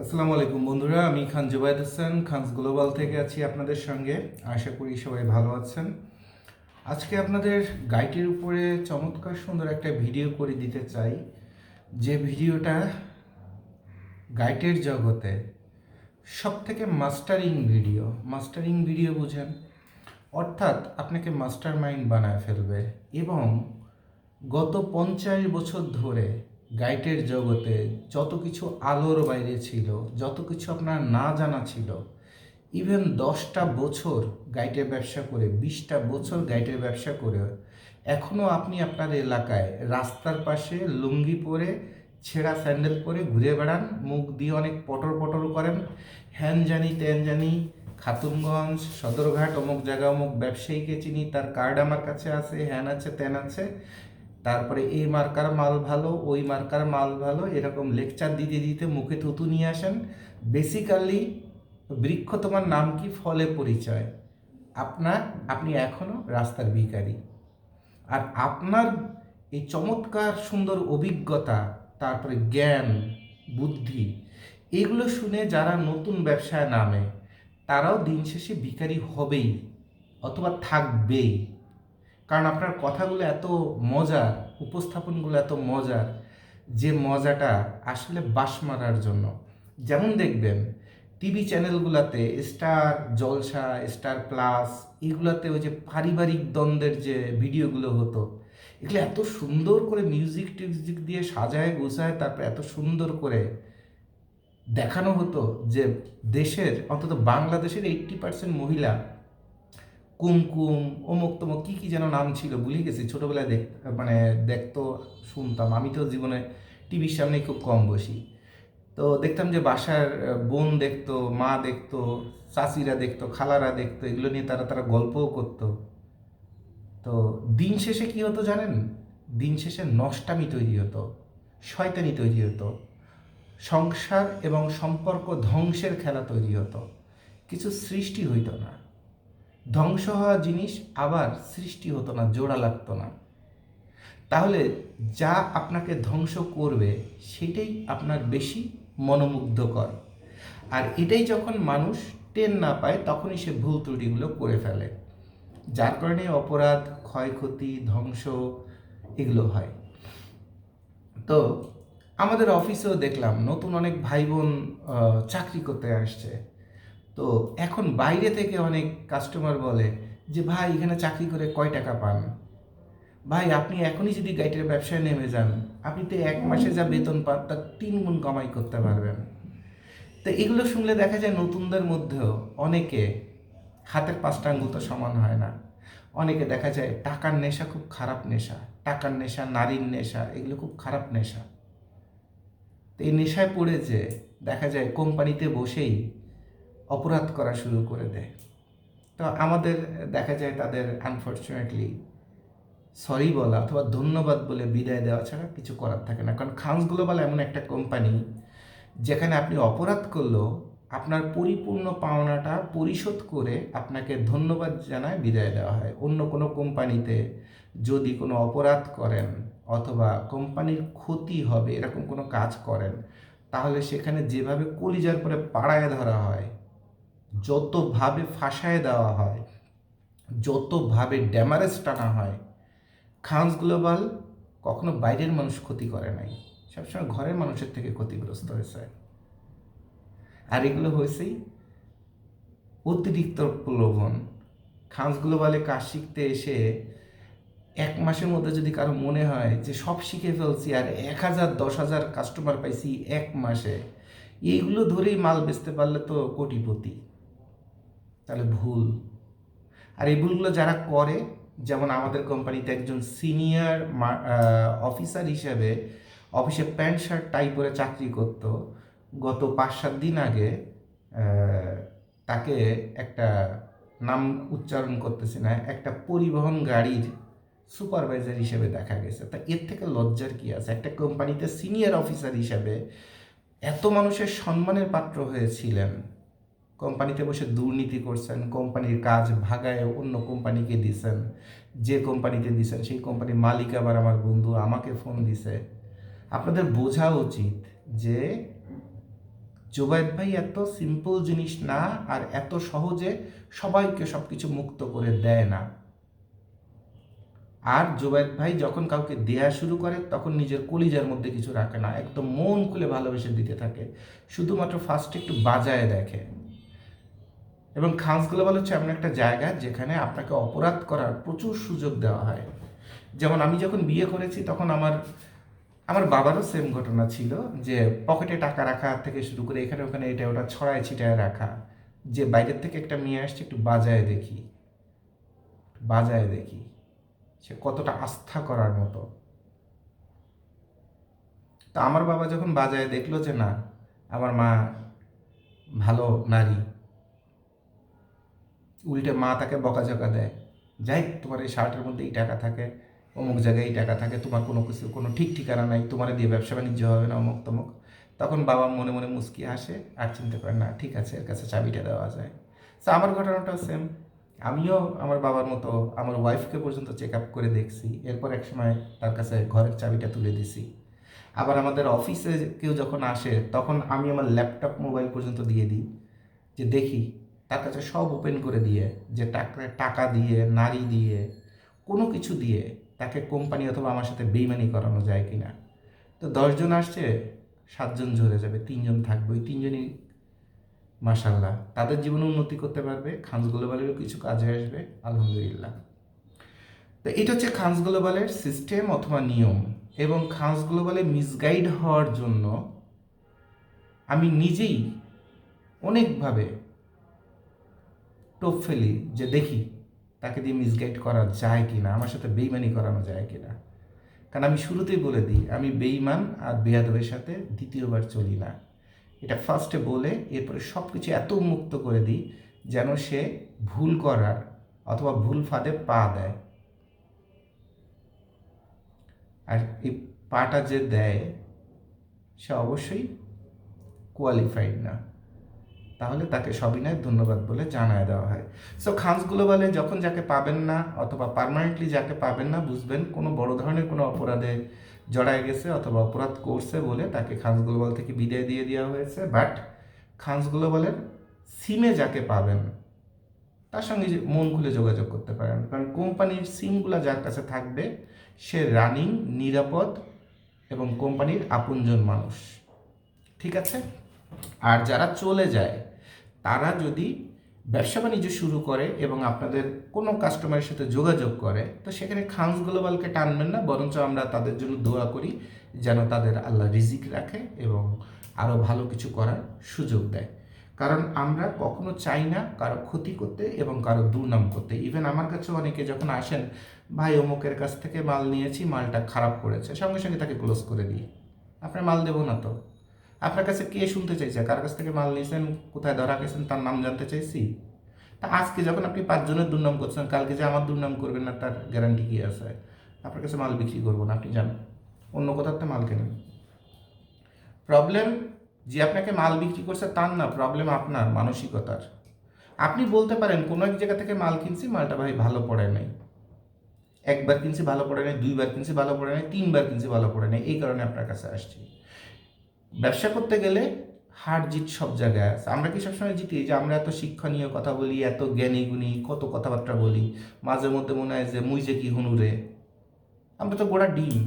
আসসালামু আলাইকুম বন্ধুরা, আমি খান জুবায়েদ হোসেন খানস গ্লোবাল থেকে আছি আপনাদের সঙ্গে। আশা করি সবাই ভালো আছেন। আজকে আপনাদের গাইডের উপরে চমৎকার সুন্দর একটা ভিডিও করে দিতে চাই, যে ভিডিওটা গাইডের জগতে সব থেকে মাস্টারিং ভিডিও বুঝেন, অর্থাৎ আপনাকে মাস্টার মাইন্ড বানায় ফেলবে। এবং গত 50 বছর ধরে গাইডের জগতে যত কিছু আলোর বাইরে ছিল, যত কিছু আপনার না জানা ছিল, ইভেন 10টা বছর গাইডের ব্যবসা করে, 20টা বছর গাইডের ব্যবসা করে এখনও আপনি আপনার এলাকায় রাস্তার পাশে লুঙ্গি পরে, ছেঁড়া স্যান্ডেল পরে ঘুরে বেড়ান, মুখ দিয়ে অনেক পটর পটর করেন, হ্যান জানি ত্যান জানি, খাতুনগঞ্জ সদরঘাট অমুক জায়গা অমুক ব্যবসায়ীকে চিনি, তার কার্ড আমার কাছে আছে, হ্যান আছে ত্যান আছে, তারপরে এই মার্কার মাল ভালো, ওই মার্কার মাল ভালো, এরকম লেকচার দিতে দিতে মুখে থুতু নিয়ে আসেন। বেসিক্যালি বৃক্ষ তোমার নাম কি, ফলে পরিচয়। আপনি এখনো রাস্তার ভিখারি। আর আপনার এই চমৎকার সুন্দর অভিজ্ঞতা, তারপরে জ্ঞান, বুদ্ধি, এগুলো শুনে যারা নতুন ব্যবসায় নামে তারাও দিন শেষে ভিখারি হবেই, অথবা থাকবেই। কারণ আপনার কথাগুলো এত মজার, উপস্থাপনগুলো এত মজার, যে মজাটা আসলে বাঁশ মারার জন্য। যেমন দেখবেন টিভি চ্যানেলগুলোতে স্টার জলসা, স্টার প্লাস, এগুলাতে ওই যে পারিবারিক দ্বন্দ্বের যে ভিডিওগুলো হতো, এগুলো এত সুন্দর করে মিউজিক টিউজিক দিয়ে সাজায় গোছায়, তারপর এত সুন্দর করে দেখানো হতো যে দেশের, অন্তত বাংলাদেশের 80% মহিলা কুমকুম অমুক তমুক কী কী যেন নাম ছিল, ভুলে গেছি। ছোটোবেলায় মানে দেখতো, শুনতাম। আমি তো জীবনে টিভির সামনে খুব কম বসি, তো দেখতাম যে বাসার বোন দেখতো, মা দেখতো, চাচিরা দেখতো, খালারা দেখতো, এগুলো নিয়ে তারা তারা গল্পও করতো। তো দিন শেষে কী হতো জানেন? দিন শেষে নষ্টামি তৈরি হতো, শয়তানি তৈরি হতো, সংসার এবং সম্পর্ক ধ্বংসের খেলা তৈরি হতো, কিছু সৃষ্টি হইতো না। ধ্বংস হওয়া জিনিস আবার সৃষ্টি হতো না, জোড়া লাগতো না। তাহলে যা আপনাকে ধ্বংস করবে সেটাই আপনার বেশি মনোমুগ্ধকর। আর এটাই যখন মানুষ টের না পায়, তখনই সে ভুল ত্রুটিগুলো করে ফেলে, যার কারণে অপরাধ, ক্ষয়ক্ষতি, ধ্বংস এগুলো হয়। তো আমাদের অফিসেও দেখলাম নতুন অনেক ভাই বোন চাকরি করতে আসছে। তো এখন বাইরে থেকে অনেক কাস্টমার বলে যে, ভাই এখানে চাকরি করে কয় টাকা পান? ভাই আপনি এখনই যদি গাইডের ব্যবসায় নেমে যান, আপনি তো 1 মাসে যা বেতন পান তার 3 গুণ কামাই করতে পারবেন। তো এগুলো শুনলে দেখা যায় নতুনদের মধ্যেও অনেকে, হাতের 5টা আঙ্গুল তো সমান হয় না, অনেকে দেখা যায় টাকার নেশা খুব খারাপ নেশা, টাকার নেশা, নারীর নেশা, এগুলো খুব খারাপ নেশা। তো এই নেশায় পড়ে যে দেখা যায় কোম্পানিতে বসেই অপরাধ করা শুরু করে দেয়। তো আমাদের দেখা যায় তাদের আনফর্চুনেটলি সরি বলা অথবা ধন্যবাদ বলে বিদায় দেওয়া ছাড়া কিছু করার থাকে না। কারণ খানস গ্লোবাল এমন একটা কোম্পানি যেখানে আপনি অপরাধ করলেও আপনার পরিপূর্ণ পাওনাটা পরিশোধ করে আপনাকে ধন্যবাদ জানায় বিদায় দেওয়া হয়। অন্য কোনো কোম্পানিতে যদি কোনো অপরাধ করেন অথবা কোম্পানির ক্ষতি হবে এরকম কোনো কাজ করেন, তাহলে সেখানে যেভাবে কলিজার পরে পাড়ায় ধরা হয়, যতভাবে ফাঁসায় দেওয়া হয়, যতভাবে ড্যামারেজ টানা হয়, খানস গ্লোবাল কখনো বাইরের মানুষ ক্ষতি করে নাই, সবসময় ঘরের মানুষের থেকে ক্ষতিগ্রস্ত হয়েছে। আর এগুলো হয়েছেই অতিরিক্ত প্রলোভন। খানস গ্লোবালে কাজ শিখতে এসে 1 মাসের মধ্যে যদি কারো মনে হয় যে সব শিখে ফেলছি আর 1,000 10,000 কাস্টমার পাইছি 1 মাসে, এইগুলো ধরেই মাল বেচতে পারলে তো কোটিপতি, তাহলে ভুল। আর এই ভুলগুলো যারা করে, যেমন আমাদের কোম্পানিতে একজন সিনিয়র অফিসার হিসেবে অফিসে প্যান্ট শার্ট টাই পরে চাকরি করত, গত 5-7 দিন আগে তাকে একটা, নাম উচ্চারণ করতেছি না, একটা পরিবহন গাড়ির সুপারভাইজার হিসেবে দেখা গেছে। তা এর থেকে লজ্জার কি আছে? একটা কোম্পানিতে সিনিয়র অফিসার হিসেবে এত মানুষের সম্মানের পাত্র হয়েছিলেন, কোম্পানিতে বসে দুর্নীতি করছেন, কোম্পানির কাজ ভাগায় অন্য কোম্পানিকে দিছেন, যে কোম্পানিতে দিছেন সেই কোম্পানির মালিক আবার আমার বন্ধু, আমাকে ফোন দিছে। আপনাদের বোঝা উচিত যে জুবায়েদ ভাই এত সিম্পল জিনিস না, আর এত সহজে সবাইকে সব কিছু মুক্ত করে দেয় না। আর জুবায়েদ ভাই যখন কাউকে দেয়া শুরু করে তখন নিজের কলিজার মধ্যে কিছু রাখে না, একদম মন খুলে ভালোবেসে দিতে থাকে, শুধুমাত্র ফার্স্টে একটু বাজায় দেখে। এবং খানস গ্লোবাল হচ্ছে এমন একটা জায়গা যেখানে আপনাকে অপরাধ করার প্রচুর সুযোগ দেওয়া হয়। যেমন আমি যখন বিয়ে করেছি তখন আমার আমার বাবারও সেম ঘটনা ছিল, যে পকেটে টাকা রাখা থেকে শুরু করে এখানে ওখানে এটা ওটা ছড়ায় ছিটায় রাখা, যে বাইরের থেকে একটা মেয়ে আসছে একটু বাজায় দেখি, বাজায় দেখি সে কতটা আস্থা করার মতো। তো আমার বাবা যখন বাজায় দেখলো যে না, আমার মা ভালো নারী, উল্টে মা তাকে বকাঝকা দেয়, যাই তোমার এই শার্টের মধ্যে এই টাকা থাকে, অমুক জায়গায় এই টাকা থাকে, তোমার কোনো কিছু কোনো ঠিক ঠিকানা নাই, তোমার দিয়ে ব্যবসা বাণিজ্য হবে না, অমুক তমুক। তখন বাবা মনে মনে মুচকি হাসে আর চিন্তা করে না ঠিক আছে, এর কাছে চাবিটা দেওয়া যায়। তো আমার ঘটনাটাও সেম। আমিও আমার বাবার মতো আমার ওয়াইফকে পর্যন্ত চেক আপ করে দেখছি, এরপর এক সময় তার কাছে ঘরের চাবিটা তুলে দিছি। আবার আমাদের অফিসে কেউ যখন আসে তখন আমি আমার ল্যাপটপ মোবাইল পর্যন্ত দিয়ে দিই, যে দেখি তার কাছে সব ওপেন করে দিয়ে, যে টাকা দিয়ে, নারী দিয়ে, কোনো কিছু দিয়ে তাকে কোম্পানি অথবা আমার সাথে বেইমানি করানো যায় কিনা। তো 10 জন আসছে, 7 জন ঝরে যাবে, 3 জন থাকবে, ওই 3 জনই মাশাল্লাহ তাদের জীবনে উন্নতি করতে পারবে, খানস গ্লোবালেরও কিছু কাজে আসবে আলহামদুলিল্লাহ। তো এটা হচ্ছে খানস গ্লোবালের সিস্টেম অথবা নিয়ম। এবং খানস গ্লোবালে মিসগাইড হওয়ার জন্য আমি নিজেই অনেকভাবে টোপ ফেলি, যে দেখি তাকে দিয়ে মিসগাইড করা যায় কি না, আমার সাথে বেইমানি করানো যায় কি না। কারণ আমি শুরুতেই বলে দিই, আমি বেইমান আর বেয়াদবের সাথে দ্বিতীয়বার চলি না। এটা ফার্স্টে বলে এরপরে সব কিছু এত উন্মুক্ত করে দিই যেন সে ভুল করার অথবা ভুল ফাঁদে পা দেয়। আর এই পাটা যে দেয় সে অবশ্যই কোয়ালিফাইড না, তাহলে তাকে সবিনয় ধন্যবাদ বলে জানায় দেওয়া হয়। সো খানস গ্লোবালে যখন যাকে পাবেন না অথবা পার্মানেন্টলি যাকে পাবেন না, বুঝবেন কোনো বড় ধরনের কোনো অপরাধে জড়ায় গেছে অথবা অপরাধ করছে বলে তাকে খানস গ্লোবাল থেকে বিদায় দিয়ে দেওয়া হয়েছে। বাট খানস গ্লোবালের সিমে যাকে পাবেন তার সঙ্গে মন খুলে যোগাযোগ করতে পারেন, কারণ কোম্পানির সিমগুলো যার কাছে থাকবে সে রানিং, নিরাপদ এবং কোম্পানির আপনজন মানুষ। ঠিক আছে। আর যারা চলে যায় তারা যদি ব্যবসা বাণিজ্য শুরু করে এবং আপনাদের কোনো কাস্টমারের সাথে যোগাযোগ করে, তো সেখানে খানস গ্লোবালকে টানবেন না, বরঞ্চ আমরা তাদের জন্য দোয়া করি যেন তাদের আল্লাহ রিজিক রাখে এবং আরও ভালো কিছু করার সুযোগ দেয়। কারণ আমরা কখনো চাই না কারো ক্ষতি করতে এবং কারো দুর্নাম করতে। ইভেন আমার কাছে অনেকে যখন আসেন, ভাই অমুকের কাছ থেকে মাল নিয়েছি, মালটা খারাপ করেছে, সঙ্গে সঙ্গে তাকে ক্লোজ করে দিই। আপনার মাল দেবো না তো? আপনার কাছে কে শুনতে চাইছে কার কাছ থেকে মাল নিয়েছেন, কোথায় ধরা গেছেন তার নাম জানতে চাইছি? তা আজকে যখন আপনি 5 জনের দুর্নাম করছেন, কালকে যে আমার দুর্নাম করবেন না তার গ্যারান্টি কি আছে? আপনার কাছে মাল বিক্রি করবো না, আপনি জান অন্য কোথাও মাল কেনেন। প্রবলেম যে আপনাকে মাল বিক্রি করছে তার না, প্রবলেম আপনার মানসিকতার। আপনি বলতে পারেন কোনো এক জায়গা থেকে মাল কিনছি, মালটা ভাই ভালো পড়ে নাই, একবার কিনছি ভালো পড়ে নাই, 2বার কিনছি ভালো পড়ে নাই, 3বার কিনছি ভালো পড়ে নাই, এই কারণে আপনার কাছে আসছি। ব্যবসা করতে গেলে হার জিত সব জায়গায় আছে। আমরা কি সবসময় জিতি? যে আমরা এত শিক্ষণীয় কথা বলি, এত জ্ঞানী গুণী কত কথাবার্তা বলি, মাঝে মধ্যে মনে হয় যে মুই যে কি হুনুরে। আমরা তো গোড়া ডিম,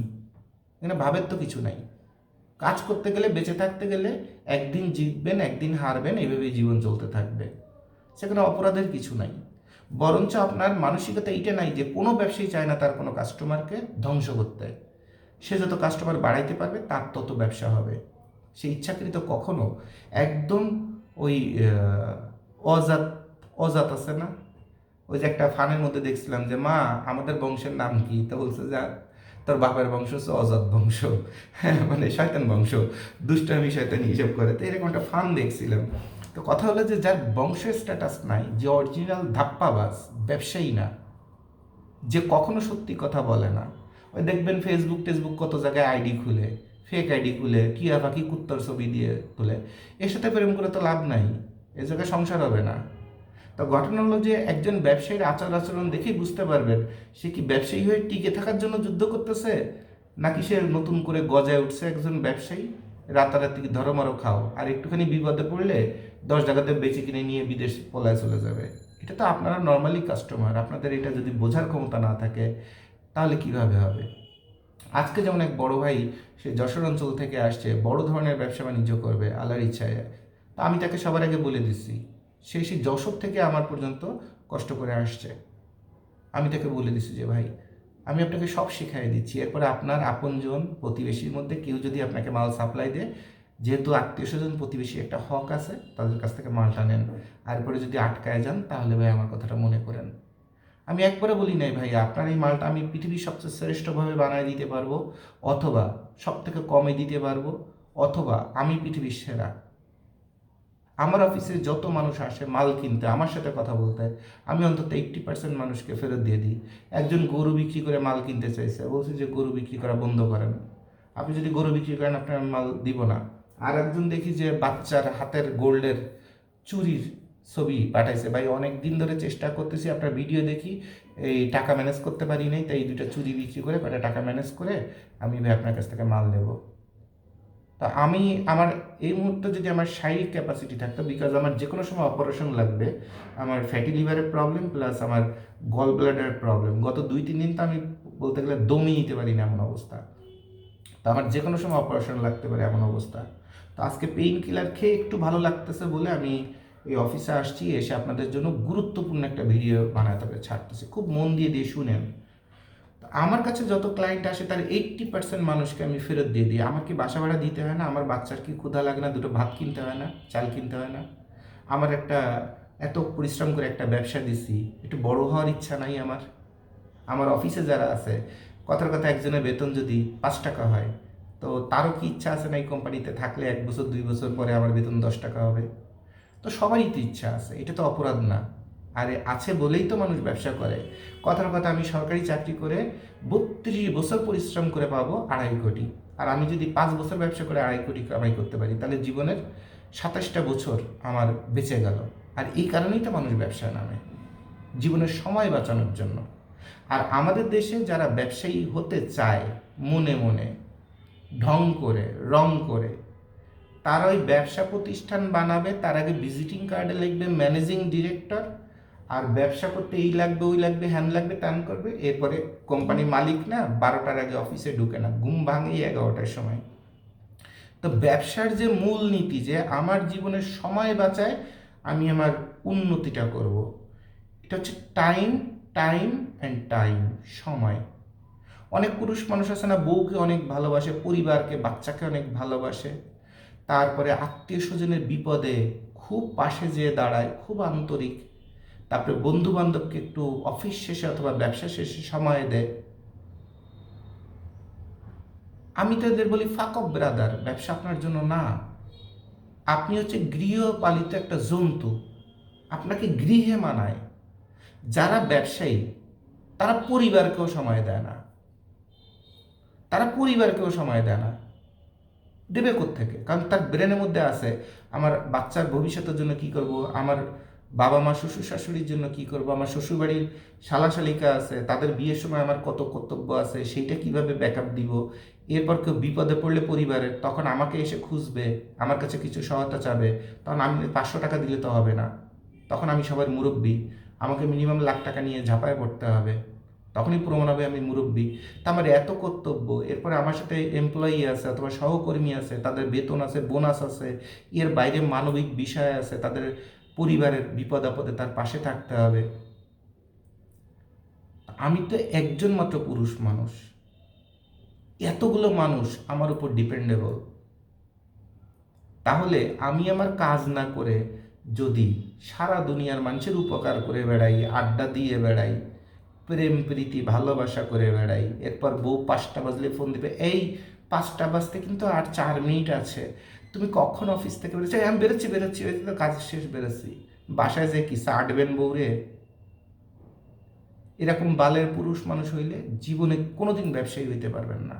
এখানে ভাবের তো কিছু নাই। কাজ করতে গেলে, বেঁচে থাকতে গেলে একদিন জিতবেন, একদিন হারবেন, এইভাবেই জীবন চলতে থাকবে। সেখানে অপরাধের কিছু নাই। বরঞ্চ আপনার মানসিকতা এইটা নাই যে কোনো ব্যবসায়ী চায় না তার কোনো কাস্টমারকে ধ্বংস করতে। সে যত কাস্টমার বাড়াইতে পারবে তার তত ব্যবসা হবে। সে ইচ্ছাকৃত কখনো একদম ওই অজাত অজাত আছে না, ওই যে একটা ফানের মধ্যে দেখছিলাম যে মা আমাদের বংশের নাম কি, তো বলছে যে তোর বাপের বংশ হচ্ছে অজাত বংশ, হ্যাঁ মানে শয়তান বংশ, দুষ্টামি শয়তানি হিসাব করে। তো এরকম একটা ফান দেখছিলাম। তো কথা হলো যে যার বংশের স্ট্যাটাস নাই, যে অরিজিনাল ধাপ্পাবাজ, ব্যবসায়ী না, যে কখনো সত্যি কথা বলে না, ওই দেখবেন ফেসবুক টেসবুক কত জায়গায় আইডি খুলে, ফেক আইডি খুলে কিয়া পাখি কুত্তর ছবি দিয়ে তুলে, এর সাথে প্রেম করে তো লাভ নাই, এ জায়গায় সংসার হবে না। তো ঘটনা হলো যে একজন ব্যবসায়ীর আচার আচরণ দেখেই বুঝতে পারবেন সে কি ব্যবসায়ী হয়ে টিকে থাকার জন্য যুদ্ধ করতেছে, নাকি সে নতুন করে গজায় উঠছে একজন ব্যবসায়ী। রাতারাতি ধরো মরো খাও, আর একটুখানি বিপদে পড়লে 10 জায়গাতে বেঁচে কিনে নিয়ে বিদেশ পলায় চলে যাবে। এটা তো আপনারা নর্মালি কাস্টমার, আপনাদের এটা যদি বোঝার ক্ষমতা না থাকে তাহলে কিভাবে হবে? আজকে যেমন এক বড় ভাই, সে যশোর অঞ্চল থেকে আসছে, বড় ধরনের ব্যবসা বাণিজ্য করবে আল্লাহর ইচ্ছায়। তা আমি তাকে সবার আগে বলে দিচ্ছি, সে যশোর থেকে আমার পর্যন্ত কষ্ট করে আসছে। আমি তাকে বলে দিচ্ছি যে ভাই, আমি আপনাকে সব শিখাই দিচ্ছি, এরপরে আপনার আপনজন প্রতিবেশীর মধ্যে কেউ যদি আপনাকে মাল সাপ্লাই দেয়, যেহেতু আত্মীয় স্বজন প্রতিবেশী একটা হক আছে, তাদের কাছ থেকে মালটা নেন। আর এরপরে যদি আটকায় যান তাহলে ভাই আমার কথাটা মনে করেন। আমি একবারে বলি নাই ভাই আপনার এই মালটা আমি পৃথিবীর সবচেয়ে শ্রেষ্ঠভাবে বানায় দিতে পারবো, অথবা সব থেকে কমে দিতে পারবো, অথবা আমি পৃথিবীর সেরা। আমার অফিসে যত মানুষ আসে মাল কিনতে, আমার সাথে কথা বলতে, আমি অন্তত 80% মানুষকে ফেরত দিয়ে দিই। একজন গরু বিক্রি করে মাল কিনতে চাইছে, বলছে যে গরু বিক্রি করা বন্ধ করেন, আপনি যদি গরু বিক্রি করেন আপনার মাল দিব না। আর একজন দেখি যে বাচ্চার হাতের গোল্ডের চুরির ছবি পাঠাইছে, ভাই অনেক দিন ধরে চেষ্টা করতেছি, আপনার ভিডিও দেখি, এই টাকা ম্যানেজ করতে পারি নাই, তাই এই দুইটা চুরি বিক্রি করে কটা টাকা ম্যানেজ করে আমি ভাই আপনার কাছ থেকে মাল নেব। তা আমি আমার এই মুহূর্তে যদি আমার শারীরিক ক্যাপাসিটি থাকতো, বিকজ আমার যে কোনো সময় অপারেশন লাগবে, আমার ফ্যাটি লিভারের প্রবলেম প্লাস আমার গল ব্লাডারের প্রবলেম, গত 2-3 দিন তো আমি বলতে গেলে দমই নিতে পারি না এমন অবস্থা। তো আমার যে কোনো সময় অপারেশন লাগতে পারে এমন অবস্থা। তো আজকে পেইন কিলার খেয়ে একটু ভালো লাগতেছে বলে আমি এই অফিসে আসছি, এসে আপনাদের জন্য গুরুত্বপূর্ণ একটা ভিডিও বানাতে হবে, ছাড়তেছি, খুব মন দিয়ে শুনেন। আমার কাছে যত ক্লায়েন্ট আসে তার 80% মানুষকে আমি ফেরত দিয়ে দিই। আমাকে বাসা ভাড়া দিতে হয় না, আমার বাচ্চার কি ক্ষুধা লাগে না, দুটো ভাত কিনতে হয় না, চাল কিনতে হয় না। আমার একটা এত পরিশ্রম করে একটা ব্যবসা দিছি, একটু বড় হওয়ার ইচ্ছা নাই আমার? আমার অফিসে যারা আছে, কথার কথা একজনের বেতন যদি 5 টাকা হয়, তো তারও কি ইচ্ছা আছে না এই কোম্পানিতে থাকলে 1 বছর 2 বছর পরে আমার বেতন 10 টাকা হবে? তো সবারই তো ইচ্ছা আছে, এটা তো অপরাধ না। আরে আছে বলেই তো মানুষ ব্যবসা করে। কথার কথা আমি সরকারি চাকরি করে 32 বছর পরিশ্রম করে পাবো 2.5 কোটি, আর আমি যদি 5 বছর ব্যবসা করে 2.5 কোটি কামাই করতে পারি, তাহলে জীবনের 27টা বছর আমার বেঁচে গেল। আর এই কারণেই তো মানুষ ব্যবসায় নামে, জীবনের সময় বাঁচানোর জন্য। আর আমাদের দেশে যারা ব্যবসায়ী হতে চায় মনে মনে, ঢং করে, রং করে, তারা ওই ব্যবসা প্রতিষ্ঠান বানাবে, তার আগে ভিজিটিং কার্ডে লিখবে ম্যানেজিং ডিরেক্টর, আর ব্যবসা করতে এই লাগবে ওই লাগবে হ্যান লাগবে ত্যান করবে, এরপরে কোম্পানি মালিক না 12টার আগে অফিসে ঢুকে না, ঘুম ভাঙেই 11টার সময়। তো ব্যবসার যে মূল নীতি যে আমার জীবনের সময় বাঁচায়, আমি আমার উন্নতিটা করব, এটা হচ্ছে টাইম, টাইম অ্যান্ড টাইম, সময়। অনেক পুরুষ মানুষ আছে না, বউকে অনেক ভালোবাসে, পরিবারকে বাচ্চাকে অনেক ভালোবাসে, তারপরে আত্মীয় স্বজনের বিপদে খুব পাশে যেয়ে দাঁড়ায়, খুব আন্তরিক, তারপরে বন্ধু বান্ধবকে একটু অফিস শেষে অথবা ব্যবসা শেষে সময় দেয়। আমি তো এদের বলি ফাক অফ ব্রাদার, ব্যবসা আপনার জন্য না। আপনি হচ্ছে গৃহপালিত একটা জন্তু, আপনাকে গৃহে মানায়। যারা ব্যবসায়ী তারা পরিবারকেও সময় দেয় না, তারা পরিবারকেও সময় দেয় না। দেবে কোত্থেকে? কারণ তার ব্রেনের মধ্যে আছে আমার বাচ্চার ভবিষ্যতের জন্য কি করব, আমার বাবা মা শ্বশুর শাশুড়ির জন্য কি করব, আমার শ্বশুরবাড়ির শালা শালিকা আছে, তাদের বিয়ের সময় আমার কত কর্তব্য আছে, সেইটা কিভাবে ব্যাকআপ দিব। এরপর কেউ বিপদে পড়লে পরিবারের, তখন আমাকে এসে খুঁজবে, আমার কাছে কিছু সহায়তা চাবে, তখন আমি 500 টাকা দিলে তো হবে না, তখন আমি সবার মুরব্বী, আমাকে মিনিমাম লাখ টাকা নিয়ে ঝাঁপায় পড়তে হবে, তখনই প্রমাণ হবে আমি মুরব্বী। তা আমার এত কর্তব্য, এরপরে আমার সাথে এমপ্লয়ি আছে অথবা সহকর্মী আছে, তাদের বেতন আছে, বোনাস আছে, এর বাইরে মানবিক বিষয় আছে, তাদের পরিবারের বিপদ আপদে তার পাশে থাকতে হবে। আমি তো একজন মাত্র পুরুষ মানুষ, এতগুলো মানুষ আমার উপর ডিপেন্ডেবল। তাহলে আমি আমার কাজ না করে যদি সারা দুনিয়ার মানুষের উপকার করে বেড়াই, আড্ডা দিয়ে বেড়াই, প্রেম প্রীতি ভালোবাসা করে বেড়াই, এরপর বউ 5টা বাজলে ফোন দিবে, এই 5টা বাজতে কিন্তু আর 4 মিনিট আছে, তুমি কখন অফিস থেকে বেরোচ্ছ? আমি বেরোচ্ছি, ওই তো কাজ শেষ, বেরোচ্ছি। বাসায় যে কি চাটবেন বউরে? এরকম বালের পুরুষ মানুষ হইলে জীবনে কোনোদিন ব্যবসায়ী হইতে পারবেন না,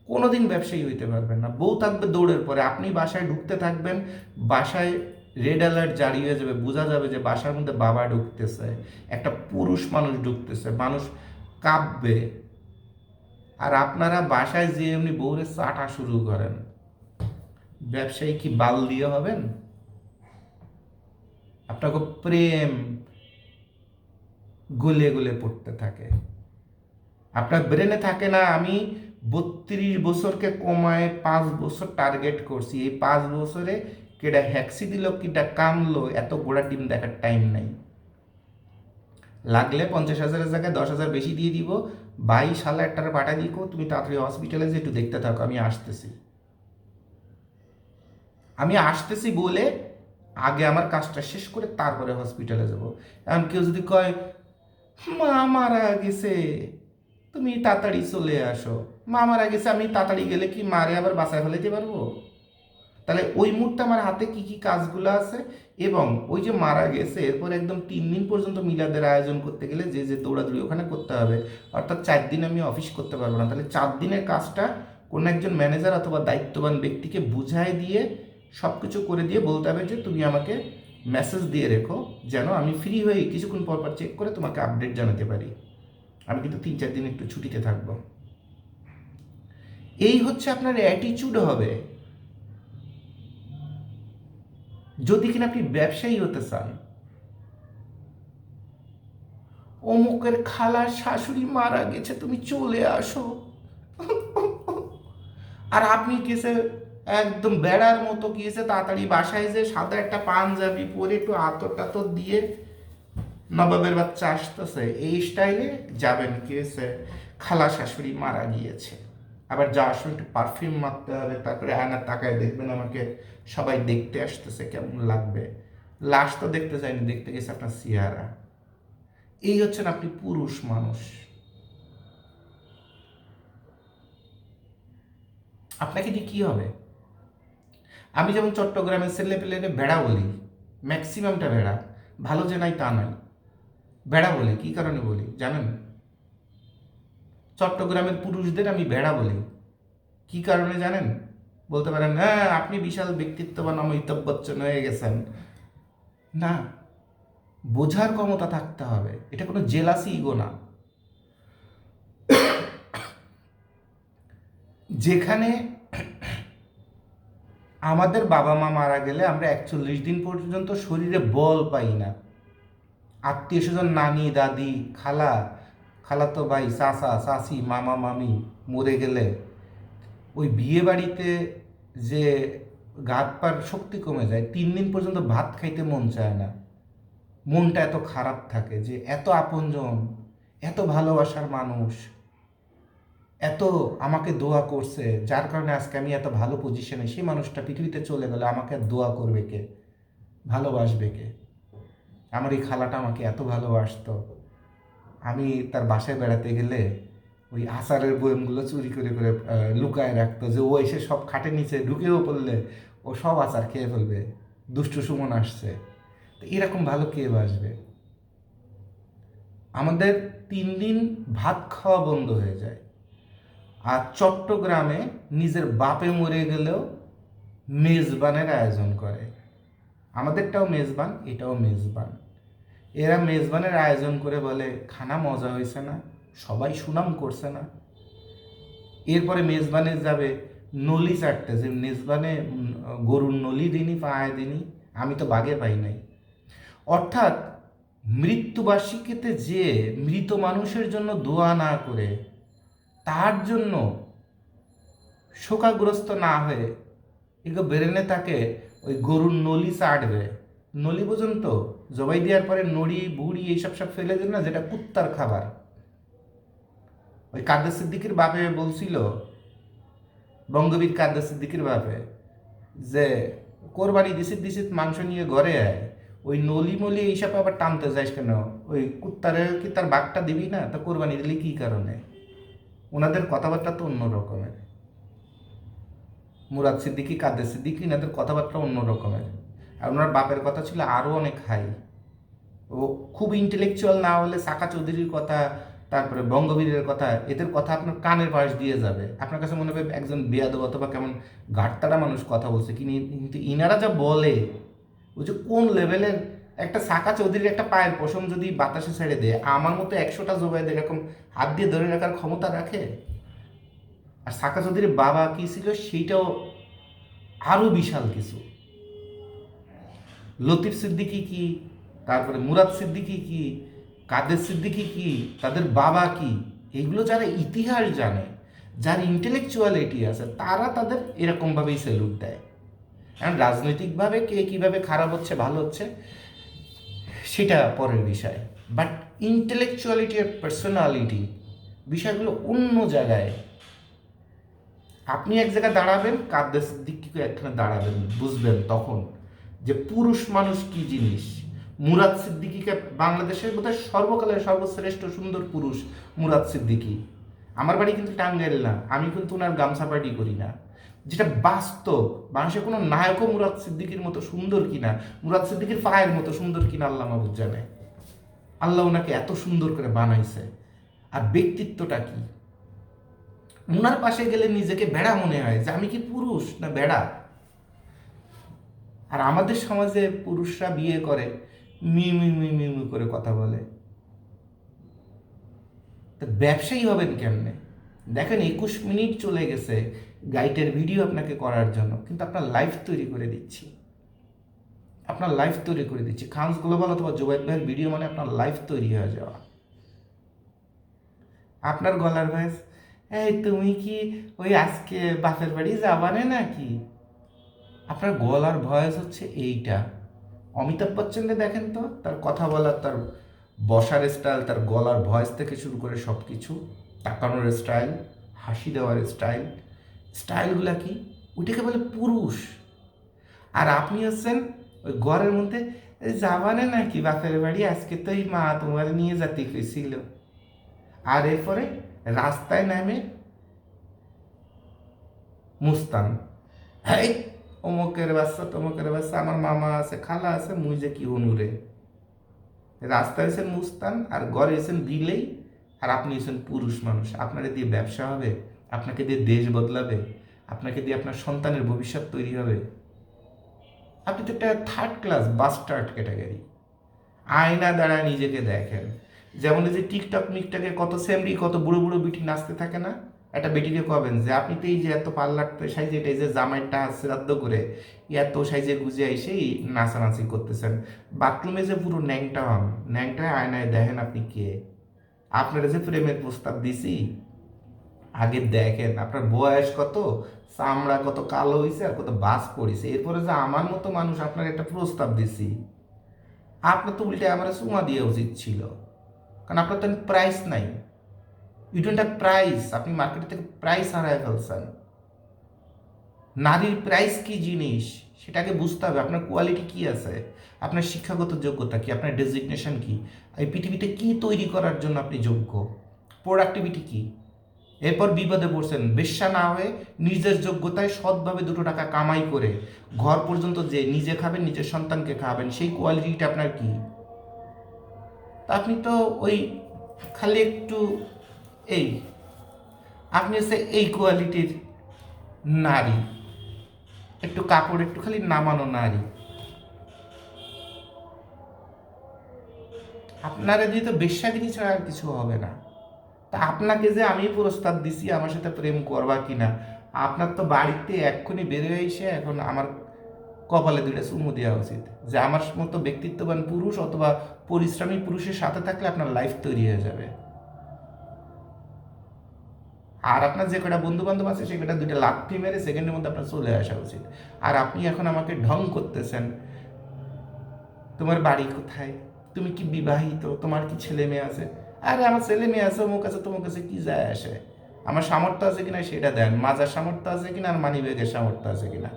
কোনোদিন ব্যবসায়ী হইতে পারবেন না। বউ থাকবে দৌড়ের পরে, আপনি বাসায় ঢুকতে থাকবেন, বাসায় রেড অ্যালার্ট জারি হয়ে যাবে, বোঝা যাবে যে বাসার মধ্যে বাবা ঢুকতেছে, একটা পুরুষ মানুষ ঢুকতেছে, মানুষ কাঁপবে। আর আপনারা বাসায় যে এমনি বউরে চাটা শুরু করেন, ব্যবসায়ী কি বাল দিয়ে হবেন? আপনাকে প্রেম গলে গলে পড়তে থাকে, আপনার ব্রেনে থাকে না আমি 32 বছরকে কমায় 5 বছর টার্গেট করছি, এই 5 বছরে কেডা হ্যাক্সি দিল কিটা কামলো এত গোড়া টিম দেখার টাইম নাই। লাগলে 50,000-এর জায়গায় 10,000 বেশি দিয়ে দিব, 22 সালে একটারে পাঠা দিই, তুমি তাড়াতাড়ি হসপিটালে যে একটু দেখতে থাকো, আমি আসতেছি বলে আগে আমার কাজটা শেষ করে তারপরে হসপিটালে যাব। এখন কেউ যদি কয় মা মারা গেছে তুমি তাড়াতাড়ি চলে আসো, মা মারা গেছে, আমি তাড়াতাড়ি গেলে কি মারে আবার বাসায় ফেলাইতে পারবো? তাহলে ওই মুহূর্তে আমার হাতে কি কি কাজগুলো আছে, এবং ওই যে মারা গেছে এরপর একদম 3 দিন পর্যন্ত মিলাদের আয়োজন করতে গেলে যে যে দৌড়াদৌড়ি ওখানে করতে হবে, অর্থাৎ 4 দিন আমি অফিস করতে পারবো না। তাহলে 4 দিনের কাজটা কোনো একজন ম্যানেজার অথবা দায়িত্ববান ব্যক্তিকে বুঝাই দিয়ে সব কিছু করে দিয়ে বলতে হবে যে তুমি আমাকে মেসেজ দিয়ে রেখো, যেন আমি ফ্রি হয়ে কিছুক্ষণ পর পর চেক করে তোমাকে আপডেট জানাতে পারি। আমি কিন্তু 3-4 দিন একটু ছুটিতে থাকবো। এই হচ্ছে আপনার অ্যাটিচিউড হবে যদি কিনা আপনি ব্যবসায়ী হতে চান। অমুকের খালার শাশুড়ি মারা গেছে তুমি চলে আসো, আর আপনি গেছে একদম বেড়ার মতো গিয়েছে তাড়াতাড়ি বাসায়, যে সাদা একটা পাঞ্জাবি পরে একটু আতর টাতর দিয়ে নবাবের বাচ্চা আসতেছে এই স্টাইলে যাবেন, কি হয়েছে খালা শাশুড়ি মারা গিয়েছে। আবার যাওয়ার সময় একটু পারফিউম মারতে হবে, তারপরে আয়নার তাকায় দেখবেন আমাকে সবাই দেখতে আসতেছে কেমন লাগবে। লাশ তো দেখতে চাইনি, দেখতে গেছে আপনার চেহারা। এই হচ্ছেন আপনি পুরুষ মানুষ। আপনাকে দিয়ে কি হবে? আমি যেমন চট্টগ্রামের ছেলে পেলেকে ভেড়া বলি, ম্যাক্সিমামটা ভেড়া, ভালো যে নাই তা নয়, ভেড়া বলি। কি কারণে বলি জানেন? চট্টগ্রামের পুরুষদের আমি ভেড়া বলি, কি কারণে জানেন? বলতে পারেন হ্যাঁ আপনি বিশাল ব্যক্তিত্ববান অমিতাভ বচ্চন হয়ে গেছেন। না, বোঝার ক্ষমতা থাকতে হবে, এটা কোনো জেলাসি ইগো না। যেখানে আমাদের বাবা মা মারা গেলে আমরা 41 দিন পর্যন্ত শরীরে বল পাই না, আত্মীয় স্বজন নানি দাদি খালা খালাতো ভাই চাচা চাচি মামা মামি মরে গেলে ওই বিয়ে বাড়িতে যে গাত পার শক্তি কমে যায়, 3 দিন পর্যন্ত ভাত খাইতে মন চায় না, মনটা এত খারাপ থাকে যে এত আপনজন, এত ভালোবাসার মানুষ, এত আমাকে দোয়া করছে, যার কারণে আজকে আমি এত ভালো পজিশনে, সেই মানুষটা পৃথিবীতে চলে গেলে আমাকে আর দোয়া করবে কে, ভালোবাসবে কে? আমার এই খালাটা আমাকে এত ভালোবাসতো, আমি তার বাসায় বেড়াতে গেলে ওই আচারের বয়মগুলো চুরি করে করে লুকায় রাখতো, যে ও এসে সব খাটের নিচে ঢুকেও পড়লে ও সব আচার খেয়ে ফেলবে, দুষ্টু সুমন আসছে। তো এরকম ভালো কে বাসবে? আমাদের 3 দিন ভাত খাওয়া বন্ধ হয়ে যায়। আর চট্টগ্রামে নিজের বাপে মরে গেলেও মেজবানের আয়োজন করে, আমাদেরটাও মেজবান এটাও মেজবান। এরা মেজবানের আয়োজন করে বলে খানা মজা হয়েছে না, সবাই সুনাম করছে না। এরপরে মেজবানে যাবে নলি চাটতে, যে মেজবানে গরুর নলি দিনই পায় দিনই, আমি তো বাগে পাই নাই। অর্থাৎ মৃত্যুবার্ষিকীতে যে মৃত মানুষের জন্য দোয়া না করে, তার জন্য শোকাগ্রস্ত না হয়ে এগুলো বেরেনে তাকে ওই গরুর নলি চাটবে। নলি পর্যন্ত জবাই দেওয়ার পরে নড়ি বুড়ি এইসব সব ফেলে দেন না, যেটা কুত্তার খাবার। ওই কাদের সিদ্দিকির বাপে বলছিল, বঙ্গবীর কাদের সিদ্দিকির বাপে, যে কোরবানি দিছিত মাংস নিয়ে ঘরে আয়, ওই নলি মলি এইসব আবার টানতে যাইস কেন? ওই কুত্তারে কি তার বাঘটা দিবি না? তা কোরবানি দিলি কি কারণে? ওনাদের কথাবার্তা তো অন্য রকমের। মুরাদ সিদ্দিকি কাদের সিদ্দিকি এনাদের কথাবার্তা অন্য রকমের। আর ওনার বাপের কথা ছিল আরও অনেক হাই। ও খুব ইন্টেলেকচুয়াল না হলে সাকা চৌধুরীর কথা, তারপরে বঙ্গবীরের কথা, এদের কথা আপনার কানের পাশ দিয়ে যাবে, আপনার কাছে মনে হবে একজন বেয়াদব অথবা কেমন গাটতারা মানুষ কথা বলছে। কিন্তু ইনারা যা বলে, ওই যে কোন লেভেলের, একটা সাকা চৌধুরীর একটা পায়ের পশম যদি বাতাসে ছেড়ে দেয়, আমার মতো 100টা জবাইদের এরকম হাত দিয়ে ধরে রাখার ক্ষমতা রাখে? আর সাকা চৌধুরীর বাবা কি ছিল সেইটাও আরও বিশাল কিছু। লতিফ সিদ্দিকী কি, তারপরে মুরাদ সিদ্দিকী কি, কাদের সিদ্দিকী কি, তাদের বাবা কি, এগুলো যারা ইতিহাস জানে, যার ইন্টেলেকচুয়ালিটি আছে, তারা তাদের এরকমভাবেই স্যালুট দেয়। কারণ রাজনৈতিকভাবে কে কীভাবে খারাপ হচ্ছে ভালো হচ্ছে সেটা পরের বিষয়, বাট ইন্টেলেকচুয়ালিটি আর পার্সোনালিটি বিষয়গুলো অন্য জায়গায়। আপনি এক জায়গায় দাঁড়াবেন, কাদের সিদ্দিকীকে একখানে দাঁড়াবেন, বুঝবেন তখন যে পুরুষ মানুষ কি জিনিস। মুরাদ সিদ্দিকীকে বাংলাদেশের বোধহয় সর্বকালের সর্বশ্রেষ্ঠ সুন্দর পুরুষ মুরাদ সিদ্দিকী। আমার বাড়ি কিন্তু টাঙ্গাইল না, আমি কিন্তু ওনার গামছা পার্টি করি না। যেটা বাস্তব, মানুষের কোনো নায়কও মুরাদ সিদ্দিকীর মতো সুন্দর কিনা, মুরাদ সিদ্দিকীর পায়ের মতো সুন্দর কিনা আল্লাহ মাহবুব জানে। আল্লাহ ওনাকে এত সুন্দর করে বানাইছে। আর ব্যক্তিত্বটা কি, ওনার পাশে গেলে নিজেকে বেড়া মনে হয় যে আমি কি পুরুষ না বেড়া। আর আমাদের সমাজে পুরুষরা বিয়ে করে mu mu mu mu mu করে কথা বলে। তো ব্যবসায়ী হবেন কেমনে? দেখেন 21 মিনিট চলে গেছে গাইটের ভিডিও আপনাকে করার জন্য, কিন্তু আপনার লাইফ তৈরি করে দিচ্ছি, আপনার লাইফ তৈরি করে দিচ্ছি। খানস গ্লোবাল অথবা জুবাইদ ভাইয়ের ভিডিও মানে আপনার লাইফ তৈরি হয়ে যাওয়া। আপনার গলার ভয়েস, এই তুমি কি ওই আজকে বাপের বাড়ি যাবানে নাকি? আপনার গলার ভয়েস হচ্ছে এইটা। অমিতাভ বচ্চনকে দেখেন তো, তার কথা বলার, তার বসার স্টাইল, তার গলার ভয়েস থেকে শুরু করে সব কিছু, তাকানোর স্টাইল, হাসি দেওয়ার স্টাইল, স্টাইলগুলা কি, ওইটাকে বলে পুরুষ। আর আপনি হচ্ছেন ওই ঘরের মধ্যে যাবানে নাকি বাপের বাড়ি, আজকে তো এই মা তোমার নিয়ে যেতে গেছিল। আর এরপরে রাস্তায় নামে মুস্তান, হ্যাঁ অমুকের বাচ্চা তমুকের বাচ্চা, আমার মামা আছে খালা আছে, মুই যে কি অনুরে। রাস্তায় হয়েছেন মুস্তান আর ঘরে হয়েছেন বিলেই, আর আপনি হয়েছেন পুরুষ মানুষ। আপনাকে দিয়ে ব্যবসা হবে, আপনাকে দিয়ে দেশ বদলাবে, আপনাকে দিয়ে আপনার সন্তানের ভবিষ্যৎ তৈরি হবে। আপনি তো একটা থার্ড ক্লাস বাস্টার্ড ক্যাটাগরি। আয়না দ্বারা নিজেকে দেখেন, যেমন এই যে টিকটক মিকটকে কত সেমরি কত বুড়ো বুড়ো বিটি নাচতে থাকে না, একটা বেটিকে কবেন যে আপনি তো এই যে এত পার্লারতে সাইজে এটা এই যে জামাইটা শ্রাদ্ধ করে এত সাইজে গুজে এসেই নাচানাচি করতেছেন, বাথরুমে যে পুরো ন্যাংটা হন, ন্যাংটায় আয়নায় দেখেন আপনি কে। আপনারা যে প্রেমের প্রস্তাব দিছি, আগে দেখেন আপনার বয়স কত, চামড়া কত কালো হয়েছে আর কত বাস পড়েছে, এরপরে যে আমার মতো মানুষ আপনার একটা প্রস্তাব দিছি, আপনার তো উল্টে আমার চুমা দেওয়া উচিত ছিল। কারণ আপনার তো প্রাইস নাই, ইউ ডোন্ট হ্যাভ প্রাইস। আপনি মার্কেট থেকে প্রাইস হারায় ফেলছেন। নারীর প্রাইস কি জিনিস সেটাকে বুঝতে হবে। আপনার কোয়ালিটি কি আছে, আপনার শিক্ষাগত যোগ্যতা কি, আপনার ডেজিগনেশন কি, এই পৃথিবীতে কি তৈরি করার জন্য আপনি যোগ্য, প্রোডাক্টিভিটি কি। এরপর বিপদে পড়ছেন, বেশ্যা না হয়ে নিজের যোগ্যতায় সৎভাবে 2 টাকা কামাই করে ঘর পর্যন্ত যে নিজে খাবেন, নিজের সন্তানকে খাবেন, সেই কোয়ালিটিটা আপনার কি? তা আপনি তো ওই খালি একটু এই, আপনি হচ্ছে এই কোয়ালিটির নারী, একটু কাপড় একটু খালি নামানো নারী। আপনারা দিয়ে তো বেশ্যাগিরি ছাড়া আর কিছু হবে না। তা আপনাকে যে আমি প্রস্তাব দিছি আমার সাথে প্রেম করবা কিনা, আপনার তো বাড়িতে এক্ষুনি বেরিয়ে এসে এখন আমার কপালে 2টা চুমু দেওয়া উচিত, যে আমার মতো ব্যক্তিত্ববান পুরুষ অথবা পরিশ্রমী পুরুষের সাথে থাকলে আপনার লাইফ তৈরি হয়ে যাবে। আর আপনার যে কটা বন্ধু বান্ধব আছে সে কটা 2টা লাথি মেরে সেকেন্ডের মধ্যে আপনার চলে আসা উচিত। আর আপনি এখন আমাকে ঢং করতেছেন, তোমার বাড়ি কোথায়, তুমি কি বিবাহিত, তোমার কি ছেলে মেয়ে আছে? আরে আমার ছেলে মেয়ে আছে, অমুক আছে তোমার কাছে কি যায় আসে? আমার সামর্থ্য আছে কিনা সেটা দেন, মাজার সামর্থ্য আছে কিনা আর মানি ব্যাগের সামর্থ্য আছে কিনা,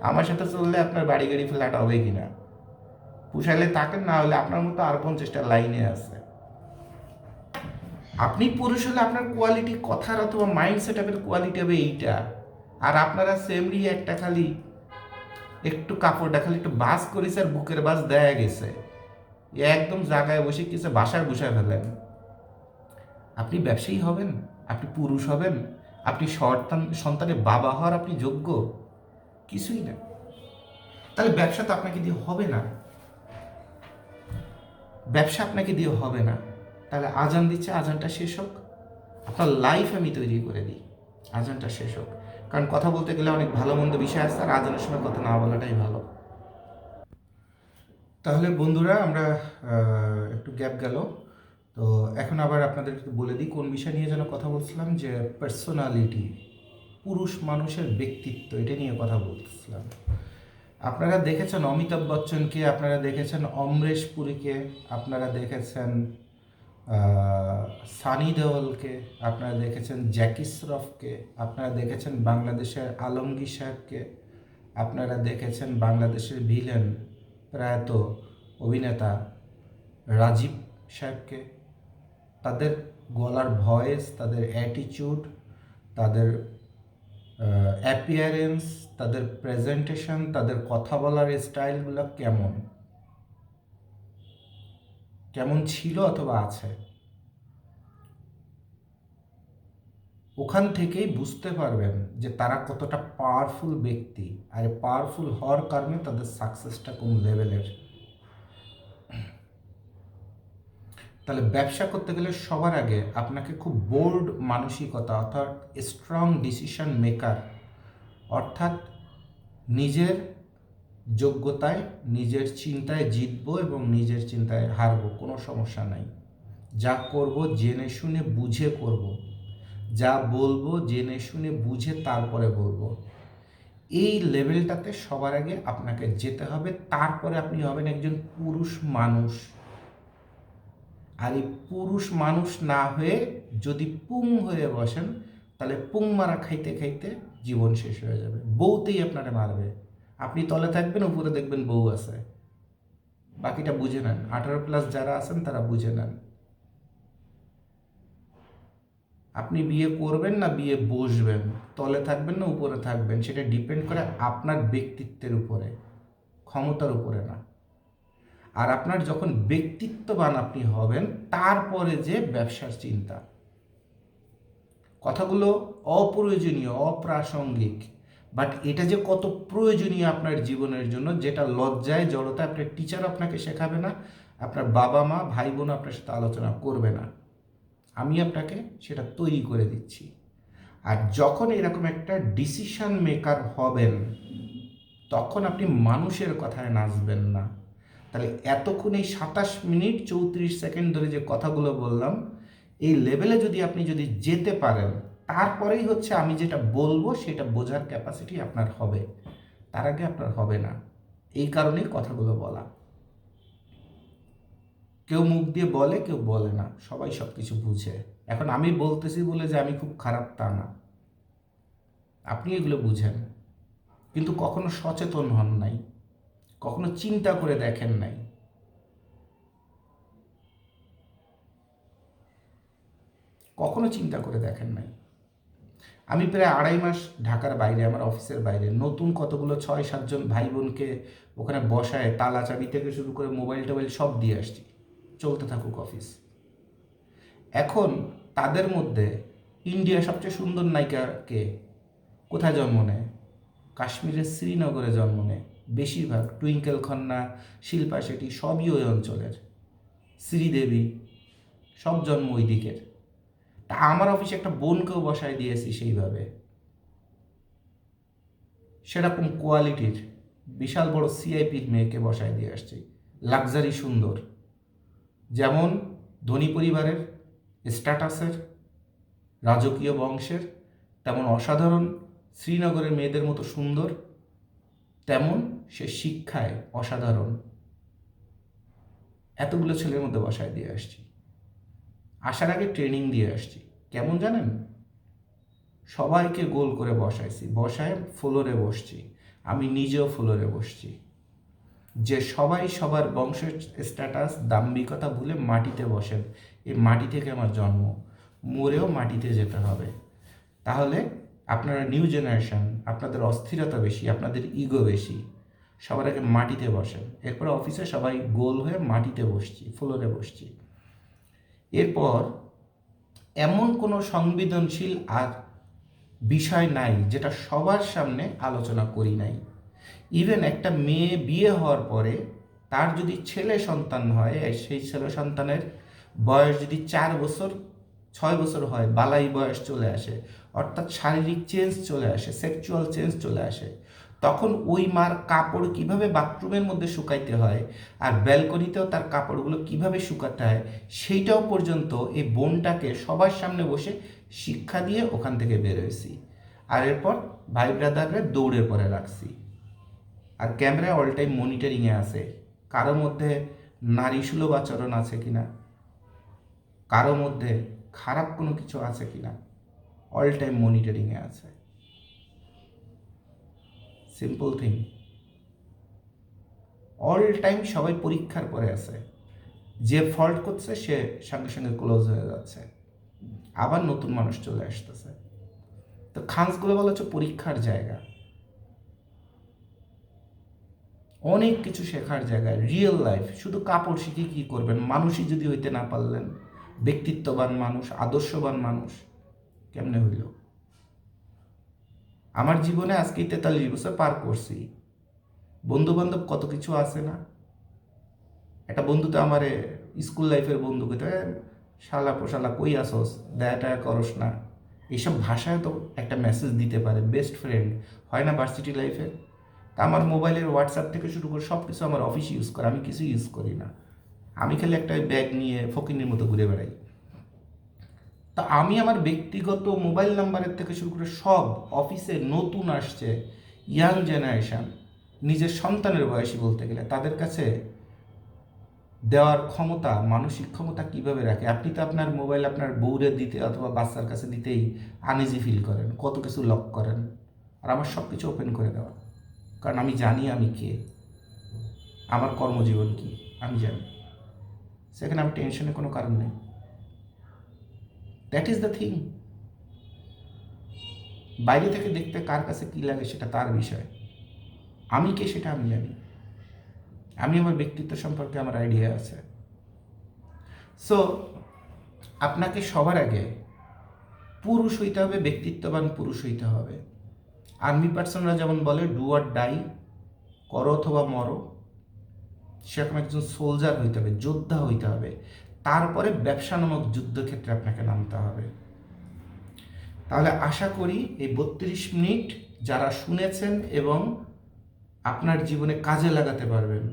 আমার সাথে চললে আপনার বাড়ি গাড়ি ফ্ল্যাট হবে কিনা, পুষাইলে থাকেন, না হলে আপনার মতো আর 50টা লাইনে আছে। আপনি পুরুষ হলে আপনার কোয়ালিটি কথার অথবা মাইন্ড সেট আপের কোয়ালিটি হবে এইটা। আর আপনারা সেমরি একটা খালি একটু কাপড়টা খালি একটু বাস করেছে আর বুকের বাস দেয়া গেছে, একদম জায়গায় বসে কিছু বাসায় বসায় ফেলেন। আপনি ব্যবসায়ী হবেন, আপনি পুরুষ হবেন, আপনি সন্তানের বাবা হওয়ার আপনি যোগ্য? কিছুই না। তাহলে ব্যবসা তো আপনাকে দিয়ে হবে না, ব্যবসা আপনাকে দিয়ে হবে না। তাহলে আজান দিচ্ছে, আজানটা শেষ হোক, আপনার লাইফ আমি তৈরি করে দিই। আজানটা শেষ হোক, কারণ কথা বলতে গেলে অনেক ভালো মন্দ বিষয় আছে, আর আজানের সময় কথা না বলাটাই ভালো। তাহলে বন্ধুরা, আমরা একটু গ্যাপ গেল, তো এখন আবার আপনাদের একটু বলে দিই কোন বিষয় নিয়ে যেন কথা বলছিলাম, যে পার্সোনালিটি, পুরুষ মানুষের ব্যক্তিত্ব, এটা নিয়ে কথা বলতেছিলাম। আপনারা দেখেছেন অমিতাভ বচ্চনকে, আপনারা দেখেছেন অমরেশ পুরীকে, আপনারা দেখেছেন সানি দেওয়ালকে, আপনারা দেখেছেন জ্যাকি শ্রফকে, আপনারা দেখেছেন বাংলাদেশের আলমগীর সাহেবকে, আপনারা দেখেছেন বাংলাদেশের ভিলেন প্রয়াত অভিনেতা রাজীব সাহেবকে। তাদের গলার ভয়েস, তাদের অ্যাটিটিউড, তাদের অ্যাপিয়ারেন্স, তাদের প্রেজেন্টেশন, তাদের কথা বলার স্টাইলগুলো কেমন কেমন ছিল অথবা আছে, ওখান থেকেই বুঝতে পারবেন যে তারা কতটা পাওয়ারফুল ব্যক্তি, আর পাওয়ারফুল হওয়ার কারণে তাদের সাকসেসটা কোন লেভেলের। তাহলে ব্যবসা করতে গেলে সবার আগে আপনাকে খুব বোল্ড মানসিকতা, অর্থাৎ স্ট্রং ডিসিশন মেকার, অর্থাৎ নিজের যোগ্যতায়, নিজের চিন্তায় জিতবো এবং নিজের চিন্তায় হারবো, কোনো সমস্যা নাই। যা করব জেনে শুনে বুঝে করব, যা বলবো জেনে শুনে বুঝে তারপরে বলবো। এই লেভেলটাতে সবার আগে আপনাকে যেতে হবে, তারপরে আপনি হবেন একজন পুরুষ মানুষ। আর এই পুরুষ মানুষ না হয়ে যদি পুং হয়ে বসেন, তাহলে পুং মারা খাইতে খাইতে জীবন শেষ হয়ে যাবে, বউতেই আপনারা মারবে। আপনি তলে থাকবেন, উপরে দেখবেন বউ আছে। বাকিটা বুঝে নেন, 18+ যারা আছেন তারা বুঝে নেন। আপনি বিয়ে করবেন না বিয়ে বসবেন, তলে থাকবেন না উপরে থাকবেন, সেটা ডিপেন্ড করে আপনার ব্যক্তিত্বের উপরে, ক্ষমতার উপরে না। আর আপনার যখন ব্যক্তিত্ববান আপনি হবেন, তারপরে যে ব্যবসার চিন্তা। কথাগুলো অপ্রয়োজনীয়, অপ্রাসঙ্গিক, বাট এটা যে কত প্রয়োজনীয় আপনার জীবনের জন্য, যেটা লজ্জায় জড়তা আপনার টিচার আপনাকে শেখাবে না, আপনার বাবা মা ভাই বোন আপনার সাথে আলোচনা করবে না, আমি আপনাকে সেটা তৈরি করে দিচ্ছি। আর যখন এরকম একটা ডিসিশন মেকার হবেন, তখন আপনি মানুষের কথায় নাচবেন না। তাহলে এতক্ষণ এই 27 মিনিট 34 সেকেন্ড ধরে যে কথাগুলো বললাম, এই লেভেলে যদি যেতে পারেন, তারপরেই হচ্ছে আমি যেটা বলবো সেটা বোঝার ক্যাপাসিটি আপনার হবে, তার আগে আপনার হবে না। এই কারণেই কথাগুলো বলা। কেউ মুখ দিয়ে বলে, কেউ বলে না, সবাই সব কিছু বুঝে। এখন আমি বলতেছি বলে যে আমি খুব খারাপ তা না, আপনি এগুলো বুঝেন, কিন্তু কখনো সচেতন হন নাই, কখনো চিন্তা করে দেখেন নাই। কখনো চিন্তা করে দেখেন নাই। আমি প্রায় 2.5 মাস ঢাকার বাইরে, আমার অফিসের বাইরে, নতুন কতগুলো 6-7 জন ভাই বোনকে ওখানে বসায় তালা চাবি থেকে শুরু করে মোবাইল টোবাইল সব দিয়ে আসছি, চলতে থাকুক অফিস। এখন তাদের মধ্যে ইন্ডিয়া সবচেয়ে সুন্দর নায়িকা কে, কোথায় জন্ম নেয়? কাশ্মীরের শ্রীনগরে জন্ম নেয় বেশিরভাগ। টুইঙ্কেল খন্না, শিল্পা শেঠি সবই ওই অঞ্চলের, শ্রীদেবী সব জন্ম ওই দিকের। তা আমার অফিসে একটা বোনকেও বসায় দিয়েছি সেইভাবে, সেরকম কোয়ালিটির বিশাল বড় সিআইপির মেয়েকে বসায় দিয়ে আসছি, লাক্সারি সুন্দর, যেমন ধনী পরিবারের, স্ট্যাটাসের, রাজকীয় বংশের, তেমন অসাধারণ শ্রীনগরের মেয়েদের মতো সুন্দর, তেমন সে শিক্ষায় অসাধারণ। এতগুলো ছেলের মধ্যে বসায় দিয়ে আসছি। আসার আগে ট্রেনিং দিয়ে আসছি, কেমন জানেন? সবাইকে গোল করে বসাইছি, বসায় ফ্লোরে বসছি, আমি নিজেও ফ্লোরে বসছি, যে সবাই সবার বংশের স্ট্যাটাস দাম্ভিকতা ভুলে মাটিতে বসেন। এই মাটি থেকে আমার জন্ম, মরেও মাটিতে যেতে হবে। তাহলে আপনারা নিউ জেনারেশন, আপনাদের অস্থিরতা বেশি, আপনাদের ইগো বেশি, সবার আগে মাটিতে বসেন। এরপরে অফিসে সবাই গোল হয়ে মাটিতে বসছি, ফ্লোরে বসছি। এরপর এমন কোনো সংবেদনশীল আর বিষয় নাই যেটা সবার সামনে আলোচনা করি নাই। ইভেন একটা মেয়ে বিয়ে হওয়ার পরে তার যদি ছেলে সন্তান হয়, সেই ছেলে সন্তানের বয়স যদি 4 বছর 6 বছর হয়, বালাই বয়স চলে আসে, অর্থাৎ শারীরিক চেঞ্জ চলে আসে, সেক্সুয়াল চেঞ্জ চলে আসে। তখন ওই মার কাপড় কিভাবে বাথরুমের মধ্যে শুকাইতে হয় আর ব্যালকনিতেও তার কাপড়গুলো কিভাবে শুকাতে হয় সেইটাও পর্যন্ত এই বোনটাকে সবার সামনে বসে শিক্ষা দিয়ে ওখান থেকে বের হয়েছি। আর এরপর ভাই ব্রাদাররা দৌড়ে পরে রাখছি। আর ক্যামেরা অল টাইম মনিটরিংয়ে আছে, কারোর মধ্যে নারী সুলভ আচরণ আছে কিনা, কারোর মধ্যে খারাপ কোনো কিছু আছে কিনা, অল টাইম মনিটরিংয়ে আছে। সিম্পল থিং, অল টাইম সবাই পরীক্ষার পরে আছে। যে ফল্ট করছে সে সঙ্গে সঙ্গে ক্লোজ হয়ে যাচ্ছে, আবার নতুন মানুষ চলে আসতেছে। তো খানসগুলো বলা হচ্ছে পরীক্ষার জায়গা, অনেক কিছু শেখার জায়গা, রিয়েল লাইফ। শুধু কাপড় শিখে কী করবেন? মানুষই যদি হইতে না পারলেন, ব্যক্তিত্ববান মানুষ, আদর্শবান মানুষ কেমনে হইল? আমার জীবনে আজকে 43 বছর পার করছি, বন্ধু বান্ধব কত কিছু আছে না। একটা বন্ধু তো আমার স্কুল লাইফের বন্ধু, কইতে শালা পোশালা কই আসস, দেয়াটা করস না, এইসব ভাষায় তো একটা মেসেজ দিতে পারে। বেস্ট ফ্রেন্ড হয় না ভার্সিটি লাইফে? তা আমার মোবাইলের হোয়াটসঅ্যাপ থেকে শুরু করে সব কিছু আমার অফিস ইউজ করে, আমি কিছু ইউজ করি না। আমি খালি একটা ব্যাগ নিয়ে ফকিনের মতো ঘুরে বেড়াই। তা আমি আমার ব্যক্তিগত মোবাইল নাম্বারের থেকে শুরু করে সব অফিসে নতুন আসছে ইয়াং জেনারেশান, নিজের সন্তানের বয়সী বলতে গেলে, তাদের কাছে দেওয়ার ক্ষমতা, মানসিক ক্ষমতা কিভাবে রাখে? আপনি তো আপনার মোবাইল আপনার বউরে দিতে অথবা বাচ্চার কাছে দিতেই আনইজি ফিল করেন, কত কিছু লক করেন। আর আমার সব কিছু ওপেন করে দেওয়া, কারণ আমি জানি আমি কে, আমার কর্মজীবন কি আমি জানি। সেখানে আমি টেনশনের কোনো কারণ নেই। That is the thing. বাইরে থেকে দেখতে কার কাছে কী লাগে সেটা তার বিষয়, আমি কে সেটা আমি জানি। আমি আমার ব্যক্তিত্ব সম্পর্কে আমার আইডিয়া আছে। সো আপনাকে সবার আগে পুরুষ হইতে হবে, ব্যক্তিত্ববান পুরুষ হইতে হবে। আর্মি পার্সনরা যেমন বলে ডু অর ডাই, করো অথবা মরো, সেরকম একজন সোলজার হইতে হবে, যোদ্ধা হইতে হবে। তারপরে ব্যবসা নামক যুদ্ধক্ষেত্রে আপনাকে নামতে হবে। তাহলে আশা করি এই 32 মিনিট যারা শুনেছেন এবং আপনার জীবনে কাজে লাগাতে পারবেন,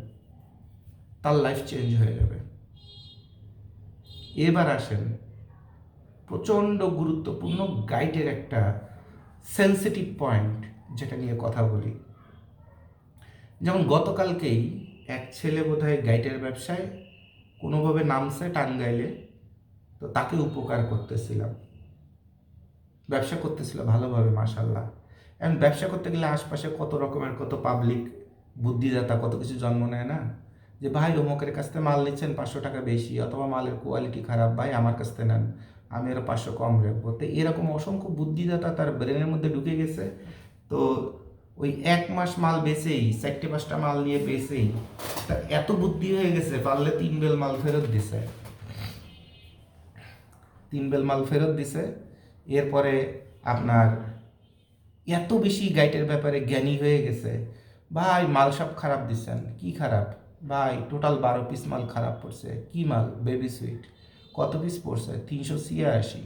তার লাইফ চেঞ্জ হয়ে যাবে। এবার আসেন প্রচণ্ড গুরুত্বপূর্ণ গাইডের একটা সেন্সিটিভ পয়েন্ট, যেটা নিয়ে কথা বলি। যেমন গতকালকেই এক ছেলে বোধহয় গাইডের ব্যবসায় কোনোভাবে নামছে টাঙ্গাইলে, তো তাকে উপকার করতেছিলাম, ব্যবসা করতেছিল ভালোভাবে মাশাল্লাহ। এখন ব্যবসা করতে গেলে আশপাশে কত রকমের কত পাবলিক বুদ্ধিদাতা কত কিছু জন্ম নেয় না, যে ভাই অমুকের কাছ থেকে মাল নিচ্ছেন 500 টাকা বেশি, অথবা মালের কোয়ালিটি খারাপ, ভাই আমার কাছ থেকে নেন, আমি আরও 500 কম রাখবো। তো এরকম অসংখ্য বুদ্ধিদাতা তার ব্রেনের মধ্যে ঢুকে গেছে। তো ওই 1 মাস মাল বেচেই 4-5টা মাল নিয়ে বেচেই তার এত বুদ্ধি হয়ে গেছে, পারলে 3 বেল মাল ফেরত দিছে, 3 বেল মাল ফেরত দিছে। এরপরে আপনার এত বেশি গাইডের ব্যাপারে জ্ঞানী হয়ে গেছে, ভাই মাল সব খারাপ দিচ্ছেন। কি খারাপ? ভাই টোটাল 12 পিস মাল খারাপ পড়ছে। কি মাল? Baby sweet. কত পিস পড়ছে? 386।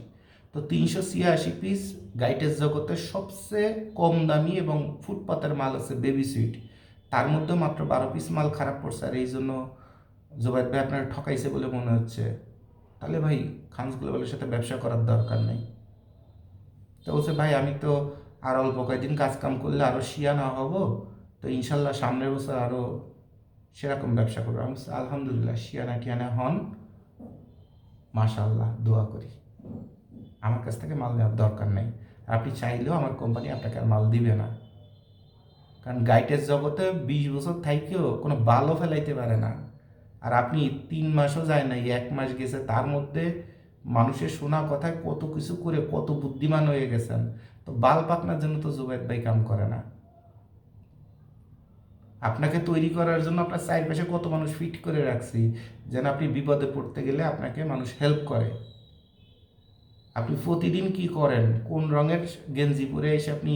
তো 386 পিস গাইডের জগতে সবচেয়ে কম দামি এবং ফুটপাতের মাল আছে বেবি সুইট, তার মধ্যে মাত্র 12 পিস মাল খারাপ পড়ছে। আর এই জন্য জোবাইদ ভাই আপনার ঠকাইছে বলে মনে হচ্ছে। তাহলে ভাই খানস গ্লোবালের সাথে ব্যবসা করার দরকার নেই। তো বলছে ভাই আমি তো আর অল্প কয়েকদিন কাজ কাম করলে আরও শিয়ানা হব, তো ইনশাল্লাহ সামনের বছর আরও সেরকম ব্যবসা করবো। আমি বলছি, আলহামদুলিল্লাহ শিয়ানা টিয়ানা হন, মাশাল্লাহ, দোয়া করি। আমার কাছ থেকে মাল নেওয়ার দরকার নেই, আপনি চাইলেও আমার কোম্পানি আপনাকে আর মাল দিবে না। কারণ গাইডের জগতে 20 বছর থাইকেও কোনো বালও ফেলাইতে পারে না। আর আপনি 3 মাসও যায় নাই, 1 মাস গেছে, তার মধ্যে মানুষের শোনা কথায় কত কিছু করে কত বুদ্ধিমান হয়ে গেছেন। তো বাল পাকনার জন্য তো জুবাইদ ভাই কাম করে না। আপনাকে তৈরি করার জন্য আপনার চারপাশে কত মানুষ ফিট করে রাখছি, যেন আপনি বিপদে পড়তে গেলে আপনাকে মানুষ হেল্প করে। আপনি প্রতিদিন কি করেন, কোন রঙের গেঞ্জি পরে এসে আপনি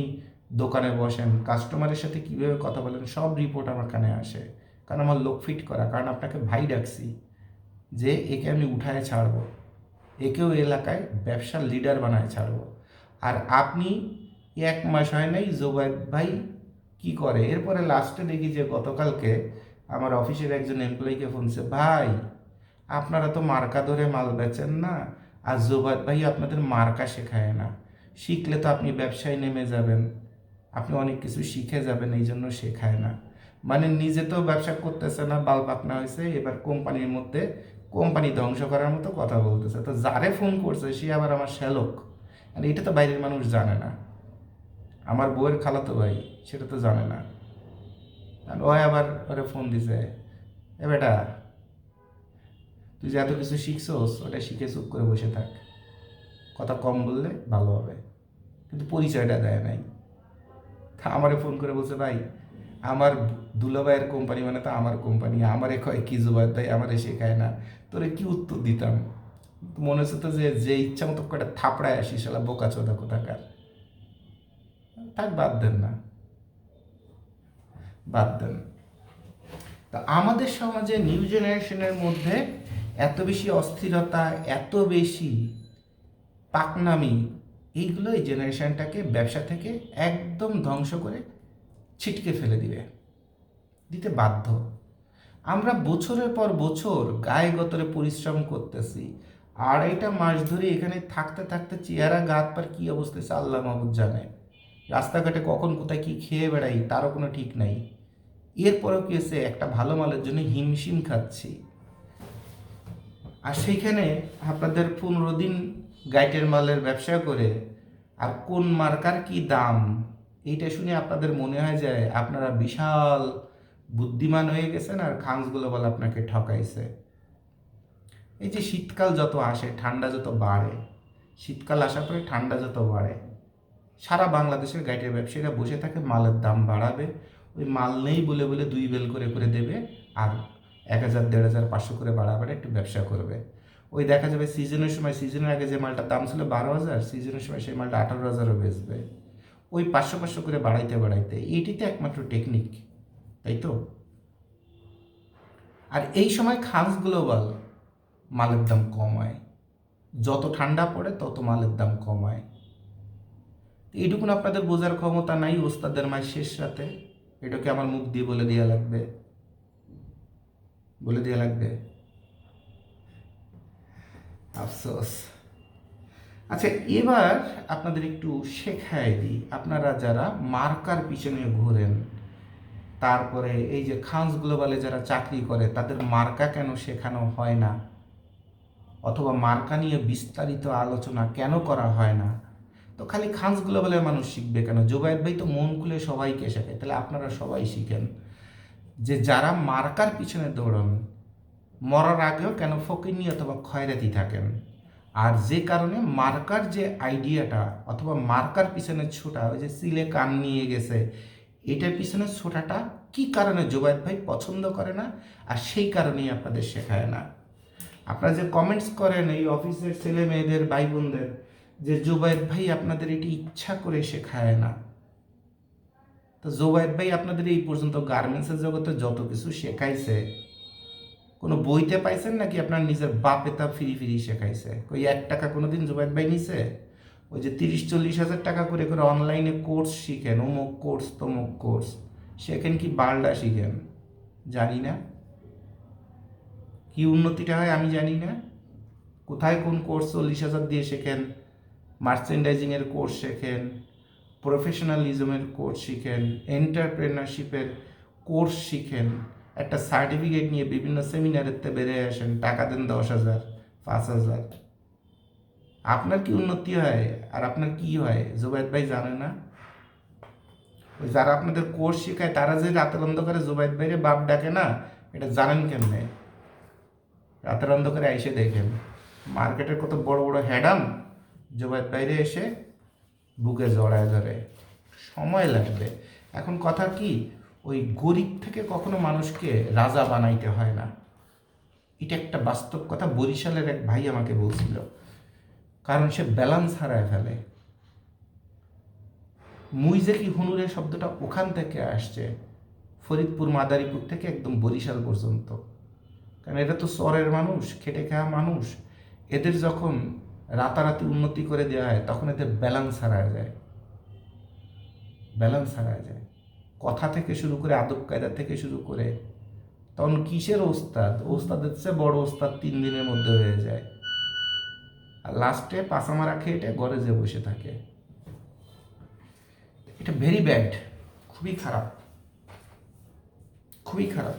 দোকানে বসেন, কাস্টমারের সাথে কীভাবে কথা বলেন, সব রিপোর্ট আমার কানে আসে। কারণ আমার লোক ফিট করা, কারণ আপনাকে ভাই ডাকছি যে একে আমি উঠায় ছাড়বো। একেও এলাকায় ব্যবসার লিডার বানায় ছাড়বো। আর আপনি 1 মাস হয় নাই জোবায়েদ ভাই কি করে, এরপরে লাস্টে দেখি যে গতকালকে আমার অফিসের একজন এমপ্লয়িকে ফোনছে, ভাই আপনারা তো মার্কা ধরে মাল বেচেন না, আর জোবায়েদ ভাই আপনাদের মার্কা শেখায় না, শিখলে তো আপনি ব্যবসায় নেমে যাবেন, আপনি অনেক কিছু শিখে যাবেন, এই জন্য শেখায় না। মানে নিজে তো ব্যবসা করতেছে না, বাল পাকনা হয়েছে, এবার কোম্পানির মধ্যে কোম্পানি ধ্বংস করার মতো কথা বলতেছে। তো যারে ফোন করছে সে আবার আমার শ্যালক, আর এটা তো বাইরের মানুষ জানে না, আমার বউয়ের খালাতো ভাই, সেটা তো জানে না। আর ও আবার ওরে ফোন দিছে, এ বেটা তুই যে এত কিছু শিখছোস ওটা শিখে চুপ করে বসে থাক, কথা কম বললে ভালো হবে, কিন্তু পরিচয়টা দেয় নাই। তা আমারে ফোন করে বলছে, ভাই আমার দুলাভাইয়ের কোম্পানি মানে তো আমার কোম্পানি, আমারে কয় কি জুবাদ ভাই আমারে শেখায় না, তোরে কি উত্তর দিতাম? মনে হচ্ছে তো যে ইচ্ছা মতো কটা থাপড়ায় আসিস শালা বোকা চোদা কোথাকার। থাক বাদ দেন না, বাদ দেন। তা আমাদের সমাজে নিউ জেনারেশনের মধ্যে এত বেশি অস্থিরতা, এত বেশি পাকনামি, এইগুলো এই জেনারেশনটাকে ব্যবসা থেকে একদম ধ্বংস করে ছিটকে ফেলে দিতে বাধ্য। আমরা বছরের পর বছর গায়ে গতরে পরিশ্রম করতেছি, 2.5 মাস ধরে এখানে থাকতে থাকতে চেহারা গাত পার কী অবস্থা হচ্ছে আল্লাহ মাহবুদ জানে। রাস্তাঘাটে কখন কোথায় কী খেয়ে বেড়াই তারও কোনো ঠিক নাই। এরপরেও কি হচ্ছে, একটা ভালো মালের জন্য হিমশিম খাচ্ছি। আর সেইখানে আপনাদের 15 দিন গাইটের মালের ব্যবসা করে আর কোন মার্কার কি দাম, এইটা শুনে আপনাদের মনে হয় যায় আপনারা বিশাল বুদ্ধিমান হয়ে গেছেন আর খানস গ্লোবাল আপনাকে ঠকাইছে। এই যে শীতকাল যত আসে ঠান্ডা যত বাড়ে, শীতকাল আসার পরে ঠান্ডা যত বাড়ে, সারা বাংলাদেশের গাইডের ব্যবসায়ীরা বসে থাকে মালের দাম বাড়াবে, ওই মাল নেই বলে বলে 2 বেল করে করে দেবে, আর 1,000 1,500 500 করে বাড়াবাড়ে একটু ব্যবসা করবে। ওই দেখা যাবে সিজনের সময়, সিজনের আগে যে মালটার দাম ছিল 12,000, সিজনের সময় সেই মালটা 18,000ও বেচবে, ওই 500 500 করে বাড়াইতে বাড়াইতে। এইটিতে একমাত্র টেকনিক, তাই তো? আর এই সময় খানস গ্লোবাল মালের দাম কমায়, যত ঠান্ডা পড়ে তত মালের দাম কমায়। এইটুকুন আপনাদের বোঝার ক্ষমতা নাই ওস্তাদের মায়ের শেষ রাতে, এটাকে আমার মুখ দিয়ে বলে দেওয়া লাগবে, বলে দেওয়া লাগবে? আফসোস। আচ্ছা, এবার আপনাদের একটু শেখায় দিই, আপনারা যারা মার্কার পিছনে ঘোরেন, তারপরে এই যে খানস গ্লোবালে যারা চাকরি করে তাদের মার্কা কেন শেখানো হয় না, অথবা মার্কা নিয়ে বিস্তারিত আলোচনা কেন করা হয় না, তো খালি খানস গ্লোবালের মানুষ শিখবে কেন? জোবায়েদ ভাই তো মন খুলে সবাইকে শেখায়, তাহলে আপনারা সবাই শিখেন যে যারা মার্কার পিছনে দৌড়ান মরার আগেও কেন ফকিনি অথবা খয়রাতি থাকেন, আর যে কারণে মার্কার যে আইডিয়াটা অথবা মার্কার পিছনে ছোটা, ওই যে সিলে কান নিয়ে গেছে, এটার পিছনে ছোটাটা কি কারণে জোবায়েদ ভাই পছন্দ করে না, আর সেই কারণেই আপনাদের শেখায় না। আপনারা যে কমেন্টস করেন এই অফিসের ছেলে মেয়েদের ভাই বোনদের যে জোবায়েদ ভাই আপনাদের এটি ইচ্ছা করে শেখায় না, তো জোবায়েদ ভাই আপনাদের এই পর্যন্ত গার্মেন্টসের জগতে যত কিছু শেখাইছে কোনো বইতে পাইছেন নাকি আপনার নিজের বাপে তা ফিরি ফিরি শেখাইছে? ওই 1 টাকা কোনোদিন জোবায়েদ ভাই নিছে? ওই যে 30-40 হাজার টাকা করে করে অনলাইনে কোর্স শিখেন, অমুক কোর্স তমুক কোর্স, সেখান কি বালডা শিখেন? জানি না কি উন্নতিটা হয়, আমি জানি না। কোথায় কোন কোর্স 40,000 দিয়ে শেখেন? মার্চেন্ডাইজিংয়ের কোর্স শেখেন, প্রফেশনালিজমের কোর্স শিখেন, এন্টারপ্রেনারশিপের কোর্স শিখেন, একটা সার্টিফিকেট নিয়ে বিভিন্ন সেমিনারেতে বেরিয়ে আসেন, টাকা দেন 10,000 5,000। আপনার কি উন্নতি হয় আর আপনার কি হয় জোবায়েদ ভাই জানে না? ওই যারা আপনাদের কোর্স শেখায় তারা যে রাতের অন্ধকারে জোবায়েদ ভাইরে বাপ ডাকে না, এটা জানেন কেমনে? রাতের অন্ধকারে এসে দেখেন মার্কেটের কত বড় বড় হ্যাডাম জোবায়েদ বাইরে এসে বুকে জড়ায় ধরে। সময় লাগবে। এখন কথা কি, ওই গরিব থেকে কখনো মানুষকে রাজা বানাইতে হয় না, এটা একটা বাস্তব কথা। বরিশালের এক ভাই আমাকে বলছিল, কারণ সে ব্যালেন্স হারায় ফেলে। মুই যে কি হুনুরের শব্দটা ওখান থেকে আসছে, ফরিদপুর মাদারীপুর থেকে একদম বরিশাল পর্যন্ত, কারণ এটা তো চরের মানুষ, খেটে খাওয়া মানুষ, এদের যখন রাতারাতি উন্নতি করে দেওয়া হয় তখন এদের ব্যালেন্স হারায় যায়, ব্যালেন্স হারায় যায়। কথা থেকে শুরু করে আদব কায়দা থেকে শুরু করে, তখন কিসের ওস্তাদ, ওস্তাদের চেয়ে বড় ওস্তাদ 3 দিনের মধ্যে হয়ে যায়, আর লাস্টে পাসামারা খেয়ে এটা ঘরে যে বসে থাকে। এটা ভেরি ব্যাড, খুবই খারাপ, খুবই খারাপ।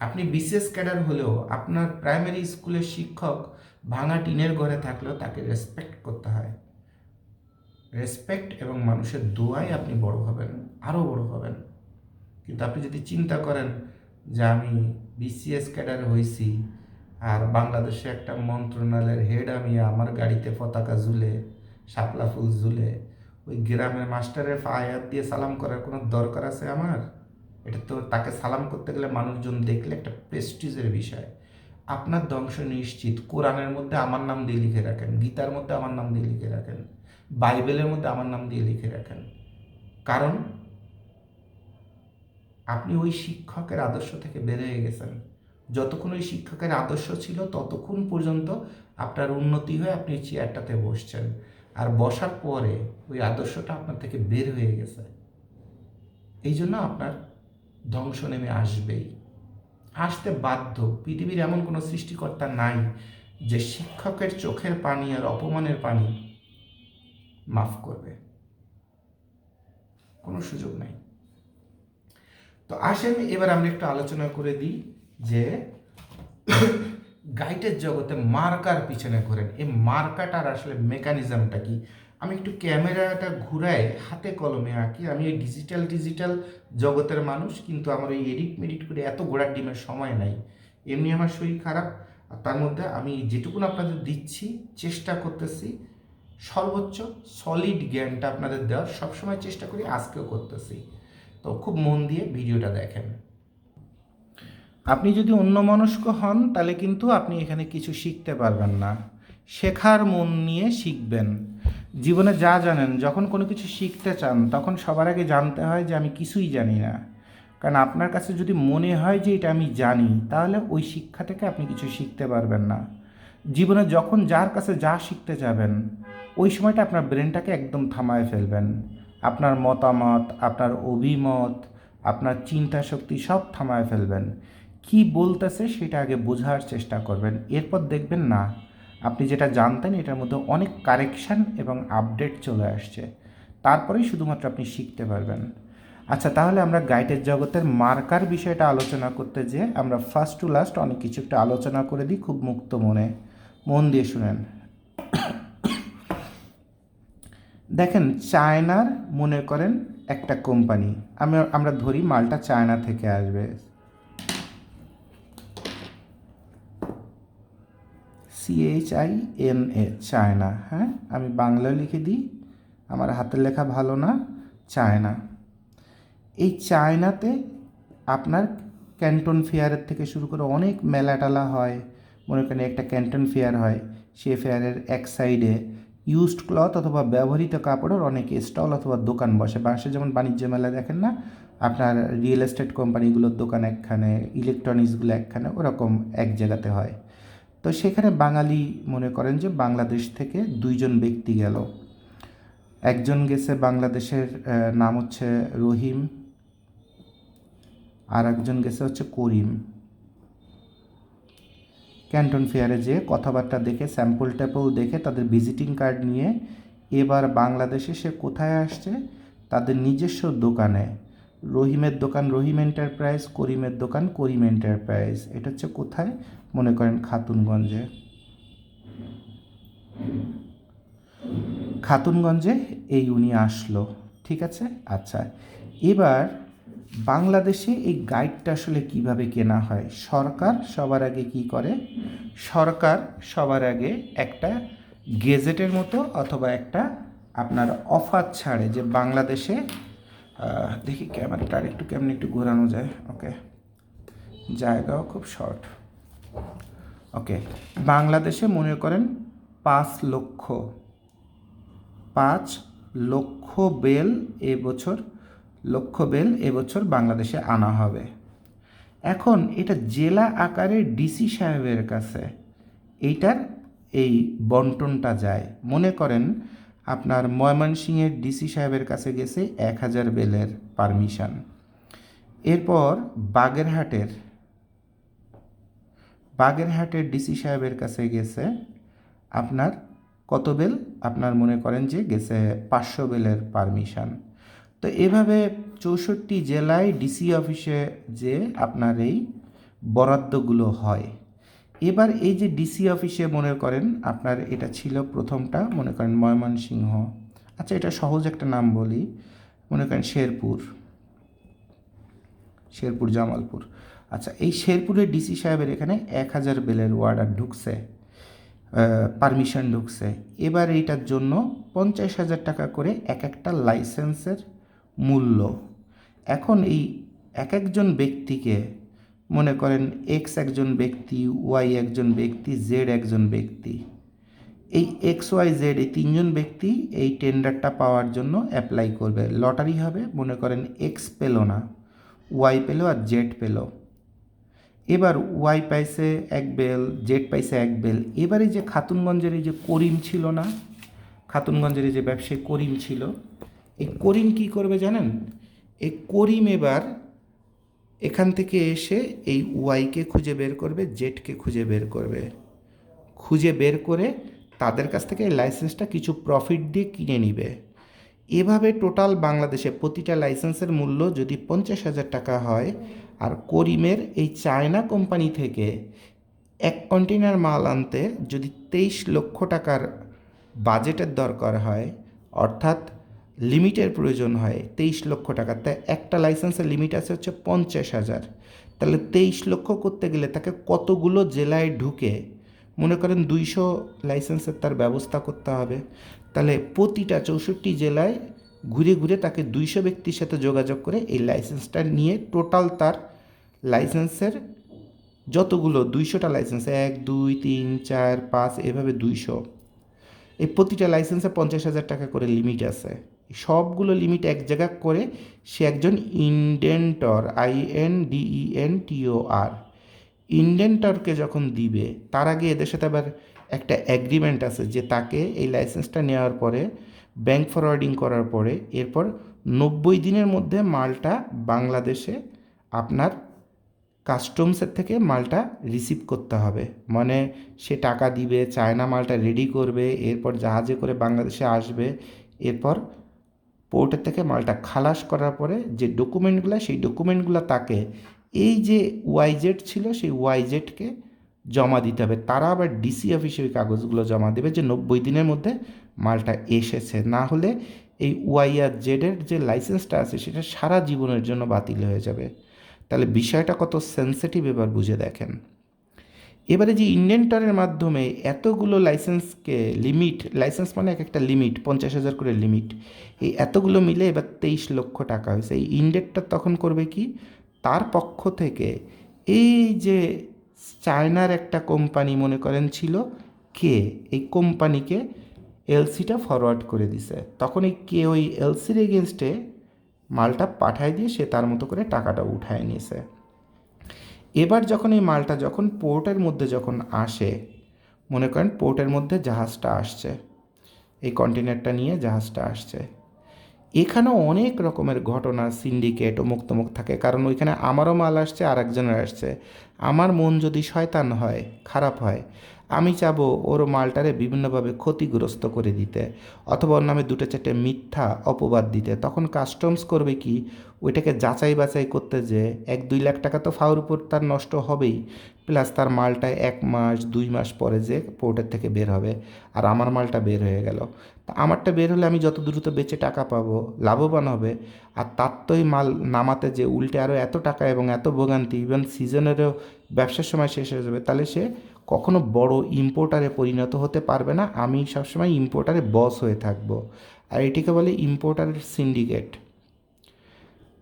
আপনি বিসিএস ক্যাডার হলেও, আপনার প্রাইমারি স্কুলের শিক্ষক ভাঙা টিনের ঘরে থাকলেও তাকে রেসপেক্ট করতে হয়। রেসপেক্ট এবং মানুষের দোয়ায় আপনি বড় হবেন, আরও বড় হবেন। কিন্তু আপনি যদি চিন্তা করেন যে আমি বিসিএস ক্যাডার হয়েছি আর বাংলাদেশে একটা মন্ত্রণালয়ের হেড, আমি আমার গাড়িতে পতাকা ঝুলে, শাপলা ফুল ঝুলে ওই গ্রামের মাস্টারের ফায়াত দিয়ে সালাম করার কোনো দরকার আছে আমার? এটা তো তাকে সালাম করতে গেলে মানুষজন দেখলে একটা প্রেস্টিজের বিষয়। আপনার ধ্বংস নিশ্চিত। কোরআনের মধ্যে আমার নাম দিয়ে লিখে রাখেন, গীতার মধ্যে আমার নাম দিয়ে লিখে রাখেন, বাইবেলের মধ্যে আমার নাম দিয়ে লিখে রাখেন। কারণ আপনি ওই শিক্ষকের আদর্শ থেকে বের হয়ে গেছেন। যতক্ষণ ওই শিক্ষকের আদর্শ ছিল ততক্ষণ পর্যন্ত আপনার উন্নতি হয়ে আপনি চেয়ারটাতে বসছেন, আর বসার পরে ওই আদর্শটা আপনার থেকে বের হয়ে গেছে। এই জন্য আপনার ধ্বংস নেমে আসবেই, আসতে বাধ্য। পৃথিবীর এমন কোনো সৃষ্টিকর্তা নাই যে শিক্ষকের চোখের পানি আর অপমানের পানি মাফ করবে, কোনো সুযোগ নাই। তো আসেন এবার আমরা একটু আলোচনা করে দিই যে গাইডের জগতে মার্কার পিছনে ঘোরেন, এই মার্কাটার আসলে মেকানিজমটা কি। আমি একটু ক্যামেরাটা ঘুরায় হাতে কলমে আঁকি। আমি এই ডিজিটাল জগতের মানুষ, কিন্তু আমার এই এডিট মেডিট করে এত গোড়ার ডিমের সময় নাই। এমনি আমার শরীর খারাপ, আর তার মধ্যে আমি যেটুকুন আপনাদের দিচ্ছি চেষ্টা করতেছি সর্বোচ্চ সলিড জ্ঞানটা আপনাদের দেওয়ার, সবসময় চেষ্টা করি, আজকেও করতেছি। তো খুব মন দিয়ে ভিডিওটা দেখেন। আপনি যদি অন্যমনস্ক হন তাহলে কিন্তু আপনি এখানে কিছু শিখতে পারবেন না। শেখার মন নিয়ে শিখবেন। জীবনে যা জানেন, যখন কোনো কিছু শিখতে চান তখন সবার আগে জানতে হয় যে আমি কিছুই জানি না। কারণ আপনার কাছে যদি মনে হয় যে এটা আমি জানি, তাহলে ওই শিক্ষা থেকে আপনি কিছু শিখতে পারবেন না। জীবনে যখন যার কাছে যা শিখতে যাবেন, ওই সময়টা আপনার ব্রেনটাকে একদম থামায় ফেলবেন। আপনার মতামত, আপনার অভিমত, আপনার চিন্তা শক্তি সব থামায় ফেলবেন। কি বলতেছে সেটা আগে বোঝার চেষ্টা করবেন। এরপর দেখবেন না, আপনি যেটা জানতেন এটার মধ্যে অনেক কারেকশান এবং আপডেট চলে আসছে। তারপরেই শুধুমাত্র আপনি শিখতে পারবেন। আচ্ছা, তাহলে আমরা গাইডের জগতের মার্কার বিষয়টা আলোচনা করতে যেয়ে আমরা ফার্স্ট টু লাস্ট অনেক কিছু একটা আলোচনা করে দিই, খুব মুক্ত মনে, মন দিয়ে শুনেন। দেখেন, চায়নার মনে করেন একটা কোম্পানি, আমরা ধরি মালটা চায়না থেকে আসবে, CHINA, চায়না। হ্যাঁ, আমি বাংলা লিখে দিই, আমার হাতের লেখা ভালো না। চায়না, এই চায়নাতে আপনার ক্যান্টন ফেয়ারের থেকে শুরু করে অনেক মেলা টালা হয়। মনে করেন একটা ক্যান্টন ফেয়ার হয়, সে ফেয়ারের এক সাইডে ইউজড ক্লথ অথবা ব্যবহৃত কাপড়ের অনেক স্টল অথবা দোকান বসে। বাংলাদেশে যেমন বাণিজ্য মেলা দেখেন না, আপনার রিয়েল এস্টেট কোম্পানিগুলোর দোকান একখানে, ইলেকট্রনিক্সগুলো একখানে, ওরকম এক জায়গাতে হয়। তো সেখানে বাঙালি মনে করেন যে বাংলাদেশ থেকে 2জন ব্যক্তি গেল। একজন গেছে বাংলাদেশের, নাম হচ্ছে রহিম, আর একজন গেছে হচ্ছে করিম। ক্যান্টন ফেয়ারে যেয়ে কথাবার্তা দেখে, স্যাম্পল ট্যাপল দেখে, তাদের ভিজিটিং কার্ড নিয়ে এবার বাংলাদেশে সে কোথায় আসছে, তাদের নিজস্ব দোকানে। রহিমের দোকান রহিম এন্টারপ্রাইজ, করিমের দোকান করিম এন্টারপ্রাইজ। এটা হচ্ছে কোথায়, মনে করেন খাতুনগঞ্জে। খাতুনগঞ্জে এই উনি আসলো, ঠিক আছে। আচ্ছা, এবার বাংলাদেশে এই গাইডটা আসলে কিভাবে কেনা হয়? সরকার সবার আগে কি করে? সরকার সবার আগে একটা গেজেটের মতো অথবা একটা আপনার অফার ছাড়ে যে বাংলাদেশে, দেখি ক্যামেরাটা আর একটু কেমন একটু ঘোরানো যায়। ওকে, জায়গাও খুব শর্ট। ওকে, বাংলাদেশে মনে করেন 5 লক্ষ বেল এবছর বাংলাদেশে আনা হবে। এখন এটা জেলা আকারে ডিসি সাহেবের কাছে এই বন্টনটা যায়। মনে করেন আপনার ময়মনসিংহের ডিসি সাহেবের কাছে গেছে 1000 বেলের পারমিশন, এরপর বাগেরহাটের ডিসি সাহেবের কাছে গেছে আপনার কত বেল, আপনার মনে করেন যে গেছে 500 বেলের পারমিশন। তো এভাবে 64 জেলায় ডিসি অফিসে যে আপনার এই বরাদ্দগুলো হয়। এবার এই যে ডিসি অফিসে মনে করেন আপনার এটা ছিল প্রথমটা, মনে করেন ময়মনসিংহ, আচ্ছা এটা সহজ একটা নাম বলি, মনে করেন শেরপুর জামালপুর। আচ্ছা এই শেরপুরের ডিসি সাহেবের এখানে 1000 বেলের অর্ডার ঢুকছে, পারমিশন ঢুকছে। এবার এইটার জন্য 50,000 টাকা করে এক একটা লাইসেন্সের মূল্য। এখন এই এক একজন ব্যক্তিকে মনে করেন এক্স একজন ব্যক্তি, ওয়াই একজন ব্যক্তি, জেড একজন ব্যক্তি, এই এক্স ওয়াই জেড এই তিনজন ব্যক্তি এই টেন্ডারটা পাওয়ার জন্য অ্যাপ্লাই করবে। লটারি হবে, মনে করেন এক্স পেল না, ওয়াই পেল আর জেড পেল। এবার ওয়াই পাইছে 1 বেল, জেড পাইছে 1 বেল। এবারে যে খাতুনগঞ্জের এই যে করিম ছিল না, খাতুনগঞ্জের এই যে ব্যবসায়ী করিম ছিল, এই করিম কি করবে জানেন? এই করিম এবার এখান থেকে এসে এই ওয়াইকে খুঁজে বের করবে, জেডকে খুঁজে বের করবে, খুঁজে বের করে তাদের কাছ থেকে এই লাইসেন্সটা কিছু প্রফিট দিয়ে কিনে নিবে। এভাবে টোটাল বাংলাদেশে প্রতিটা লাইসেন্সের মূল্য যদি 50,000 টাকা হয়, আর করিমের এই চায়না কোম্পানি থেকে 1 কন্টেনার মাল আনতে যদি 23 লক্ষ টাকার বাজেটের দরকার হয়, অর্থাৎ লিমিটের প্রয়োজন হয় 23 লক্ষ টাকা, তাই একটা লাইসেন্সের লিমিট আছে হচ্ছে 50,000। তাহলে 23 লক্ষ করতে গেলে তাকে কতগুলো জেলায় ঢুকে মনে করেন 200 লাইসেন্সের তার ব্যবস্থা করতে হবে। তাহলে প্রতিটা 64 জেলায় ঘুরে ঘুরে তাকে 200 ব্যক্তির সাথে যোগাযোগ করে এই লাইসেন্সটা নিয়ে টোটাল তার লাইসেন্সের যতগুলো 200টা লাইসেন্স 1 2 3 4 5 এভাবে 200, এই প্রতিটা লাইসেন্সে 50,000 টাকা করে লিমিট আছে। সবগুলো লিমিট এক জায়গা করে সে একজন ইনডেন্টর, INDENTOR ইনডেন্টরকে যখন দিবে, তার আগে এদের সাথে আবার একটা অ্যাগ্রিমেন্ট আছে যে তাকে এই লাইসেন্সটা নেওয়ার পরে ব্যাংক ফরওয়ার্ডিং করার পরে এরপর 90 দিনের মধ্যে মালটা বাংলাদেশে আপনার কাস্টমসের থেকে মালটা রিসিভ করতে হবে। মানে সে টাকা দিবে, চায়না মালটা রেডি করবে, এরপর জাহাজে করে বাংলাদেশে আসবে, এরপর পোর্টের থেকে মালটা খালাস করার পরে যে ডকুমেন্টগুলো, সেই ডকুমেন্টগুলো তাকে এই যে ওয়াইজেড ছিল সেই ওয়াইজেডকে জমা দিতে হবে। তারা আবার ডিসি অফিসে ওই কাগজগুলো জমা দেবে যে 90 দিনের মধ্যে মালটা এসেছে, না হলে এই ওয়াই আর জেডের যে লাইসেন্সটা আছে সেটা সারা জীবনের জন্য বাতিল হয়ে যাবে। তাহলে বিষয়টা কত সেন্সিটিভ এবার বুঝে দেখেন। এবারে যে ইনডেন্টরের মাধ্যমে এতগুলো লাইসেন্সকে লাইসেন্স মানে এক একটা লিমিট 50,000 করে লিমিট, এই এতগুলো মিলে এবার 23 লক্ষ টাকা হয়েছে। এই ইনডেন্টর তখন করবে কি, তার পক্ষ থেকে এই যে চায়নার একটা কোম্পানি মনে করেন ছিল কে, এই কোম্পানিকে এলসিটা ফরওয়ার্ড করে দিছে, তখন এই কে ওই এলসির এগেনস্টে মালটা পাঠায় দিয়ে সে তার মতো করে টাকাটা উঠায় নিয়েছে। এবার যখন এই মালটা যখন পোর্টের মধ্যে যখন আসে, মনে করেন পোর্টের মধ্যে জাহাজটা আসছে, এই কন্টেনারটা নিয়ে জাহাজটা আসছে, এখানেও অনেক রকমের ঘটনা, সিন্ডিকেট অমুক তমুক থাকে, কারণ ওইখানে আমারও মাল আসছে আর একজনের আসছে। আমার মন যদি শয়তান হয়, খারাপ হয়, আমি চাবো ওর মালটারে বিভিন্নভাবে ক্ষতিগ্রস্ত করে দিতে, অথবা ওর নামে 2-4টে মিথ্যা অপবাদ দিতে। তখন কাস্টমস করবে কি, ওইটাকে যাচাই বাছাই করতে যে 1-2 লাখ টাকা তো ফাউর উপর তার নষ্ট হবেই, প্লাস তার মালটা 1 মাস 2 মাস পরে যে পোর্টের থেকে বের হবে, আর আমার মালটা বের হয়ে গেল। তা আমারটা বের হলে আমি যত দ্রুত বেচে টাকা পাবো, লাভবান হবে, আর তার তো এই মাল নামাতে যে উল্টে আরও এত টাকা এবং এত ভোগান্তি, ইভেন সিজনেরও ব্যবসার সময় শেষ হয়ে যাবে, তাহলে সে কখনো বড় ইম্পোর্টারে পরিণত হতে পারবে না। আমি সবসময় ইম্পোর্টারে বস হয়ে থাকবো, আর এটিকে বলে ইম্পোর্টারের সিন্ডিকেট।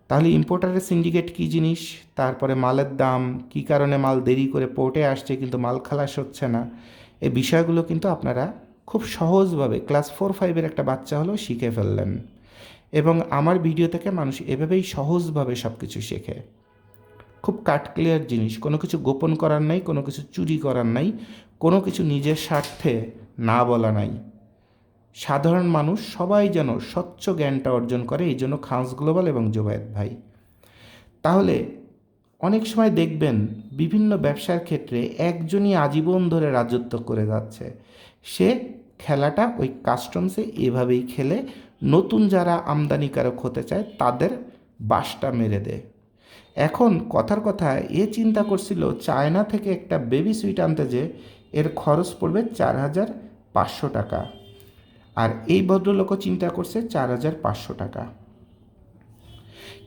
তাহলে ইম্পোর্টারের সিন্ডিকেট কী জিনিস, তারপরে মালের দাম, কী কারণে মাল দেরি করে পোর্টে আসছে কিন্তু মাল খালাস হচ্ছে না, এই বিষয়গুলো কিন্তু আপনারা খুব সহজভাবে ক্লাস 4-5-এর একটা বাচ্চা হলেও শিখে ফেললেন। এবং আমার ভিডিও থেকে মানুষ এভাবেই সহজভাবে সব কিছু শেখে, খুব কাট ক্লিয়ার জিনিস, কোনো কিছু গোপন করার নাই, কোনো কিছু চুরি করার নাই, কোনো কিছু নিজের স্বার্থে না বলা নাই। সাধারণ মানুষ সবাই যেন স্বচ্ছ জ্ঞানটা অর্জন করে, এই জন্য খানস গ্লোবাল এবং জোবায়েদ ভাই। তাহলে অনেক সময় দেখবেন বিভিন্ন ব্যবসার ক্ষেত্রে একজনই আজীবন ধরে রাজত্ব করে যাচ্ছে, সে খেলাটা ওই কাস্টমসে এভাবেই খেলে নতুন যারা আমদানিকারক হতে চায় তাদের বাসটা মেরে দেয়। এখন কথার কথা এ চিন্তা করছিল চায়না থেকে একটা বেবি সুইট আনতে, যে এর খরচ পড়বে 4,500 টাকা, আর এই ভদ্রলোকও চিন্তা করছে 4,500 টাকা।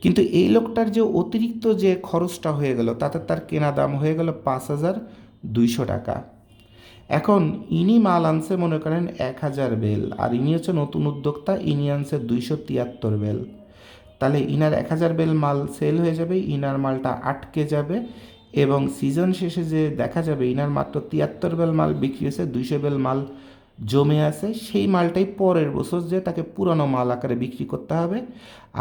কিন্তু এই লোকটার যে অতিরিক্ত যে খরচটা হয়ে গেল তাতে তার কেনা দাম হয়ে গেল 5,200 টাকা। এখন ইনি মাল আনছে মনে করেন 1,000 বেল, আর ইনি হচ্ছে নতুন উদ্যোক্তা, ইনি আনছে 273 বেল। তাহলে ইনার 1,000 বেল মাল সেল হয়ে যাবে, ইনার মালটা আটকে যাবে, এবং সিজন শেষে যে দেখা যাবে ইনার মাত্র 73 বেল মাল বিক্রি হয়েছে, 200 বেল মাল জমে আছে, সেই মালটাই পরের বছর যে তাকে পুরানো মাল আকারে বিক্রি করতে হবে।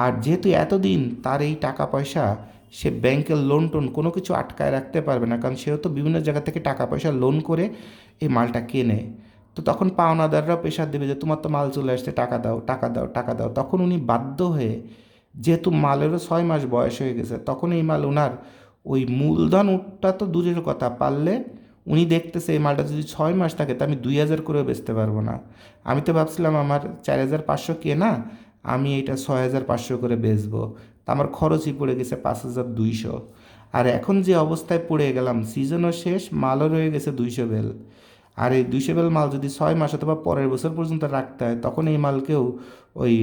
আর যেহেতু এতদিন তার এই টাকা পয়সা, সে ব্যাংকের লোন টোন কোনো কিছু আটকায় রাখতে পারবে না, কারণ সেও তো বিভিন্ন জায়গা থেকে টাকা পয়সা লোন করে এই মালটা কেনে। তো তখন পাওনাদাররাও প্রেশার দেবে যে তোমার তো মাল চলে আসছে, টাকা দাও টাকা দাও টাকা দাও। তখন উনি বাধ্য হয়ে, যেহেতু মালেরও 6 মাস বয়স হয়ে গেছে, তখন এই মাল ওনার ওই মূলধন উঠটা তো দূরের কথা, পারলে উনি দেখতেছে এই মালটা যদি 6 মাস থাকে তা আমি 2,000 করেও বেচতে পারবো না। আমি তো ভাবছিলাম আমার 4,500 কেনা, আমি এটা 6,500 করে বেচবো, তা আমার খরচই পড়ে গেছে 5,200। আর এখন যে অবস্থায় পড়ে গেলাম, সিজনও শেষ, মালও রয়ে গেছে 200 বেল। আর এই 200 বেল মাল যদি 6 মাস অথবা পরের বছর পর্যন্ত রাখতে হয়, তখন এই মালকেও ওই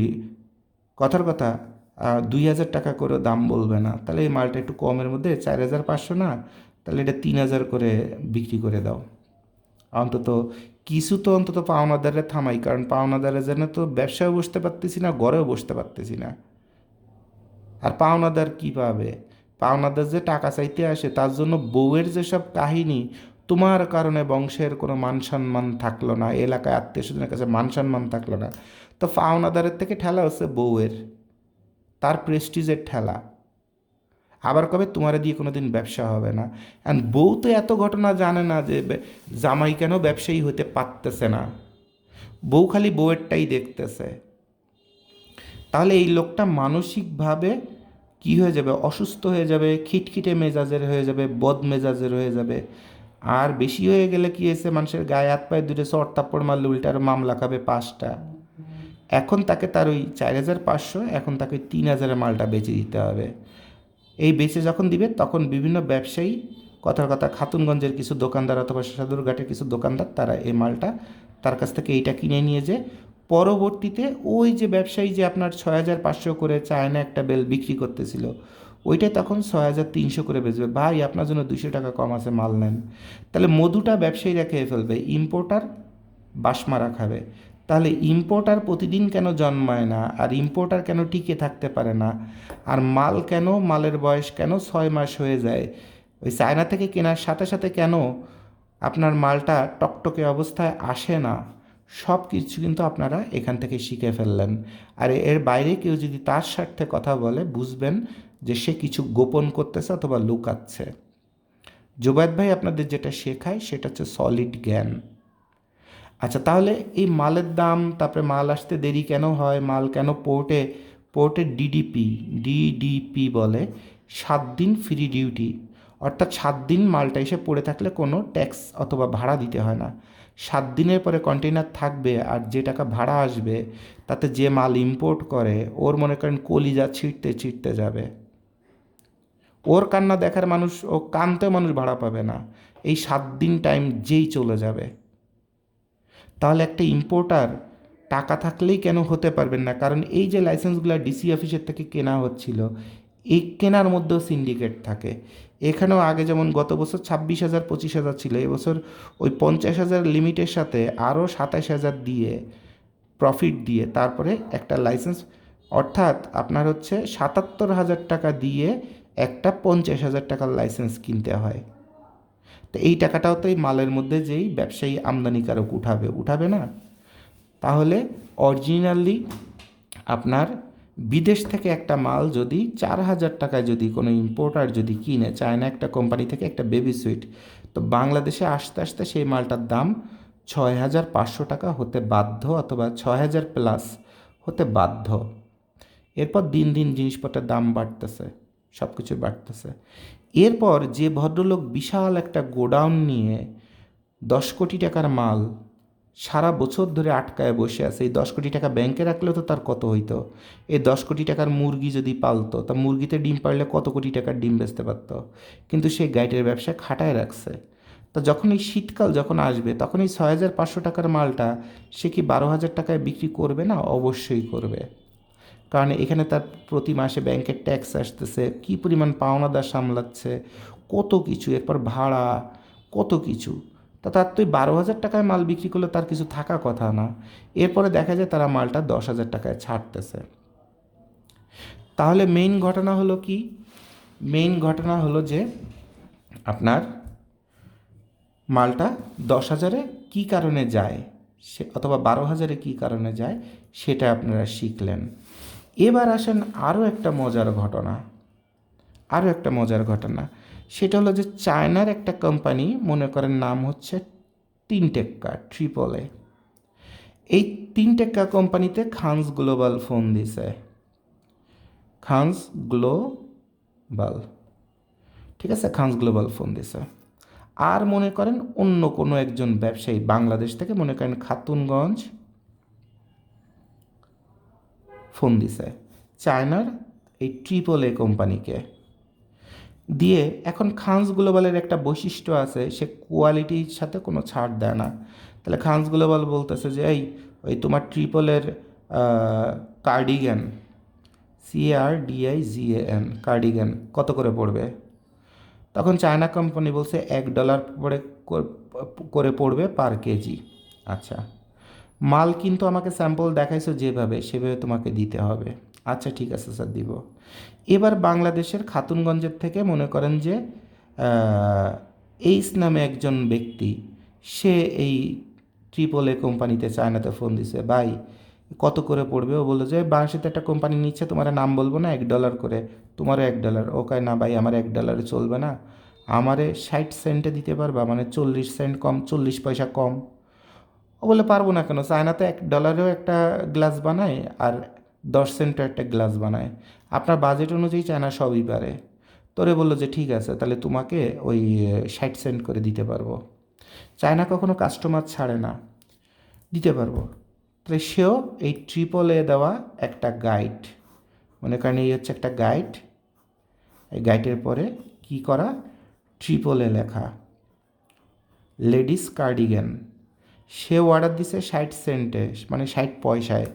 কথার কথা 2,000 টাকা করে দাম বলবে না। তাহলে এই মালটা একটু কমের মধ্যে 4,500 না, তাহলে এটা 3,000 করে বিক্রি করে দাও। অন্তত কিছু তো অন্তত পাওনাদারে থামাই, কারণ পাওনাদারের জন্য তো ব্যবসায় বসতে পারতেছি না, ঘরেও বসতে পারতেছি না। আর পাওনাদার কী পাবে? পাওনাদার যে টাকা চাইতে আসে তার জন্য বউয়ের যেসব কাহিনী, তোমার কারণে বংশের কোনো মান সম্মান থাকলো না, এলাকায় আত্মীয় স্বজনের কাছে মান সম্মান থাকলো না, তো পাওনাদারের থেকে ঠেলা হচ্ছে বউয়ের, তার প্রেস্টিজের ঠেলা। আবার কবে তোমার দিয়ে কোনো দিন ব্যবসা হবে না। অ্যান্ড বউ তো এত ঘটনা জানে না যে জামাই কেন ব্যবসায়ী হতে পারতেছে না, বউ খালি বউয়েরটাই দেখতেছে। তাহলে এই লোকটা মানসিকভাবে কি হয়ে যাবে? অসুস্থ হয়ে যাবে, খিটখিটে মেজাজের হয়ে যাবে, বদ মেজাজের হয়ে যাবে। আর বেশি হয়ে গেলে কি হয়েছে, মানুষের গায়ে হাত পায়ে দুটো চড় থাপ্পড় মারলে উল্টার মামলা খাবে 5টা। এখন তাকে তার ওই 4,500, এখন তাকে ওই 3,000-এর মালটা বেচে দিতে হবে। এই বেচে যখন দিবে তখন বিভিন্ন ব্যবসায়ী, কথার কথা খাতুনগঞ্জের কিছু দোকানদার অথবা সাদুরঘাটের কিছু দোকানদার, তারা এই মালটা তার কাছ থেকে এইটা কিনে নিয়ে যে পরবর্তীতে ওই যে ব্যবসায়ী যে আপনার 6,500 করে চায়না একটা বেল বিক্রি করতেছিল, ওইটাই তখন 6,300 করে বেচবে। ভাই আপনার জন্য 200 টাকা কম আছে, মাল নেন। তাহলে মধুটা ব্যবসায়ীরা খেয়ে ফেলবে, ইম্পোর্টার বাসমারা খাবে। তাহলে ইম্পোর্টার প্রতিদিন কেন জন্মায় না, আর ইম্পোর্টার কেন টিকে থাকতে পারে না, আর মাল কেন, মালের বয়স কেন 6 মাস হয়ে যায়, ওই চায়না থেকে কেনার সাথে সাথে কেন আপনার মালটা টকটকে অবস্থায় আসে না, সব কিছু কিন্তু আপনারা এখান থেকে শিখে ফেললেন। আর এর বাইরে কেউ যদি তার স্বার্থে কথা বলে, বুঝবেন যে সে কিছু গোপন করতেছে অথবা লুকাচ্ছে। জুবায়েদ ভাই আপনাদের যেটা শেখায় সেটা হচ্ছে সলিড জ্ঞান। আচ্ছা, তাহলে এই মালের দাম, তারপরে মাল আসতে দেরি কেন হয়, মাল কেন পোর্টে ডিডিপি বলে 7 দিন ফ্রি ডিউটি, অর্থাৎ 7 দিন মালটা এসে পড়ে থাকলে কোনো ট্যাক্স অথবা ভাড়া দিতে হয় না। 7 দিনের পরে কন্টেইনার থাকবে, আর যে টাকা ভাড়া আসবে তাতে যে মাল ইম্পোর্ট করে ওর মনে করেন কলিজা ছিঁড়তে ছিঁড়তে যাবে। ওর কান্না দেখার মানুষ, ও কানতেও মানুষ ভাড়া পাবে না, এই 7 দিন টাইম যেই চলে যাবে। তাহলে একটা ইম্পোর্টার টাকা থাকলেই কেন হতে পারবেন না? কারণ এই যে লাইসেন্সগুলো ডিসি অফিসের থেকে কেনা হচ্ছিল, এই কেনার মধ্যেও সিন্ডিকেট থাকে। এখানেও আগে যেমন গত বছর 26,000 25,000 ছিল, এবছর ওই 50,000 লিমিটের সাথে আরও 27,000 দিয়ে, প্রফিট দিয়ে তারপরে একটা লাইসেন্স, অর্থাৎ আপনার হচ্ছে 77,000 টাকা দিয়ে একটা 50,000 টাকার লাইসেন্স কিনতে হয়। তো এই টাকাটাও তো এই মালের মধ্যে যেই ব্যবসায়ী আমদানিকারক উঠাবে না। তাহলে অরিজিনালি আপনার বিদেশ থেকে একটা মাল যদি 4,000 টাকায় যদি কোনো ইম্পোর্টার যদি কিনে, চায়না একটা কোম্পানি থেকে একটা বেবি সুইট, তো বাংলাদেশে আসতে আসতে সেই মালটার দাম 6,500 টাকা হতে বাধ্য, অথবা 6,000 প্লাস হতে বাধ্য। এরপর দিন দিন জিনিসপত্রের দাম বাড়তেছে, সব কিছু বাড়তেছে। এরপর যে ভদ্রলোক বিশাল একটা গোডাউন নিয়ে 10 কোটি টাকার মাল সারা বছর ধরে আটকায় বসে আছে, এই 10 কোটি টাকা ব্যাংকে রাখলেও তো তার কত হইতো। এই 10 কোটি টাকার মুরগি যদি পালতো, তা মুরগিতে ডিম পারলে কত কোটি টাকার ডিম বেচতে পারতো। কিন্তু সে গাইডের ব্যবসায় খাটায় রাখছে। তা যখন এই শীতকাল যখন আসবে, তখন এই 6,500 টাকার মালটা সে কি 12,000 টাকায় বিক্রি করবে না? অবশ্যই করবে। কারণ এখানে তার প্রতি মাসে ব্যাংকের ট্যাক্স আসতেছে, কী পরিমাণ পাওনাদার সামলাচ্ছে, কত কিছু, এরপর ভাড়া, কত কিছু। তা তার তো 12,000 টাকায় মাল বিক্রি করলে তার কিছু থাকা কথা না। এরপরে দেখা যায় তারা মালটা 10,000 টাকায় ছাড়তেছে। তাহলে মেইন ঘটনা হলো কি? মেইন ঘটনা হলো যে আপনার মালটা 10,000-এ কী কারণে যায়, সে অথবা 12,000-এ কী কারণে যায়, সেটা আপনারা শিখলেন। এবার আসেন আরও একটা মজার ঘটনা। সেটা হলো যে চায়নার একটা কোম্পানি, মনে করেন নাম হচ্ছে তিনটেক্কা, ট্রিপল এ। এই তিনটেক্কা কোম্পানিতে খানস গ্লোবাল ফোন দিছে। খানস গ্লোবাল, ঠিক আছে, খানস গ্লোবাল ফোন দিছে। আর মনে করেন অন্য কোনো একজন ব্যবসায়ী বাংলাদেশ থেকে, মনে করেন খাতুনগঞ্জ, ফোন দিছে চায়নার এই ট্রিপল এ কোম্পানিকে দিয়ে। এখন খানস গ্লোবালের একটা বৈশিষ্ট্য আছে, সে কোয়ালিটির সাথে কোনো ছাড় দেয় না। তাহলে খানস গ্লোবাল বলতেছে যে ওই তোমার ট্রিপলের কার্ডিগান, CARDIGAN, কার্ডিগান কত করে পড়বে? তখন চায়না কোম্পানি বলছে $1 করে পড়বে পার কেজি। আচ্ছা, মাল কিন্তু আমাকে স্যাম্পল দেখাইছো যেভাবে, সেভাবে তোমাকে দিতে হবে। আচ্ছা ঠিক আছে স্যার, দিব। এবার বাংলাদেশের খাতুনগঞ্জের থেকে মনে করেন যে এইস নামে একজন ব্যক্তি, সে এই ট্রিপল এ কোম্পানিতে চায়নাতে ফোন দিছে, ভাই কত করে পড়বে? ও বললো যে বাংলাদেশে একটা কোম্পানি নিচ্ছে, তোমার নাম বলবো না, $1 করে, তোমারও $1। ও কয় না ভাই, আমার $1 চলবে না, আমারে 60 সেন্টে দিতে পারবা, মানে 40 সেন্ট কম, 40 পয়সা কম। ও বলে পারবো না কেন, চায়নাতে $1-এও একটা গ্লাস বানায়, আর 10 সেন্টও একটা গ্লাস বানায়, আপনার বাজেট অনুযায়ী চায়না সবই পারে। তোরে বললো যে ঠিক আছে, তাহলে তোমাকে ওই 60 সেন্ট করে দিতে পারবো। চায়না কখনো কাস্টমার ছাড়ে না, দিতে পারবো। তাহলে সেও এই ট্রিপল এ দেওয়া একটা গাইড, মনে করেন এই হচ্ছে একটা গাইড, এই গাইডের পরে কি করা, ট্রিপল এ লেখা, লেডিস কার্ডিগান। সে অর্ডার দিছে 60 সেন্টে, মানে 60 পয়সায়,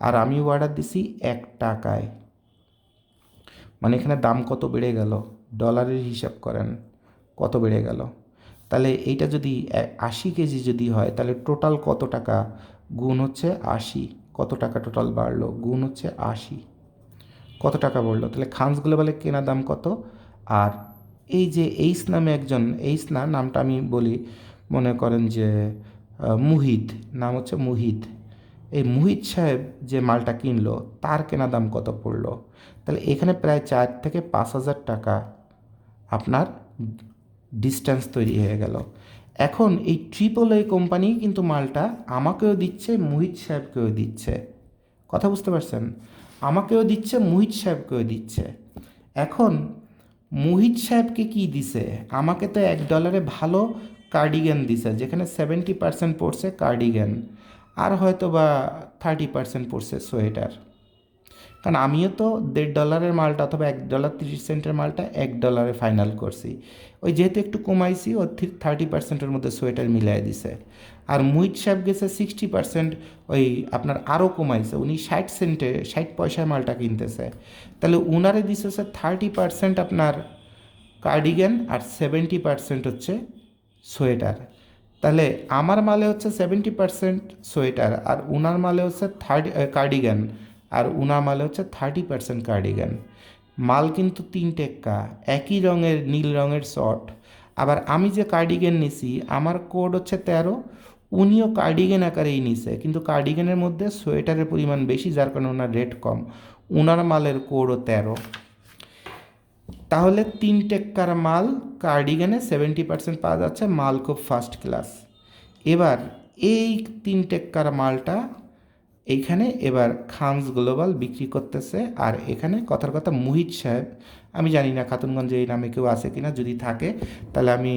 আর আমি অর্ডার দিছি $1। মানে এখানে দাম কত বেড়ে গেল, ডলারের হিসাব করেন কত বেড়ে গেল। তাহলে এইটা যদি 80 কেজি যদি হয়, তাহলে টোটাল কত টাকা, গুণ হচ্ছে 80, কত টাকা টোটাল বাড়লো, গুণ হচ্ছে 80, কত টাকা বাড়লো। তাহলে খানস গ্লোবালের কেনা দাম কত? আর এই যে এইস নামে একজন, এইস না, নামটা আমি বলি, মনে করেন যে মুহিত, নাম হচ্ছে মুহিত, এই মুহিত সাহেব যে মালটা কিনলো, তার কেনা দাম কত পড়লো? তাহলে এখানে প্রায় 4 থেকে 5,000 টাকা আপনার ডিস্টেন্স তৈরি হয়ে গেল। এখন এই ট্রিপল এ কোম্পানি কিন্তু মালটা আমাকেও দিচ্ছে, মুহিত সাহেবকেও দিচ্ছে। কথা বুঝতে পারছেন? আমাকেও দিচ্ছে, মুহিত সাহেবকেও দিচ্ছে। এখন মুহিত সাহেবকে কি দিছে? আমাকে তো $1 ভালো কার্ডিগান দিছে, যেখানে 70% পড়ছে কার্ডিগান, আর হয়তো বা 30% পড়ছে সোয়েটার। কারণ আমিও তো $1.5 মালটা অথবা $1.30 মালটা $1 ফাইনাল করছি। ওই যেহেতু একটু কমাইছি, ও 30%-এর মধ্যে সোয়েটার মিলাই দিছে। আর মুহিত সাহেব গেছে 60%, ওই আপনার আরও কমাইছে, উনি 60 সেন্টে, 60 পয়সায় মালটা কিনতেছে। তাহলে উনারে দিছে হচ্ছে 30% আপনার কার্ডিগান, আর 70% হচ্ছে সোয়েটার। তাহলে আমার মালে হচ্ছে 70% সোয়েটার, আর উনার মালে হচ্ছে কার্ডিগান, আর উনার মালে হচ্ছে 30% কার্ডিগান। মাল কিন্তু 3 টেক্কা, একই রঙের নীল রঙের শর্ট। আবার আমি যে কার্ডিগান নিছি, আমার কোড হচ্ছে 13, উনিও কার্ডিগান আকারেই নিছে, কিন্তু কার্ডিগানের মধ্যে সোয়েটারের পরিমাণ বেশি, যার কারণে ওনার রেট কম। ওনার মালের কোডও 13। তাহলে 3 টেক্কার মাল কার্ডিগানে 70% পাওয়া যাচ্ছে, মাল খুব ফার্স্ট ক্লাস। এবার এই 3 টেক্কার মালটা এইখানে এবার খানস গ্লোবাল বিক্রি করতেছে। আর এখানে কথার কথা মুহিত সাহেব, আমি জানি না খাতুনগঞ্জে এই নামে কেউ আছে কিনা, যদি থাকে তাহলে আমি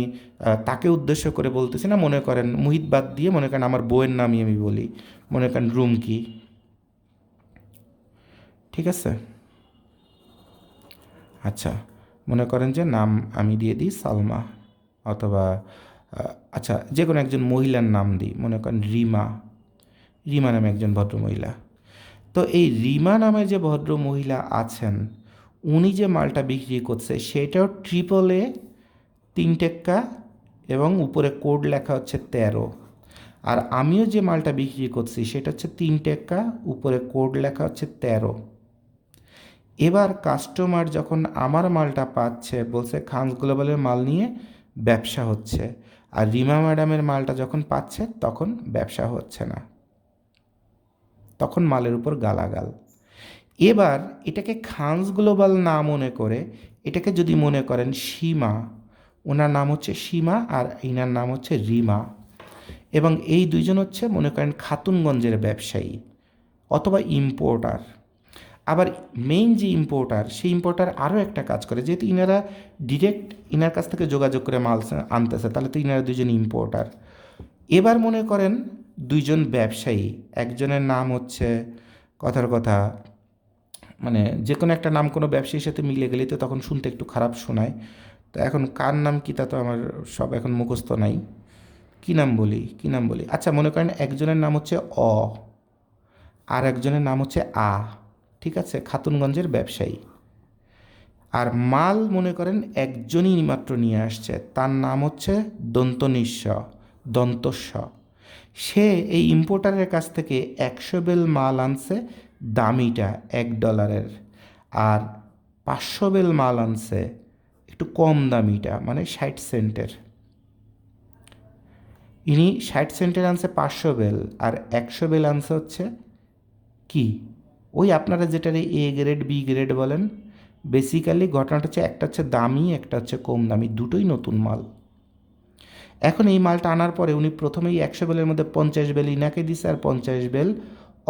তাকে উদ্দেশ্য করে বলতেছি না, মনে করেন মুহিত বাদ দিয়ে মনে করেন আমার বউয়ের নামই আমি বলি, মনে করেন রুমকি, ঠিক আছে? আচ্ছা, মনে করেন যে নাম আমি দিয়ে দিই সালমা, অথবা আচ্ছা যে কোনো একজন মহিলার নাম দিই, মনে করেন রিমা। রিমা নামে একজন ভদ্রমহিলা। তো এই রিমা নামে যে ভদ্র মহিলা আছেন, উনি যে মালটা বিক্রি করছে সেটাও ট্রিপল এ 3 টেক্কা এবং উপরে কোড লেখা হচ্ছে 13। আর আমিও যে মালটা বিক্রি করছি সেটা হচ্ছে 3 টেক্কা, উপরে কোড লেখা হচ্ছে 13। এবার কাস্টমার যখন আমার মালটা পাচ্ছে বলছে খানস গ্লোবালের মাল নিয়ে ব্যবসা হচ্ছে, আর রিমা ম্যাডামের মালটা যখন পাচ্ছে তখন ব্যবসা হচ্ছে না, তখন মালের উপর গালাগাল। এবার এটাকে খানস গ্লোবাল না মনে করে এটাকে যদি মনে করেন সীমা, ওনার নাম হচ্ছে সীমা আর ইনার নাম হচ্ছে রিমা, এবং এই দুইজন হচ্ছে মনে করেন খাতুনগঞ্জের ব্যবসায়ী অথবা ইম্পোর্টার। আবার মেইন যে ইম্পোর্টার, সেই ইম্পোর্টার আরও একটা কাজ করে, যেহেতু ইনারা ডিরেক্ট ইনার কাছ থেকে যোগাযোগ করে মাল আনতেছে, তাহলে তো ইনারা দুজন ইম্পোর্টার। এবার মনে করেন দুইজন ব্যবসায়ী, একজনের নাম হচ্ছে কথার কথা মানে যে কোনো একটা নাম কোনো ব্যবসায়ীর সাথে মিলে গেলেই তো তখন শুনতে একটু খারাপ শোনায়। তো এখন কার নাম কী তা তো আমার সব এখন মুখস্থ নাই। কী নাম বলি, কী নাম বলি, আচ্ছা মনে করেন একজনের নাম হচ্ছে অ, আর একজনের নাম হচ্ছে আ, ঠিক আছে, খাতুনগঞ্জের ব্যবসায়ী। আর মাল মনে করেন একজনই মাত্র নিয়ে আসছে, তার নাম হচ্ছে দন্তনিস্ব, দন্তস্ব। সে এই ইম্পোর্টারের কাছ থেকে 100 বেল মাল আনছে দামিটা $1, আর 500 বেল মাল আনছে একটু কম দামিটা মানে 60 সেন্টের। ইনি 60 সেন্টের আনছে 500 বেল, আর 100 বেল আনছে হচ্ছে কি ওই আপনারা যেটারে এ গ্রেড বি গ্রেড বলেন। বেসিক্যালি ঘটনাটা হচ্ছে একটা হচ্ছে দামি, একটা হচ্ছে কম দামি, দুটোই নতুন মাল। এখন এই মালটা আনার পরে উনি প্রথমেই 100 বেলের মধ্যে 50 বেল ইনাকে দিছে আর 50 বেল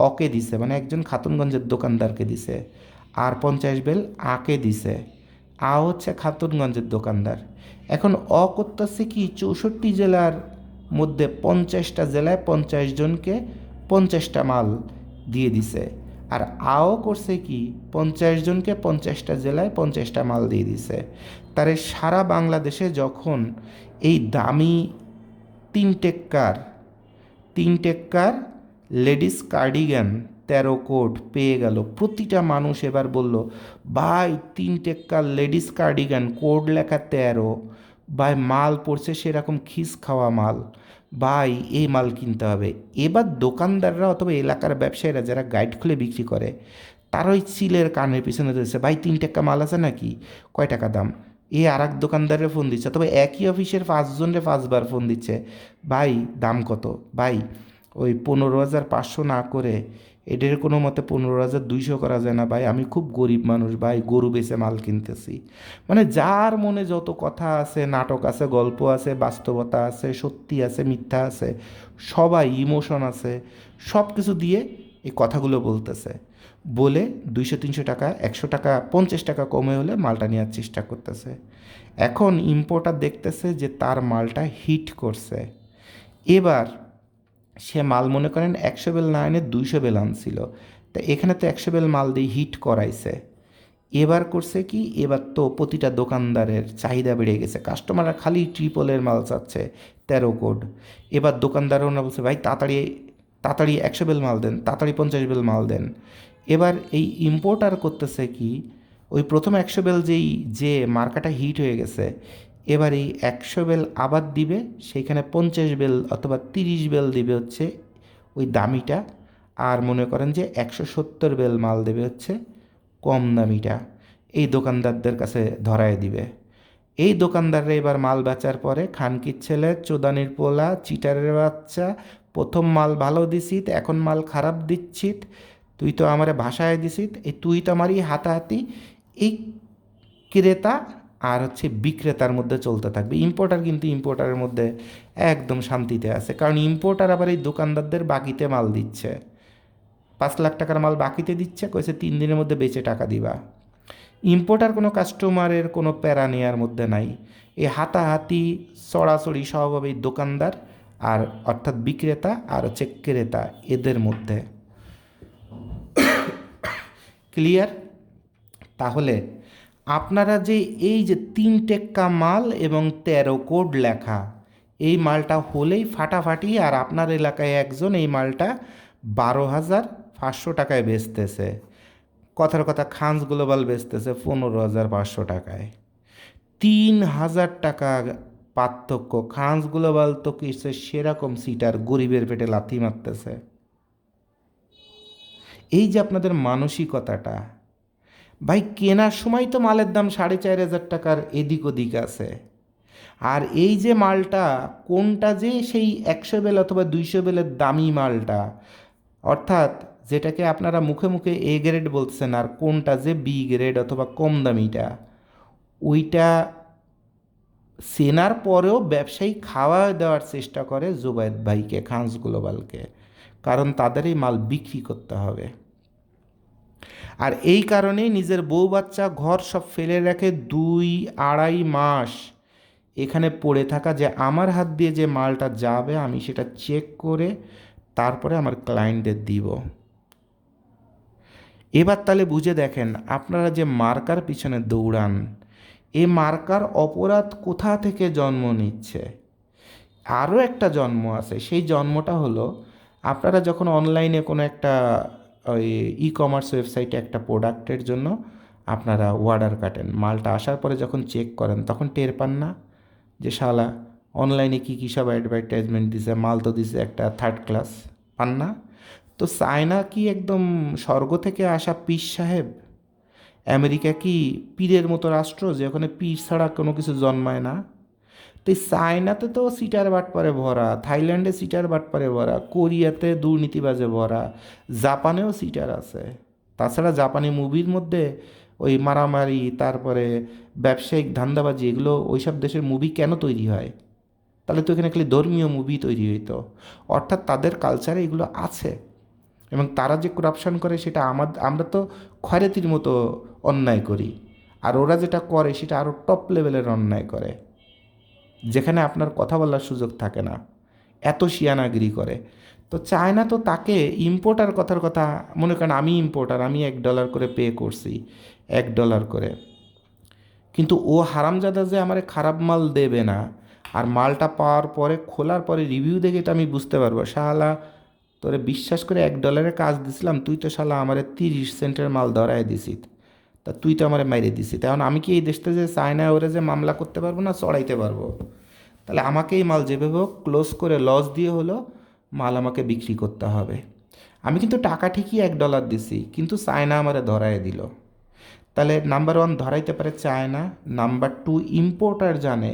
অকে দিছে, মানে একজন খাতুনগঞ্জের দোকানদারকে দিছে, আর 50 বেল আকে দিছে। আ হচ্ছে খাতুনগঞ্জের দোকানদার। এখন অ করতেছে কি 64 জেলার মধ্যে 50টা জেলায় 50 জনকে 50টা মাল দিয়ে দিছে, আর আও করছে কি 50 জনকে 50টা জেলায় 50টা মাল দিয়ে দিছে। তারে সারা বাংলাদেশে যখন এই দামি 3 টেক্কার 3 টেক্কার লেডিস কার্ডিগান 13 কোড পেয়ে গেল, প্রতিটা মানুষ এবার বলল ভাই 3 টেক্কার লেডিস কার্ডিগান কোড লেখা 13, ভাই মাল পড়ছে সেরকম খিস খাওয়া মাল, ভাই এই মাল কিনতে হবে। এবার দোকানদাররা অথবা এলাকার ব্যবসায়ীরা যারা গাইড খুলে বিক্রি করে তারা ওই চিলের কানের পিছনে ধরেছে, ভাই 3 টাকা মাল আছে নাকি, কয় টাকা দাম, এ আর এক দোকানদারে ফোন দিচ্ছে, তবে একই অফিসের 5জনরে 5বার ফোন দিচ্ছে, ভাই দাম কত, ভাই ওই 15,500 না করে এদের কোনো মতে 15,200 করা যায় না ভাই, আমি খুব গরিব মানুষ ভাই, গরু বেচে মাল কিনতেছি। মানে যার মনে যত কথা আছে, নাটক আছে, গল্প আছে, বাস্তবতা আছে, সত্যি আছে, মিথ্যা আছে, সবাই ইমোশন আছে, সব কিছু দিয়ে এই কথাগুলো বলতেছে, বলে 200-300 টাকা 100 টাকা 50 টাকা কমে হলে মালটা নেওয়ার চেষ্টা করতেছে। এখন ইম্পোর্টার দেখতেছে যে তার মালটা হিট করছে। এবার সে মাল মনে করেন 100 বেল না এনে 200 বেল আনছিল, তা এখানে তো 100 বেল মাল দিয়ে হিট করাইছে। এবার করছে কি, এবার তো প্রতিটা দোকানদারের চাহিদা বেড়ে গেছে, কাস্টমাররা খালি ট্রিপলের মাল চাচ্ছে 13 কোড। এবার দোকানদারও না বলছে ভাই তাড়াতাড়ি তাড়াতাড়ি 100 বেল মাল দেন, তাড়াতাড়ি 50 বেল মাল দেন। এবার এই ইম্পোর্টার করতেছে কি, ওই প্রথম 100 বেল যে মার্কাটা হিট হয়ে গেছে, এবার এই 100 বেল আবার দিবে, সেইখানে 50 বেল অথবা 30 বেল দিবে হচ্ছে ওই দামিটা, আর মনে করেন যে 170 বেল মাল দেবে হচ্ছে কম দামিটা, এই দোকানদারদের কাছে ধরায় দিবে। এই দোকানদাররা এবার মাল বেচার পরে খানকির ছেলে, চোদানির পোলা, চিটারের বাচ্চা, প্রথম মাল ভালো দিছিত এখন মাল খারাপ দিচ্ছিত, তুই তো আমারে ভাষায় দিছিস, এই তুই তো আমারই হাতাহাতি এই ক্রেতা আর হচ্ছে বিক্রেতার মধ্যে চলতে থাকবে। ইম্পোর্টার কিন্তু ইম্পোর্টারের মধ্যে একদম শান্তিতে আছে, কারণ ইম্পোর্টার আবার এই দোকানদারদের বাকিতে মাল দিচ্ছে, 5 লাখ টাকার মাল বাকিতে দিচ্ছে, কইছে 3 দিনের মধ্যে বেচে টাকা দিবা। ইম্পোর্টার কোনো কাস্টমারের কোনো প্যারা নেওয়ার মধ্যে নাই। এই হাতাহাতি চড়াচড়ি সব হবে এই দোকানদার আর অর্থাৎ বিক্রেতা আর হচ্ছে ক্রেতা এদের মধ্যে। ক্লিয়ার? তাহলে আপনারা যে এই যে 3 টেক্কা মাল এবং 13 কোড লেখা, এই মালটা হলেই ফাটাফাটি, আর আপনার এলাকায় একজন এই মালটা 12,500 টাকায় বেচতেছে, কথার কথা খানস গ্লোবাল বেচতেছে 15,500 টাকায়। 3,000 টাকা পার্থক্য। খানস গ্লোবাল তো কিছু সেরকম সিটার গরিবের পেটে লাথি মারতেছে। এই যে আপনাদের মানসিকতাটা, ভাই কেনার সময় তো মালের দাম 4,500 টাকার এদিক ওদিক আছে, আর এই যে মালটা কোনটা যে সেই 100 বেল অথবা 200 বেলের দামি মালটা, অর্থাৎ যেটাকে আপনারা মুখে মুখে এ গ্রেড বলছেন, আর কোনটা যে বি গ্রেড অথবা কম দামিটা, ওইটা চেনার পরেও ব্যবসায়ী খাওয়া দেওয়ার চেষ্টা করে জুবায়েদ ভাইকে, খানস গ্লোবালকে, কারণ তাদের এই মাল বিক্রি করতে হবে। আর এই কারণেই নিজের বউ বাচ্চা ঘর সব ফেলে রাখে 2-2.5 মাস এখানে পড়ে থাকা, যে আমার হাত দিয়ে যে মালটা যাবে আমি সেটা চেক করে তারপরে আমার ক্লায়েন্টদের দিব। এবার তাহলে বুঝে দেখেন, আপনারা যে মার্কার পিছনে দৌড়ান, এই মার্কার অপরাধ কোথা থেকে জন্ম নিচ্ছে? আরও একটা জন্ম আছে। সেই জন্মটা হলো, আপনারা যখন অনলাইনে কোনো একটা ওই ই কমার্স ওয়েবসাইটে একটা প্রোডাক্টের জন্য আপনারা অর্ডার কাটেন, মালটা আসার পরে যখন চেক করেন তখন টের পান না যে শালা অনলাইনে কী কী সব অ্যাডভার্টাইজমেন্ট দিছে, মাল তো দিছে একটা থার্ড ক্লাস, পান না? তো চায়না কি একদম স্বর্গ থেকে আসা পীর সাহেব? আমেরিকা কি পীরের মতো রাষ্ট্র যে ওখানে পীর ছাড়া কোনো কিছু জন্মায় না? তো এই চায়নাতে তো সিটার বাটপারে ভরা, থাইল্যান্ডে সিটার বাটপারে ভরা, কোরিয়াতে দুর্নীতিবাজে ভরা, জাপানেও সিটার আছে। তাছাড়া জাপানি মুভির মধ্যে ওই মারামারি, তারপরে ব্যবসায়িক ধান্দাবাজি, এগুলো ওইসব দেশের মুভি কেন তৈরি হয়? তাহলে তো এখানে খালি ধর্মীয় মুভি তৈরি হইতো। অর্থাৎ তাদের কালচারে এগুলো আছে, এবং তারা যে করাপশন করে সেটা আমরা তো খয়রাতির মতো অন্যায় করি, আর ওরা যেটা করে সেটা আরও টপ লেভেলের অন্যায় করে, যেখানে আপনার কথা বলার সুযোগ থাকে না, এত শিয়ানাগিরি করে। তো চায়না তো তাকে ইম্পোর্টার কথার কথা মনে করেন, আমি ইম্পোর্টার, আমি $1 করে পে করছি, $1 করে, কিন্তু ও হারামজাদা যে আমারে খারাপ মাল দেবে না, আর মালটা পাওয়ার পরে খোলার পরে রিভিউ দেখে তো আমি বুঝতে পারবো শালা তোরে বিশ্বাস করে $1 কাজ দিছিলাম, তুই তো শালা আমারে 30 সেন্টের মাল ধরায় দিছিস, তা তুই তো আমারে মাইরে দিছিস। এখন আমি কি এই দেশটা যে চায়না ওরে যে মামলা করতে পারবো না, চড়াইতে পারবো? তাহলে আমাকে এই মাল যেভাবে হোক ক্লোজ করে লস দিয়ে হলো মাল আমাকে বিক্রি করতে হবে। আমি কিন্তু টাকা ঠিকই $1 দিছি, কিন্তু চায়না আমারে ধরায় দিল। তাহলে নাম্বার 1 ধরাইতে পারে চায়না, নাম্বার 2 ইম্পোর্টার জানে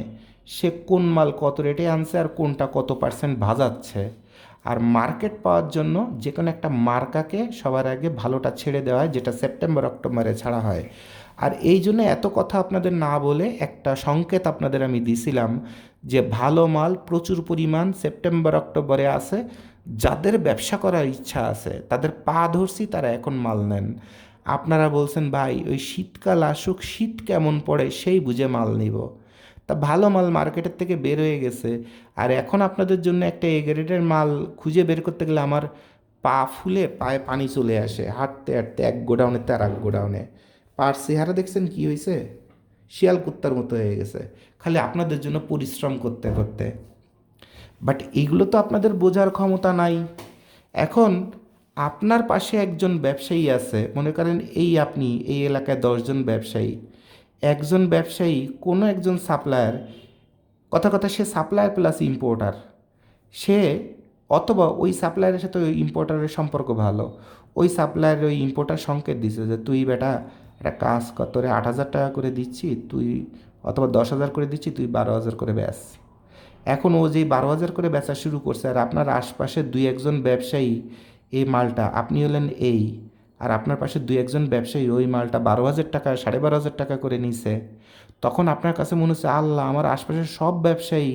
সে কোন মাল কত রেটে আনছে আর কোনটা কত পার্সেন্ট ভাজাচ্ছে। আর মার্কেট পাওয়ার জন্য যে কোনো একটা মার্কাকে সবার আগে ভালোটা ছেড়ে দেওয়া হয়, যেটা সেপ্টেম্বর অক্টোবরে ছাড়া হয়। আর এই জন্য এত কথা আপনাদের না বলে একটা সংকেত আপনাদের আমি দিছিলাম যে ভালো মাল প্রচুর পরিমাণ সেপ্টেম্বর অক্টোবরে আছে, যাদের ব্যবসা করার ইচ্ছা আছে তাদের পা ধরছি, তারা এখন মাল নেন। আপনারা বলছেন ভাই ওই শীতকাল আসুক, শীত কেমন পড়ে সেই বুঝে মাল নিব, তা ভালো মাল মার্কেটের থেকে বের হয়ে গেছে। আর এখন আপনাদের জন্য একটা এ গ্রেডের মাল খুঁজে বের করতে গেলে আমার পা ফুলে পায়ে পানি চলে আসে, হাঁটতে হাঁটতে এক গোডাউনের আর এক গোডাউনে। পার চেহারা দেখছেন কি হয়েছে? শিয়াল কুত্তার মতো হয়ে গেছে, খালি আপনাদের জন্য পরিশ্রম করতে করতে। বাট এইগুলো তো আপনাদের বোঝার ক্ষমতা নাই। এখন আপনার পাশে একজন ব্যবসায়ী আছে, মনে করেন এই আপনি এই এলাকায় 10 জন ব্যবসায়ী, একজন ব্যবসায়ী কোনো একজন সাপ্লায়ার, কথা কথা সে সাপ্লায়ার প্লাস ইম্পোর্টার, সে অথবা ওই সাপ্লায়ারের সাথে ওই ইম্পোর্টারের সম্পর্ক ভালো, ওই সাপ্লায়ার ওই ইম্পোর্টার সংকেত দিছে যে তুই বেটা একটা কাজ কর, তোরে 8,000 টাকা করে দিচ্ছি তুই, অথবা 10,000 করে দিচ্ছি, তুই 12,000 করে ব্যাস। এখন ও যেই 12,000 করে বেচা শুরু করছে, আর আপনার আশপাশে 2-1 জন ব্যবসায়ী এই মালটা, আপনি হলেন এই, আর আপনার পাশে দুই একজন ব্যবসায়ী ওই মালটা 12,000 টাকা 12,500 টাকা করে নিছে, তখন আপনার কাছে মনে হচ্ছে আল্লাহ, আমার আশপাশের সব ব্যবসায়ী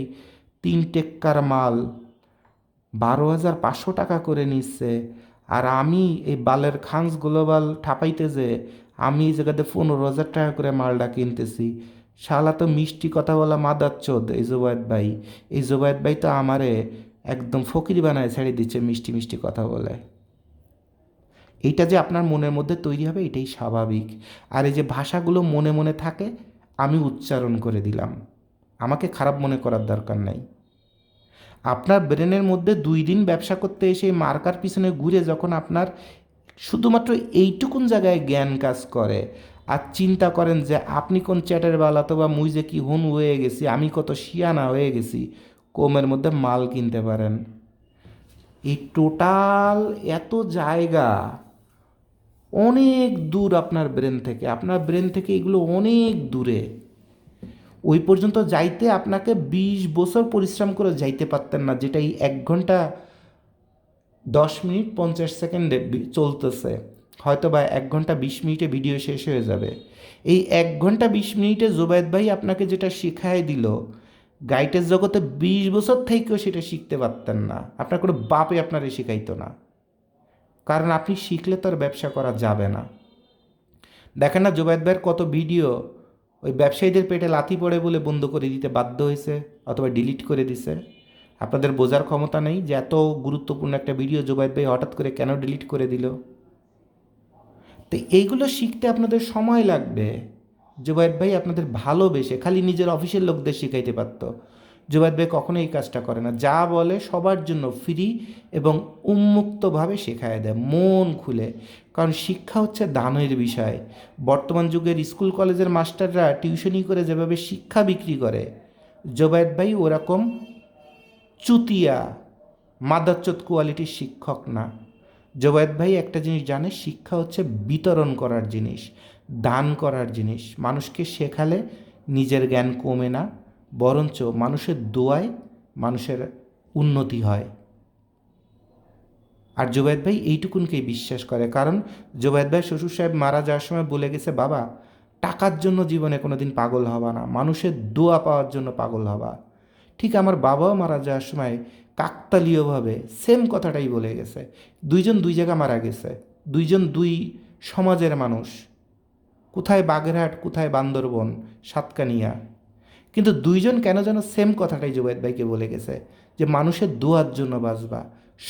3 টেক্কার মাল 12,500 টাকা করে নিচ্ছে, আর আমি এই বালের খানস গ্লোবাল ঠাপাইতে যে আমি এই জায়গাতে 15,000 টাকা করে মালটা কিনতেছি। শালা তো মিষ্টি কথা বলা মাদার চোদ এই জোবায়েত ভাই। এই জোবায়েত ভাই তো আমারে একদম ফকির বানায় ছেড়ে দিচ্ছে মিষ্টি মিষ্টি কথা বলে। এইটা যে আপনার মনের মধ্যে তৈরি হবে এটাই স্বাভাবিক। আর এই যে ভাষাগুলো মনে মনে থাকে, আমি উচ্চারণ করে দিলাম, আমাকে খারাপ মনে করার দরকার নাই। আপনার ব্রেনের মধ্যে 2 দিন ব্যবসা করতে এসে মার্কার পিছনে ঘুরে যখন আপনার শুধুমাত্র এইটুকুন জায়গায় জ্ঞান কাজ করে, আর চিন্তা করেন যে আপনি কোন চ্যাটের বাল, অথবা মুই যে কি হুন হয়ে গেছি, আমি কত শিয়ানা হয়ে গেছি, কমের মধ্যে মাল কিনতে পারেন। এই টোটাল এত জায়গা অনেক দূর আপনার ব্রেন থেকে এগুলো অনেক দূরে। ওই পর্যন্ত যাইতে আপনাকে 20 বছর পরিশ্রম করে যাইতে পারতেন না, যেটা এই 1 ঘন্টা 10 মিনিট 50 সেকেন্ডে চলতেছে। হয়তো বা 1 ঘন্টা 20 মিনিটে ভিডিও শেষ হয়ে যাবে। এই 1 ঘন্টা 20 মিনিটে জোবায়েদ ভাই আপনাকে যেটা শিখাই দিল, গাইডের জগতে 20 বছর থেকেও সেটা শিখতে পারতেন না। আপনার কোনো বাপে আপনারে শিখাইতো না, কারণ আপনি শিখলে তো আর ব্যবসা করা যাবে না। দেখেন না জোবায়েদ ভাইয়ের কত ভিডিও ওই ব্যবসায়ীদের পেটে লাথি পড়ে বলে বন্ধ করে দিতে বাধ্য হয়েছে, অথবা ডিলিট করে দিছে। আপনাদের বোঝার ক্ষমতা নেই যে এত গুরুত্বপূর্ণ একটা ভিডিও জোবায়েদ ভাই হঠাৎ করে কেন ডিলিট করে দিল। তো এইগুলো শিখতে আপনাদের সময় লাগবে। জোবায়েদ ভাই আপনাদের ভালোবেসে খালি নিজের অফিসের লোকদের শিখাইতে পারত। জোবায়েদ ভাই কখনো এই কাজটা করে না, যা বলে সবার জন্য ফ্রি এবং উন্মুক্তভাবে শেখায় দেয় মন খুলে। কারণ শিক্ষা হচ্ছে দানের বিষয়। বর্তমান যুগের স্কুল কলেজের মাস্টাররা টিউশনি করে যেভাবে শিক্ষা বিক্রি করে, জোবায়েদ ভাই ওরকম চুতিয়া মাদারচোদ কোয়ালিটির শিক্ষক না। জোবায়েদ ভাই একটা জিনিস জানে, শিক্ষা হচ্ছে বিতরণ করার জিনিস, দান করার জিনিস। মানুষকে শেখালে নিজের জ্ঞান কমে না, বরঞ্চ মানুষের দোয়ায় মানুষের উন্নতি হয়। আর জোবায়েদ ভাই এইটুকুনকেই বিশ্বাস করে, কারণ জোবায়েদ ভাই শ্বশুর সাহেব মারা যাওয়ার সময় বলে গেছে, বাবা, টাকার জন্য জীবনে কোনো দিন পাগল হবা না, মানুষের দোয়া পাওয়ার জন্য পাগল হবা। ঠিক আমার বাবাও মারা যাওয়ার সময় কাকতালীয়ভাবে সেম কথাটাই বলে গেছে। দুইজন দুই জায়গা মারা গেছে, দুইজন দুই সমাজের মানুষ, কোথায় বাগেরহাট, কোথায় বান্দরবন, সাতকানিয়া, কিন্তু দুইজন কেন যেন সেম কথাটাই জুবায়েদ ভাইকে বলে গেছে, যে মানুষের দোয়ার জন্য বাঁচবা,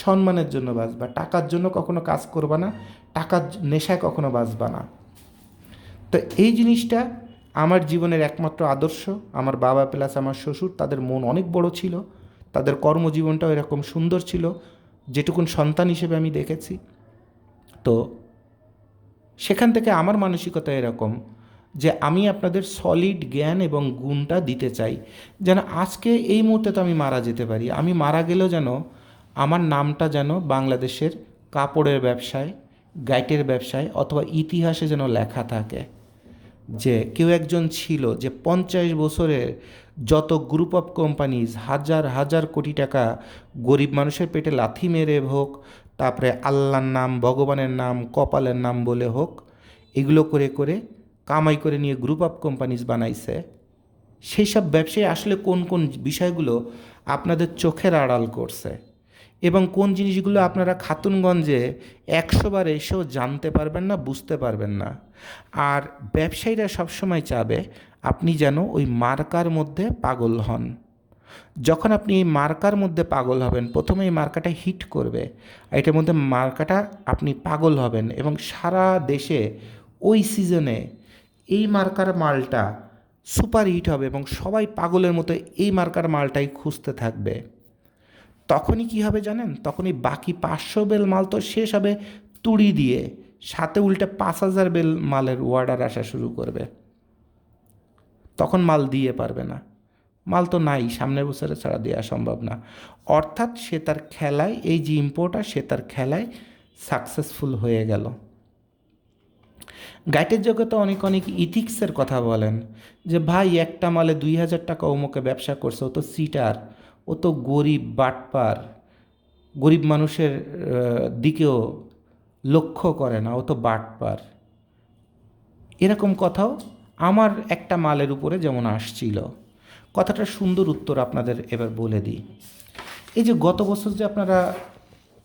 সম্মানের জন্য বাঁচবা, টাকার জন্য কখনো কাজ করবা না, টাকার নেশায় কখনো বাঁচবা না। তো এই জিনিসটা আমার জীবনের একমাত্র আদর্শ। আমার বাবা প্লাস আমার শ্বশুর, তাদের মন অনেক বড় ছিল, তাদের কর্মজীবনটাও এরকম সুন্দর ছিল যেটুকুন সন্তান হিসেবে আমি দেখেছি। তো সেখান থেকে আমার মানসিকতা এরকম যে আমি আপনাদের সলিড জ্ঞান এবং গুণটা দিতে চাই, যেন আজকে এই মুহূর্তে তো আমি মারা যেতে পারি, আমি মারা গেলেও যেন আমার নামটা যেন বাংলাদেশের কাপড়ের ব্যবসায়, গাইটের ব্যবসায় অথবা ইতিহাসে যেন লেখা থাকে যে কেউ একজন ছিল যে 50 বছরের যত গ্রুপ অফ কোম্পানিজ হাজার হাজার কোটি টাকা গরিব মানুষের পেটে লাথি মেরে হোক, তারপরে আল্লাহর নাম, ভগবানের নাম, কপালের নাম বলে হোক, এগুলো করে করে কামাই করে নিয়ে গ্রুপ অফ কোম্পানিজ বানাইছে। সেই সব ব্যবসায়ী আসলে কোন কোন বিষয়গুলো আপনাদের চোখের আড়াল করছে এবং কোন জিনিসগুলো আপনারা খাতুনগঞ্জে 100 বার এসেও জানতে পারবেন না, বুঝতে পারবেন না। আর ব্যবসায়ীরা সবসময় চাবে আপনি যেন ওই মার্কার মধ্যে পাগল হন। যখন আপনি এই মার্কার মধ্যে পাগল হবেন, প্রথমে এই মার্কাটা হিট করবে, এটার মধ্যে মার্কাটা আপনি পাগল হবেন এবং সারা দেশে ওই সিজনে এই মার্কার মালটা সুপার হিট হবে এবং সবাই পাগলের মতো এই মার্কার মালটাই খুঁজতে থাকবে। তখনই কী হবে জানেন? তখনই বাকি 500 বেল মাল তো শেষ হবে তুড়ি দিয়ে, সাথে উল্টে 5000 বেল মালের অর্ডার আসা শুরু করবে। তখন মাল দিয়ে পারবে না, মাল তো নাই, সামনের বছরে ছাড়া দেওয়া সম্ভব না। অর্থাৎ সে তার খেলায়, এই যে ইম্পোর্টার, সে তার খেলায় সাকসেসফুল হয়ে গেল। গাইটের জগতে অনেক অনেক ইথিক্সের কথা বলেন যে ভাই একটা মালে 2000 টাকা অমুকে ব্যবসা করছে, ও তো সিটার, ও তো গরিব বাটপার, গরিব মানুষের দিকেও লক্ষ্য করে না, ও তো বাটপার। এরকম কথাও আমার একটা মালের উপরে যেমন আসছিল। কথাটার সুন্দর উত্তর আপনাদের এবার বলে দিই। এই যে গত বছর যে আপনারা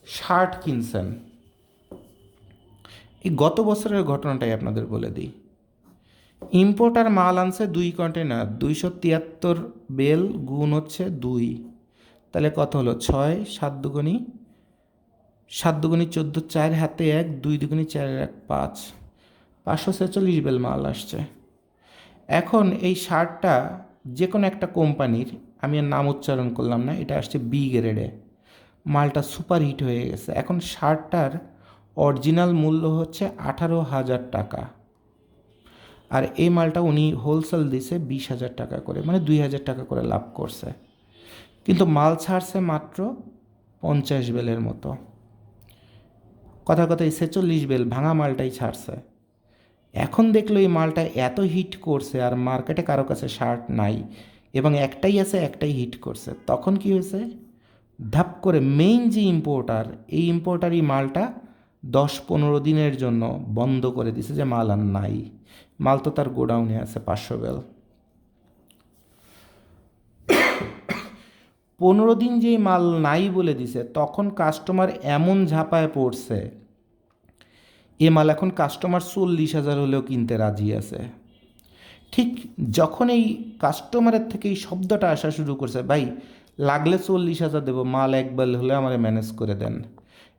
শার্ট কিনছেন, এই গত বছরের ঘটনাটাই আপনাদের বলে দিই। ইম্পোর্টার মাল আনছে 2 কন্টেনার, 273 বেল গুণ হচ্ছে 2, তাহলে কত হলো 6, 7 দুগুণী 14, 4 হাতে 1, 2 দুগুণী 4, 1 5, 546 বেল মাল আসছে। এখন এই শার্টটা যে কোনো একটা কোম্পানির, আমি আর নাম উচ্চারণ করলাম না, এটা আসছে বি গ্রেডে, মালটা সুপার হিট হয়ে গেছে। এখন শার্টটার অরিজিনাল মূল্য হচ্ছে 18,000 টাকা, আর এই মালটা উনি হোলসেল দিছে 20,000 টাকা করে, মানে 2,000 টাকা করে লাভ করছে। কিন্তু মাল ছাড়ছে মাত্র 50 বেলের মতো। কথার কথা এই 46 বেল ভাঙা মালটাই ছাড়ছে। এখন দেখলো এই মালটা এত হিট করছে আর মার্কেটে কারো কাছে শার্ট নাই, এবং একটাই আছে, একটাই হিট করছে। তখন কি হয়েছে, ধাপ করে মেইন যে ইম্পোর্টার, এই ইম্পোর্টারই মালটা 10-15 দিনের জন্য বন্ধ করে দিছে, যে মাল আর নাই। মাল তো তার গোডাউনে আছে 500 বেল। 15 দিন যেই মাল নাই বলে দিছে, তখন কাস্টমার এমন ঝাঁপায় পড়ছে, এ মাল এখন কাস্টমার 40,000 হলেও কিনতে রাজি আছে। ঠিক যখন এই কাস্টমারের থেকে এই শব্দটা আসা শুরু করছে, ভাই লাগলে 40,000 দেবো, মাল এক বেল হলে আমার ম্যানেজ করে দেন,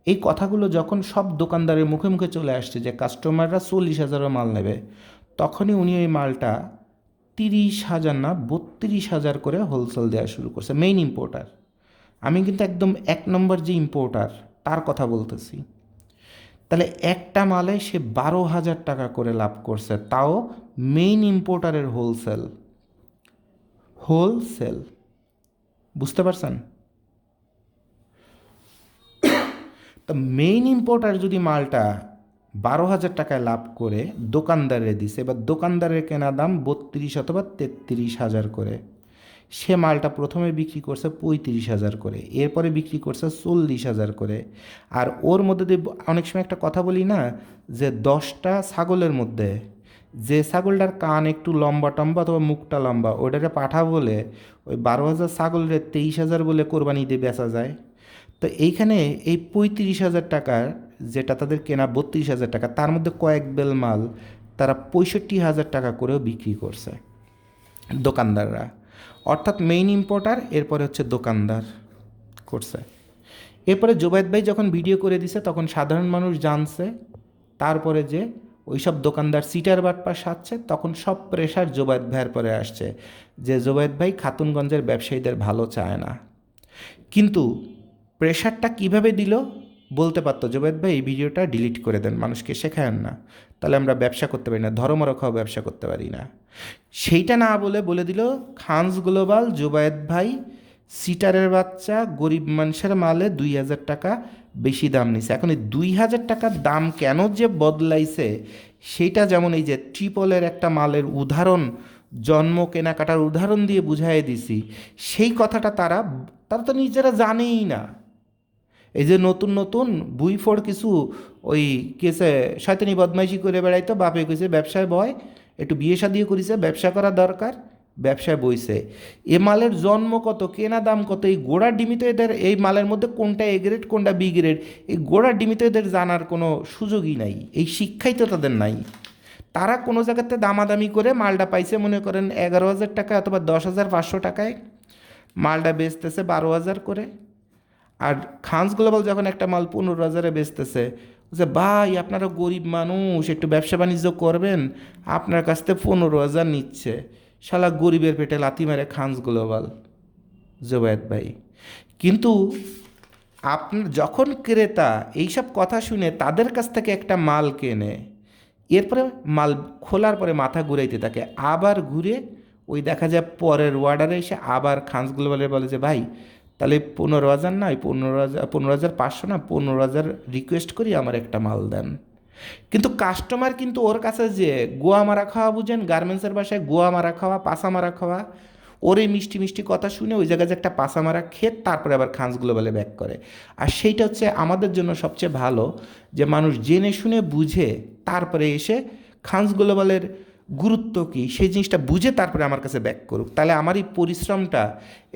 এই কথাগুলো যখন সব দোকানদারের মুখে মুখে চলে আসছে যে কাস্টমাররা 40,000 মাল নেবে, তখনই উনি ওই মালটা 30,000 না 32,000 করে হোলসেল দেওয়া শুরু করছে। মেইন ইম্পোর্টার, আমি কিন্তু একদম 1 নম্বর যে ইম্পোর্টার তার কথা বলতেছি। তাহলে একটা মালে সে 12,000 টাকা করে লাভ করছে, তাও মেইন ইম্পোর্টারের হোলসেল। বুঝতে পারছেন? তো মেইন ইম্পোর্টার যদি মালটা 12,000 টাকায় লাভ করে দোকানদারে দিছে, এবার দোকানদারের কেনা দাম 32 অথবা 33,000 করে, সে মালটা প্রথমে বিক্রি করছে 35,000 করে, এরপরে বিক্রি করছে 40,000 করে। আর ওর মধ্যে দিয়ে অনেক সময় একটা কথা বলি না, যে 10টা ছাগলের মধ্যে যে ছাগলটার কান একটু লম্বা টম্বা অথবা মুখটা লম্বা, ওটাকে পাঠা বলে, ওই 12,000 ছাগলের 23,000 বলে কোরবানি দিয়ে বেচা যায়। তো এইখানে এই 35,000 টাকার যেটা তাদের কেনা 32,000 টাকা, তার মধ্যে কয়েক বেল মাল তারা 65,000 টাকা করেও বিক্রি করছে দোকানদাররা। অর্থাৎ মেইন ইম্পোর্টার, এরপরে হচ্ছে দোকানদার করছে। এরপরে জোবায়েদ ভাই যখন ভিডিও করে দিছে, তখন সাধারণ মানুষ জানছে, তারপরে যে ওইসব দোকানদার সিটার বাটপার সাজছে, তখন সব প্রেশার জোবায়েদ ভাইয়ের পরে আসছে, যে জোবায়েদ ভাই খাতুনগঞ্জের ব্যবসায়ীদের ভালো চায় না। কিন্তু প্রেশারটা কিভাবে দিল বলতে পারতো, জোবায়েদ ভাই এই ভিডিওটা ডিলিট করে দেন, মানুষকে শেখায়েন না, তাহলে আমরা ব্যবসা করতে পারি না, ধর্ম রক্ষাও ব্যবসা করতে পারি না। সেইটা না বলে দিল খানস গ্লোবাল জোবায়েদ ভাই সিটারের বাচ্চা গরিব মানুষের মালে 2,000 টাকা বেশি দাম নিছে। এখন এই 2,000 টাকার দাম কেন যে বদলাইছে, সেইটা যেমন এই যে ট্রিপলের একটা মালের উদাহরণ, জন্ম কেনাকাটার উদাহরণ দিয়ে বুঝাই দিছি, সেই কথাটা তারা তো নিজেরা জানেই না। এই যে নতুন নতুন বুইফোর কিছু ওই কেসে শয়তানি বদমাইশি করে বেড়াইতো, বাপে কইছে ব্যবসায় বয়, একটু বিয়ে শাদিও করেছে, ব্যবসা করা দরকার, ব্যবসায় বইছে। এ মালের জন্ম কত, কেনা দাম কত, এই গোড়ার ডিমি তো এদের, এই মালের মধ্যে কোনটা এ গ্রেড কোনটা বি গ্রেড, এই গোড়ার ডিমি তো এদের জানার কোনো সুযোগই নাই, এই শিক্ষাই তো তাদের নাই। তারা কোনো জায়গাতে দামাদামি করে মালটা পাইছে, মনে করেন 11,000 টাকা অথবা 10,500 টাকায়, মালটা বেচতেছে 12,000 করে। আর খানস গ্লোবাল যখন একটা মাল 15,000-এ বেচতেছে, যে ভাই আপনারা গরিব মানুষ, একটু ব্যবসা বাণিজ্য করবেন, আপনার কাছ থেকে 15,000 নিচ্ছে, শালা গরিবের পেটে লাথি মেরে খানস গ্লোবাল জোবায়েদ ভাই। কিন্তু আপনার যখন ক্রেতা এইসব কথা শুনে তাদের কাছ থেকে একটা মাল কেনে, এরপরে মাল খোলার পরে মাথা ঘুরাইতে থাকে, আবার ঘুরে ওই দেখা যায় পরের অর্ডারে এসে আবার খানস গ্লোবালে বলে যে ভাই তাহলে 15,000 না, 15,500 না, 15,000 রিকোয়েস্ট করি আমার একটা মাল দেন। কিন্তু কাস্টমার কিন্তু ওর কাছে যে গোয়া মারা খাওয়া, বুঝেন গার্মেন্টসের বাসায় গোয়া মারা খাওয়া, পাসা মারা খাওয়া, ওর এই মিষ্টি মিষ্টি কথা শুনে ওই জায়গায় যে একটা পাসা মারা খেত তারপরে আবার খানস গ্লোবালে ব্যাক করে। আর সেইটা হচ্ছে আমাদের জন্য সবচেয়ে ভালো, যে মানুষ জেনে শুনে বুঝে তারপরে এসে খানস গ্লোবালের গুরুত্ব কী সেই জিনিসটা বুঝে তারপরে আমার কাছে ব্যাক করুক। তাহলে আমার এই পরিশ্রমটা,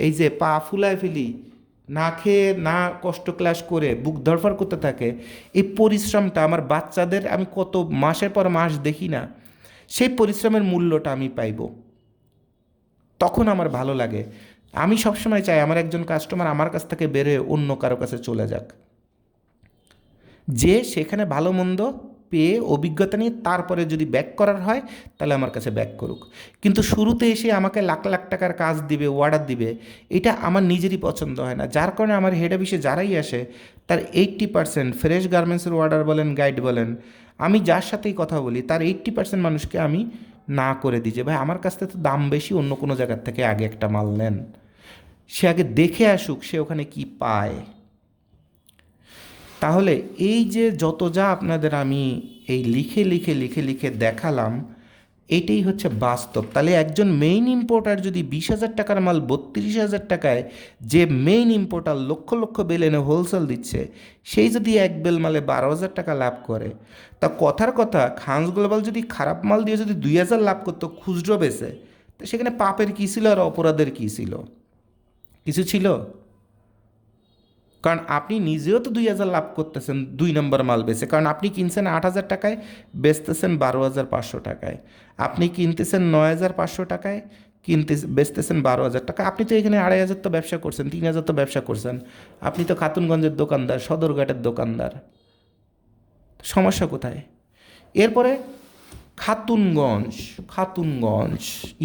এই যে পা ফুলায় ফেলি, না খেয়ে না কষ্ট ক্লাস করে বুক ধরফর করতে থাকে, এই পরিশ্রমটা আমার বাচ্চাদের আমি কত মাসের পর মাস দেখি না, সেই পরিশ্রমের মূল্যটা আমি পাইব, তখন আমার ভালো লাগে। আমি সবসময় চাই আমার একজন কাস্টমার আমার কাছ থেকে বের হয়ে অন্য কারো কাছে চলে যাক, যে সেখানে ভালো মন্দ পেয়ে অভিজ্ঞতা নিয়ে তারপরে যদি ব্যাক করার হয় তাহলে আমার কাছে ব্যাক করুক। কিন্তু শুরুতে এসে আমাকে লাখ লাখ টাকার কাজ দিবে, অর্ডার দিবে, এটা আমার নিজেরই পছন্দ হয় না। যার কারণে আমার হেড অফিসে যারাই আসে তার 80% ফ্রেশ গার্মেন্টসের অর্ডার বলেন, গাইড বলেন, আমি যার সাথেই কথা বলি তার 80% মানুষকে আমি না করে দিই যে ভাই আমার কাছ থেকে তো দাম বেশি, অন্য কোনো জায়গার থেকে আগে একটা মাল নেন, সে আগে দেখে আসুক সে ওখানে কি পায়। তাহলে এই যে যত যা আপনাদের আমি এই লিখে লিখে লিখে লিখে দেখালাম, এটাই হচ্ছে বাস্তব। তাহলে একজন মেইন ইম্পোর্টার যদি 20,000 টাকার মাল 32,000 টাকায়, যে main importer lakh lakh bell এনে হোলসেল দিচ্ছে, সেই যদি এক বেল মালে 12,000 টাকা লাভ করে, তা কথার কথা খানস গ্লোবাল যদি খারাপ মাল দিয়ে যদি 2,000 লাভ করতো খুচরো বেচে, তো সেখানে পাপের কী ছিল আর অপরাধের কী ছিল? কিছু ছিল? কারণ আপনি নিজেও তো 2,000 লাভ করতেছেন 2 নম্বর মাল বেচে, কারণ আপনি কিনছেন 8,000 টাকায়, বেচতেছেন 12,500 টাকায়। আপনি কিনতেছেন 9,500 টাকায়, বেচতেছেন 12,000 টাকা। আপনি তো এখানে 2,500 তো ব্যবসা করছেন, 3,000 তো ব্যবসা করছেন। আপনি তো খাতুনগঞ্জের দোকানদার, সদরঘাটের দোকানদার, সমস্যা কোথায়? এরপরে খাতুনগঞ্জ, খাতুনগঞ্জ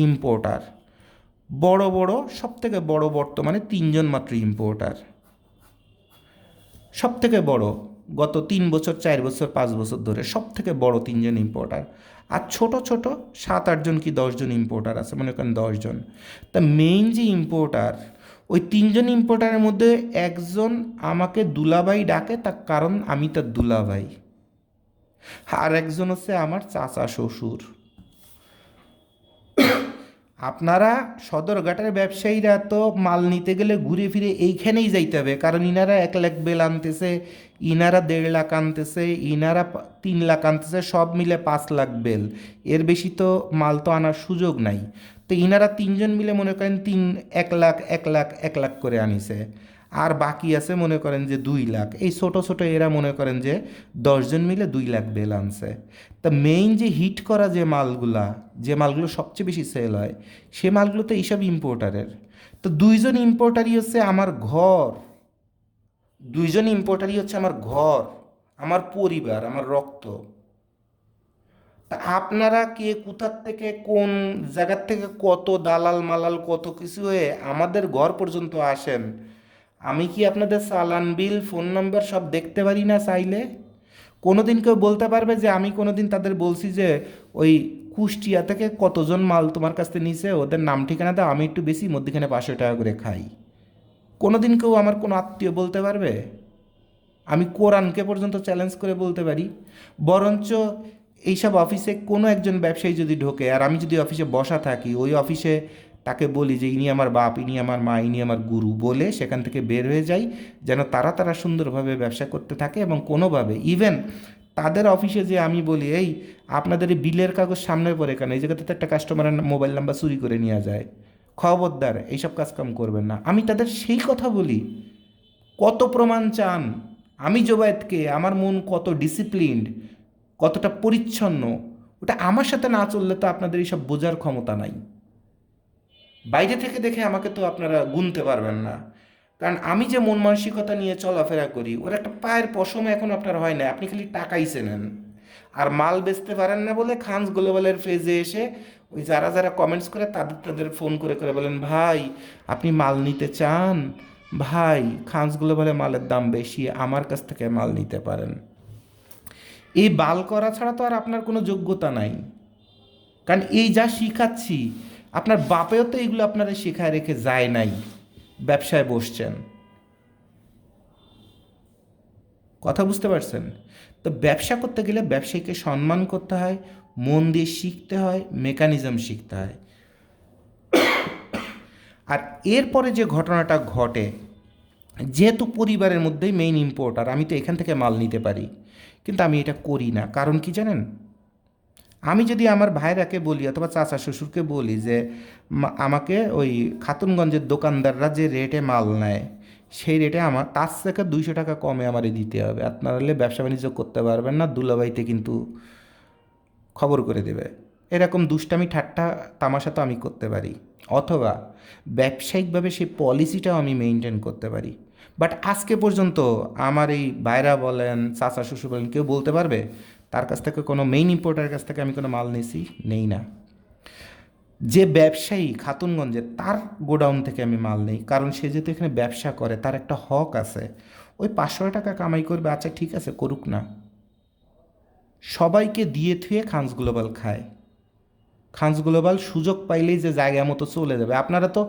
ইম্পোর্টার বড় বড়, সব থেকে বড় বর্তমানে 3জন মাত্র ইম্পোর্টার, সব থেকে বড় গত 3 বছর 4 বছর 5 বছর ধরে সব থেকে বড় 3জন ইম্পোর্টার। আর ছোট ছোট 7-8জন কি 10জন ইম্পোর্টার আছে, মনে করেন 10জন। তা মেইন যে ইম্পোর্টার, ওই 3জন ইম্পোর্টারের মধ্যে একজন আমাকে দুলাভাই ডাকে, তার কারণ আমি তার দুলাভাই। আর একজন হচ্ছে আমার চাচা শ্বশুর। আপনারা সদরঘাটের ব্যবসায়ীরা তো মাল নিতে গেলে ঘুরে ফিরে এইখানেই যাইতে হবে, কারণ ইনারা 1 লাখ বেল আনতেছে, ইনারা 1.5 লাখ আনতেছে, ইনারা 3 লাখ আনতেছে, সব মিলে 5 লাখ বেল, এর বেশি তো মাল তো আনার সুযোগ নাই। তো ইনারা 3জন মিলে মনে করেন 1 লাখ 1 লাখ 1 লাখ করে আনিছে, আর বাকি আছে মনে করেন যে 2 লাখ। এই ছোট ছোট এরা মনে করেন যে 10জন মিলে 2 লাখ বেল আনছে। তা মেইন যে হিট করা যে মালগুলা, যে মালগুলো সবচেয়ে বেশি সেল হয়, সে মালগুলো তো এইসব ইম্পোর্টারের। তো 2জন ইম্পোর্টারই হচ্ছে আমার ঘর, 2জন ইম্পোর্টারই হচ্ছে আমার ঘর, আমার পরিবার, আমার রক্ত। তা আপনারা কে কোথার থেকে কোন জায়গার থেকে কত দালাল মালাল কত কিছু হয়ে আমাদের ঘর পর্যন্ত আসেন, আমি কি আপনাদের চালান বিল ফোন নাম্বার সব দেখতে পারি না চাইলে? কোনো দিন কেউ বলতে পারবে যে আমি কোনো দিন তাদের বলছি যে ওই কুষ্টিয়া থেকে কতজন মাল তোমার কাছ থেকে নিছে, ওদের নাম ঠিকানা দাও, আমি একটু বেশি মধ্যখানে 500 টাকা করে খাই? কোনো দিন কেউ আমার কোনো আত্মীয় বলতে পারবে? আমি কোরআনকে পর্যন্ত চ্যালেঞ্জ করে বলতে পারি। বরঞ্চ এইসব অফিসে কোনো একজন ব্যবসায়ী যদি ঢোকে আর আমি যদি অফিসে বসা থাকি, ওই অফিসে তাকে বলি যে ইনি আমার বাপ, ইনি আমার মা, ইনি আমার গুরু, বলে সেখান থেকে বের হয়ে যাই, যেন তারা সুন্দরভাবে ব্যবসা করতে থাকে। এবং কোনোভাবে ইভেন তাদের অফিসে যে আমি বলি এই আপনাদের এই বিলের কাগজ সামনে পড়ে কেন, এই জায়গাতে তো একটা কাস্টমারের মোবাইল নাম্বার চুরি করে নিয়ে যায়, খবরদার এইসব কাজকাম করবেন না, আমি তাদের সেই কথা বলি। কত প্রমাণ চান? আমি জোবায়েতকে, আমার মন কত ডিসিপ্লিনড, কতটা পরিচ্ছন্ন, ওটা আমার সাথে না চললে তো আপনাদের এইসব বোঝার ক্ষমতা নাই। বাইরে থেকে দেখে আমাকে তো আপনারা গুনতে পারবেন না, কারণ আমি যে মন মানসিকতা নিয়ে চলাফেরা করি ওর একটা পায়ের পশম এখন আপনার হয় না। আপনি খালি টাকাই চেনেন আর মাল বেচতে পারেন না বলে খানস গ্লোবালের ফেজে এসে ওই যারা যারা কমেন্টস করে তাদের ফোন করে করে বলেন ভাই আপনি মাল নিতে চান, ভাই খানস গ্লোবালে মালের দাম বেশি, আমার কাছ থেকে মাল নিতে পারেন। এই বাল করা ছাড়া তো আর আপনার কোনো যোগ্যতা নাই। কারণ এই যা শিখাচ্ছি আপনার বাপেও তো এগুলো আপনারা শেখায় রেখে যায় নাই, ব্যবসায় বসছেন। কথা বুঝতে পারছেন? তো ব্যবসা করতে গেলে ব্যবসায়ীকে সম্মান করতে হয়, মন দিয়ে শিখতে হয়, মেকানিজম শিখতে হয়। আর এরপরে যে ঘটনাটা ঘটে, যেহেতু পরিবারের মধ্যেই মেইন ইম্পোর্টার, আমি তো এখান থেকে মাল নিতে পারি, কিন্তু আমি এটা করি না। কারণ কি জানেন, আমি যদি আমার ভাইরাকে বলি অথবা চাচা শ্বশুরকে বলি যে আমাকে ওই খাতুনগঞ্জের দোকানদাররা যে রেটে মাল নেয় সেই রেটে আমার তার থেকে 200 টাকা কমে আমারে দিতে হবে, আপনারা হলে ব্যবসা বাণিজ্য করতে পারবেন না, দুলাভাইতে কিন্তু খবর করে দেবে। এরকম দুষ্টামি ঠাট্টা তামাশা তো আমি করতে পারি, অথবা ব্যবসায়িকভাবে সেই পলিসিটাও আমি মেনটেন করতে পারি। বাট আজকে পর্যন্ত আমার এই ভাইরা বলেন, চাচা শ্বশুর বলেন, কেউ বলতে পারবে তার কাছ থেকে কোনো মেইন ইম্পোর্টারের কাছ থেকে আমি কোনো মাল নিছি? নেই না। যে ব্যবসায়ী খাতুনগঞ্জে, তার গোডাউন থেকে আমি মাল নেই, কারণ সে যেহেতু এখানে ব্যবসা করে তার একটা হক আছে। ওই 500 টাকা কামাই করবে, আচ্ছা ঠিক আছে করুক না। সবাইকে দিয়ে থুয়ে খানস গ্লোবাল খায়। খানস গ্লোবাল সুযোগ পাইলেই যে জায়গা মতো চলে যাবে, আপনারা তো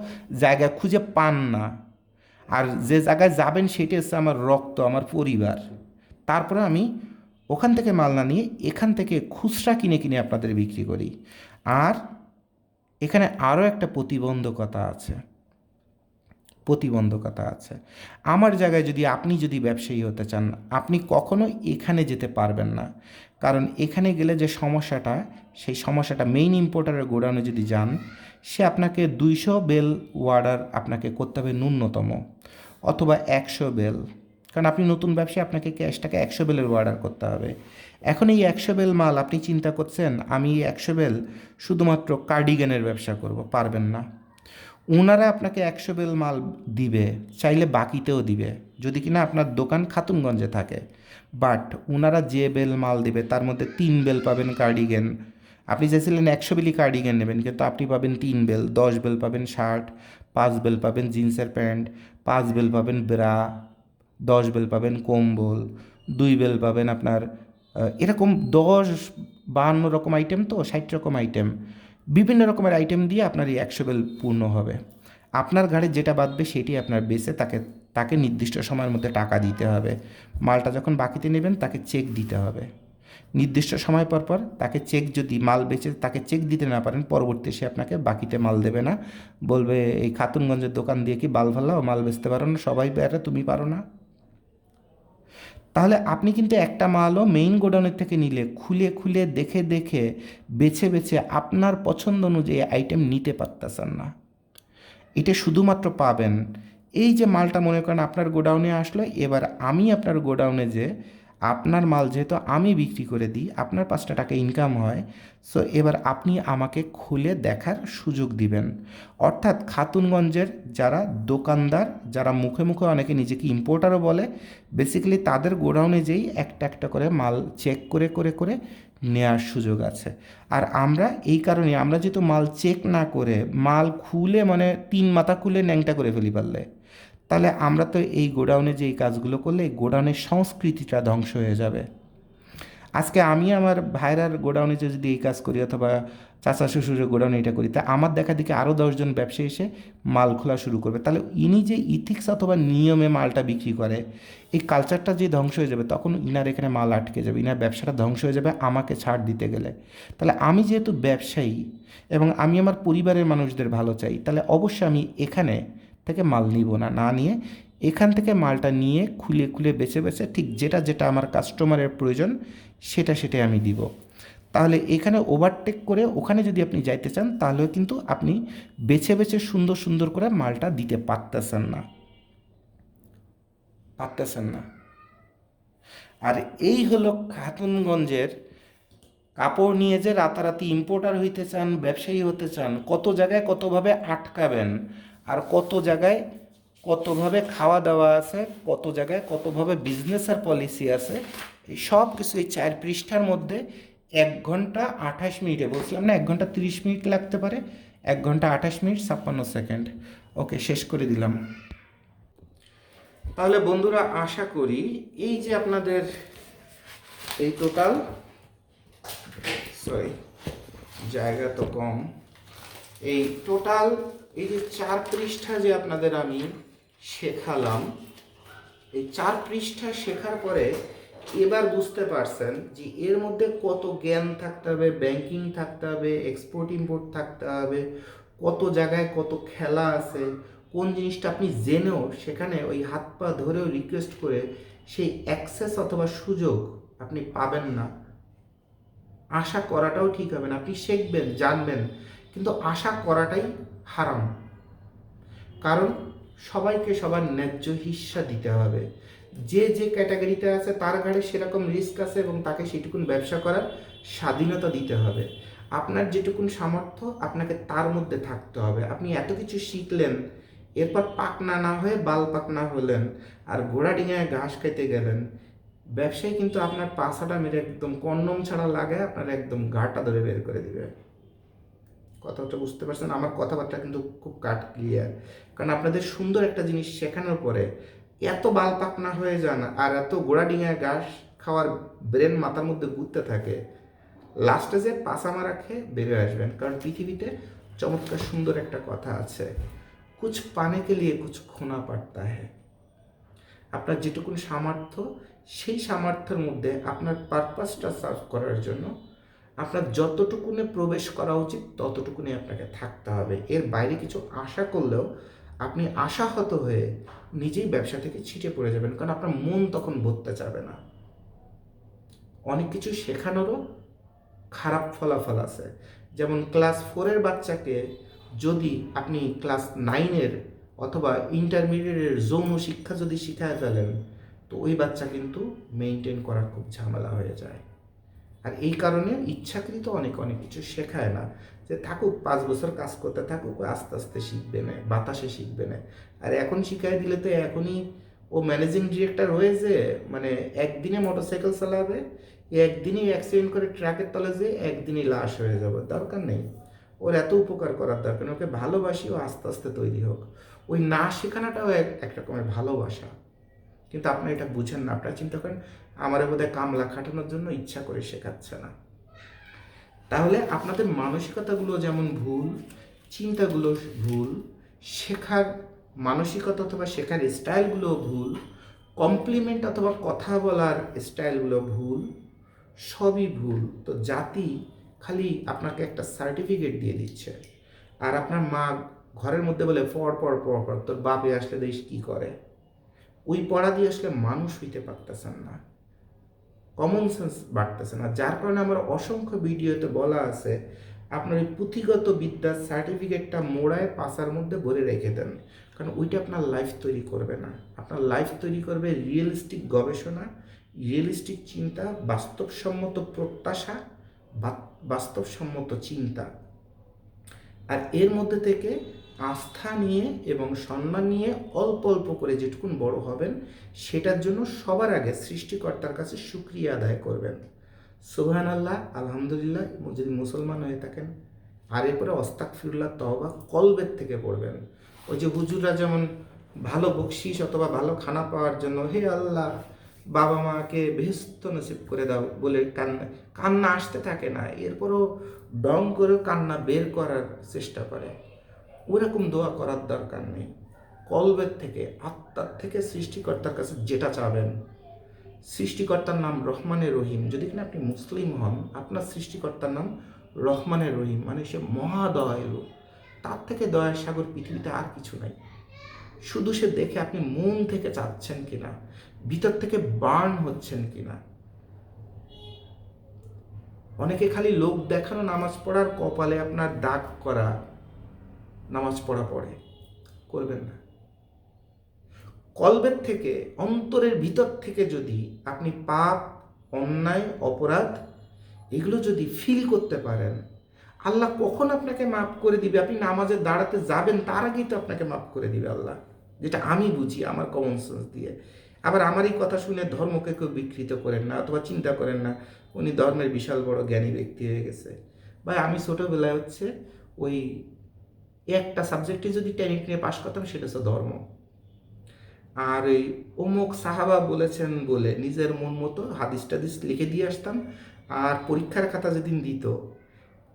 জায়গা খুঁজে পান না। আর যে জায়গায় যাবেন সেটা হচ্ছে আমার রক্ত, আমার পরিবার। তারপরে আমি ওখান থেকে মাল না নিয়ে এখান থেকে খুচরা কিনে কিনে আপনাদের বিক্রি করি। আর এখানে আরও একটা প্রতিবন্ধকতা আছে। আমার জায়গায় যদি আপনি যদি ব্যবসায়ী হতে চান, আপনি কখনো এখানে যেতে পারবেন না। কারণ এখানে গেলে যে সমস্যাটা, সেই সমস্যাটা মেইন ইম্পোর্টারের গোডাউনে যদি যান, সে আপনাকে 200 বেল অর্ডার আপনাকে করতে হবে ন্যূনতম, অথবা 100 বেল। কারণ আপনি নতুন ব্যবসায়ী, আপনাকে ক্যাশটাকে 100 বেলের অর্ডার করতে হবে। এখন এই 100 বেল মাল আপনি চিন্তা করছেন আমি এই 100 বেল শুধুমাত্র কার্ডিগানের ব্যবসা করব, পারবেন না। ওনারা আপনাকে 100 বেল মাল দিবে, চাইলে বাকিতেও দিবে, যদি কিনা আপনার দোকান খাতুনগঞ্জে থাকে। বাট ওনারা যে বেল মাল দিবে তার মধ্যে 3 বেল পাবেন কার্ডিগান। আপনি চাইছিলেন 100 বেলই কার্ডিগান নেবেন, কিন্তু আপনি পাবেন 3 বেল, 10 বেল পাবেন শার্ট, 5 বেল পাবেন জিন্সের প্যান্ট, 5 বেল পাবেন ব্রা, 10 বেল পাবেন কম্বল, 2 বেল পাবেন আপনার এরকম 52 রকম আইটেম, তো 60 রকম আইটেম, বিভিন্ন রকমের আইটেম দিয়ে আপনার এই 100 বেল পূর্ণ হবে। আপনার ঘাড়ে যেটা বাঁধবে সেটি আপনার বেচে তাকে তাকে নির্দিষ্ট সময়ের মধ্যে টাকা দিতে হবে। মালটা যখন বাকিতে নেবেন তাকে চেক দিতে হবে। নির্দিষ্ট সময় পর পর তাকে চেক, যদি মাল বেচে তাকে চেক দিতে না পারেন, পরবর্তী সে আপনাকে বাকিতে মাল দেবে না, বলবে এই খাতুনগঞ্জের দোকান দিয়ে কি বাল ফাল্লাও, মাল বেচতে পারো না, সবাই বেড়ে তুমি পারো না। তাহলে আপনি কিন্তু একটা মালও মেইন গোডাউনের থেকে নিলে খুলে খুলে দেখে দেখে বেছে বেছে আপনার পছন্দ অনুযায়ী আইটেম নিতে পারতেছেন না। এটা শুধুমাত্র পাবেন এই যে মালটা মনে করেন আপনার গোডাউনে আসলো, এবার আমি আপনার গোডাউনে যে আপনার মাল যেহেতু আমি বিক্রি করে দিই, আপনার 5 টাকা ইনকাম হয়। সো এবার আপনি আমাকে খুলে দেখার সুযোগ দিবেন। অর্থাৎ খাতুনগঞ্জের যারা দোকানদার, যারা মুখে মুখে অনেকে নিজেকে ইম্পোর্টারও বলে, বেসিক্যালি তাদের গোডাউনে যেই একটা একটা করে মাল চেক করে করে করে নেওয়ার সুযোগ আছে। আর আমরা এই কারণে, আমরা যেহেতু মাল চেক না করে মাল খুলে মানে 3 মাথা খুলে ন্যাংটা করে ফেলি পারলে, তাহলে আমরা তো এই গোডাউনে যে এই কাজগুলো করলে এই গোডাউনের সংস্কৃতিটা ধ্বংস হয়ে যাবে। আজকে আমি আমার ভাইরার গোডাউনে যদি এই কাজ করি, অথবা চাচা শ্বশুরের গোডাউনে এটা করি, তা আমার দেখা দেখি আরও 10 জন ব্যবসায়ী এসে মাল খোলা শুরু করবে। তাহলে ইনি যে ইথিক্স অথবা নিয়মে মালটা বিক্রি করে, এই কালচারটা যে ধ্বংস হয়ে যাবে, তখন ইনার এখানে মাল আটকে যাবে, ইনার ব্যবসাটা ধ্বংস হয়ে যাবে আমাকে ছাড় দিতে গেলে। তাহলে আমি যেহেতু ব্যবসায়ী এবং আমি আমার পরিবারের মানুষদের ভালো চাই, তাহলে অবশ্যই আমি এখানে থেকে মাল নিব না, না নিয়ে এখান থেকে মালটা নিয়ে খুলে খুলে বেছে বেছে ঠিক যেটা যেটা আমার কাস্টমারের প্রয়োজন সেটাই আমি দিব। তাহলে এখানে ওভারটেক করে ওখানে যদি আপনি যাইতে চান, তাহলে কিন্তু আপনি বেছে বেছে সুন্দর সুন্দর করে মালটা দিতে পারতেছেন না। আর এই হলো খাতুনগঞ্জের কাপড় নিয়ে যে রাতারাতি ইম্পোর্টার হইতে চান, ব্যবসায়ী হতে চান, কত জায়গায় কতভাবে আটকাবেন, আর কত জায়গায় কতভাবে খাওয়া দাওয়া আছে, কত জায়গায় কতভাবে বিজনেসের পলিসি আছে, এই সব কিছু এই 4 পৃষ্ঠার মধ্যে 1 ঘন্টা 28 মিনিটে, বলছিলাম না 1 ঘন্টা 30 মিনিট লাগতে পারে, 1 ঘন্টা 28 মিনিট 56 সেকেন্ড। ওকে, শেষ করে দিলাম। তাহলে বন্ধুরা, আশা করি এই যে আপনাদের এই টোটাল, সরি জায়গা তো কম, এই টোটাল এই যে 4 পৃষ্ঠা যে আপনাদের আমি শেখালাম, এই 4 পৃষ্ঠা শেখার পরে এবার বুঝতে পারছেন যে এর মধ্যে কত জ্ঞান থাকতে হবে, ব্যাংকিং থাকতে হবে, এক্সপোর্ট ইম্পোর্ট থাকতে হবে, কত জায়গায় কত খেলা আছে, কোন জিনিসটা আপনি জেনেও সেখানে ওই হাত পা ধরেও রিকোয়েস্ট করে সেই অ্যাক্সেস অথবা সুযোগ আপনি পাবেন না। আশা করাটাও ঠিক হবে না। আপনি শিখবেন, জানবেন, কিন্তু আশা করাটাই হারাম। কারণ সবাইকে সবার ন্যায্য হিস্সা দিতে হবে। যে যে ক্যাটাগরিতে আছে তার ঘাড়ে সেরকম রিস্ক আছে এবং তাকে সেটুকুন ব্যবসা করার স্বাধীনতা দিতে হবে। আপনার যেটুকুন সামর্থ্য আপনাকে তার মধ্যে থাকতে হবে। আপনি এত কিছু শিখলেন, এরপর পাকনা না হয়ে বাল পাকনা হলেন আর ঘোড়া ডিঙায় ঘাস খাইতে গেলেন, ব্যবসায়ী কিন্তু আপনার পাছাটা মেরে একদম কন্ডম ছাড়া লাগায় আপনার একদম গাটা ধরে বের করে দিবে। কথাটা বুঝতে পারছেন? আমার কথাবার্তা কিন্তু খুব কাট ক্লিয়ার। কারণ আপনাদের সুন্দর একটা জিনিস শেখানোর পরে এত বাল পাকনা হয়ে যান আর এত গোড়া ডিঙায় ঘাস খাওয়ার ব্রেন মাথার মধ্যে ঘুরতে থাকে, লাস্টে যে পাছা মারা খেয়ে বেরিয়ে আসবেন। কারণ পৃথিবীতে চমৎকার সুন্দর একটা কথা আছে, কুছ পানে কে লিয়ে কুছ খোনা পড়তা হ্যায়। আপনার যেটুকুন সামর্থ্য, সেই সামর্থ্যের মধ্যে আপনার পারপাসটা সার্ভ করার জন্য আপনার যতটুকুনে প্রবেশ করা উচিত ততটুকুনি আপনাকে থাকতে হবে। এর বাইরে কিছু আশা করলেও আপনি আশাহত হয়ে নিজেই ব্যবসা থেকে ছিটে পড়ে যাবেন, কারণ আপনার মন তখন ভরতে চাবে না। অনেক কিছু শেখানোরও খারাপ ফলাফল আছে। যেমন ক্লাস 4-এর বাচ্চাকে যদি আপনি ক্লাস 9-এর অথবা ইন্টারমিডিয়েটের যৌন শিক্ষা যদি শিখায় ফেলেন, তো ওই বাচ্চা কিন্তু মেনটেন করা খুব ঝামেলা হয়ে যায়। আর এই কারণে ইচ্ছাকৃত অনেক কিছু শেখায় না, যে থাকুক 5 বছর কাজ করতে থাকুক, আস্তে আস্তে শিখবে না, বাতাসে শিখবে না। আর এখন শিখাই দিলে তো এখনই ও ম্যানেজিং ডিরেক্টর হয়েছে, মানে একদিনে মোটরসাইকেল চালাবে, একদিনই অ্যাক্সিডেন্ট করে ট্রাকের তলে যেয়ে একদিনই লাশ হয়ে যাবে। দরকার নেই ওর এত উপকার করার দরকার নেই। ওকে ভালোবাসি, ও আস্তে আস্তে তৈরি হোক। ওই না শেখানোটাও এক রকমের ভালোবাসা। কিন্তু আপনি এটা বুঝেন না। আপনারা চিন্তা করেন আমারে বোধহয় কামলা খাটানোর জন্য ইচ্ছা করে শেখাচ্ছে না। তাহলে আপনাদের মানসিকতাগুলো যেমন ভুল, চিন্তাগুলো ভুল, শেখার মানসিকতা অথবা শেখার স্টাইলগুলো ভুল, কমপ্লিমেন্ট অথবা কথা বলার স্টাইলগুলো ভুল, সবই ভুল। তো জাতি খালি আপনাকে একটা সার্টিফিকেট দিয়ে দিচ্ছে, আর আপনার মা ঘরের মধ্যে বলে পড় পড় পড় পড়, তোর বাপে আসলে দেশ কী করে। ওই পড়া দিয়ে আসলে মানুষ হইতে পারতেছেন না, কমন সেন্স বাড়তেছে না। যার কারণে আমার অসংখ্য ভিডিওতে বলা আছে আপনার ওই পুঁথিগত বিদ্যার সার্টিফিকেটটা মোড়ায় পাশার মধ্যে ভরে রেখে দেন, কারণ ওইটা আপনার লাইফ তৈরি করবে না। আপনার লাইফ তৈরি করবে রিয়েলিস্টিক গবেষণা, রিয়েলিস্টিক চিন্তা, বাস্তবসম্মত প্রত্যাশা, বাস্তবসম্মত চিন্তা। আর এর মধ্যে থেকে আস্থা নিয়ে এবং সম্মান নিয়ে অল্প অল্প করে যেটুকুন বড় হবেন, সেটার জন্য সবার আগে সৃষ্টিকর্তার কাছে শুকরিয়া আদায় করবেন। সুবহানাল্লাহ, আলহামদুলিল্লাহ যদি মুসলমান হয়ে থাকেন। আর এরপরে আস্তাগফিরুল্লাহ, তওবা কলবের থেকে পড়বেন। ওই যে হুজুররা যেমন ভালো বকশিস অথবা ভালো খানা পাওয়ার জন্য হে আল্লাহ বাবা মাকে বেহেশত নসিব করে দাও বলে কান্না আসতে থাকে না, এরপরও ডং করে কান্না বের করার চেষ্টা করে, ওরকম দোয়া করার দরকার নেই। কলবের থেকে, আত্মার থেকে সৃষ্টিকর্তার কাছে যেটা চাবেন। সৃষ্টিকর্তার নাম রহমানে রহিম। যদি কিনা আপনি মুসলিম হন, আপনার সৃষ্টিকর্তার নাম রহমানে রহিম, মানে সে মহাদয়ালু। তার থেকে দয়ার সাগর পৃথিবীতে আর কিছু নাই। শুধু সে দেখে আপনি মন থেকে চাচ্ছেন কিনা, ভিতর থেকে বার্ন হচ্ছেন কিনা। অনেকে খালি লোক দেখানো নামাজ পড়ার, কপালে আপনার দাগ করা নামাজ পড়া পড়ে, করবেন না। কলবের থেকে, অন্তরের ভিতর থেকে যদি আপনি পাপ, অন্যায়, অপরাধ এগুলো যদি ফিল করতে পারেন, আল্লাহ কখন আপনাকে মাফ করে দিবে? আপনি নামাজে দাঁড়াতে যাবেন তার আগেই তো আপনাকে মাফ করে দিবে আল্লাহ, যেটা আমি বুঝি আমার কমন সেন্স দিয়ে। আবার আমার এই কথা শুনে ধর্মকে কেউ বিকৃত করেন না, অথবা চিন্তা করেন না উনি ধর্মের বিশাল বড় জ্ঞানী ব্যক্তি হয়ে গেছে। ভাই আমি ছোটোবেলায় ওই একটা সাবজেক্টে যদি টেনে টেনে পাশ করতাম, সেটা হচ্ছে ধর্ম। আর এই অমুক সাহাবা বলেছেন বলে নিজের মন মতো হাদিস টাদিস লিখে দিয়ে আসতাম। আর পরীক্ষার খাতা যেদিন দিত,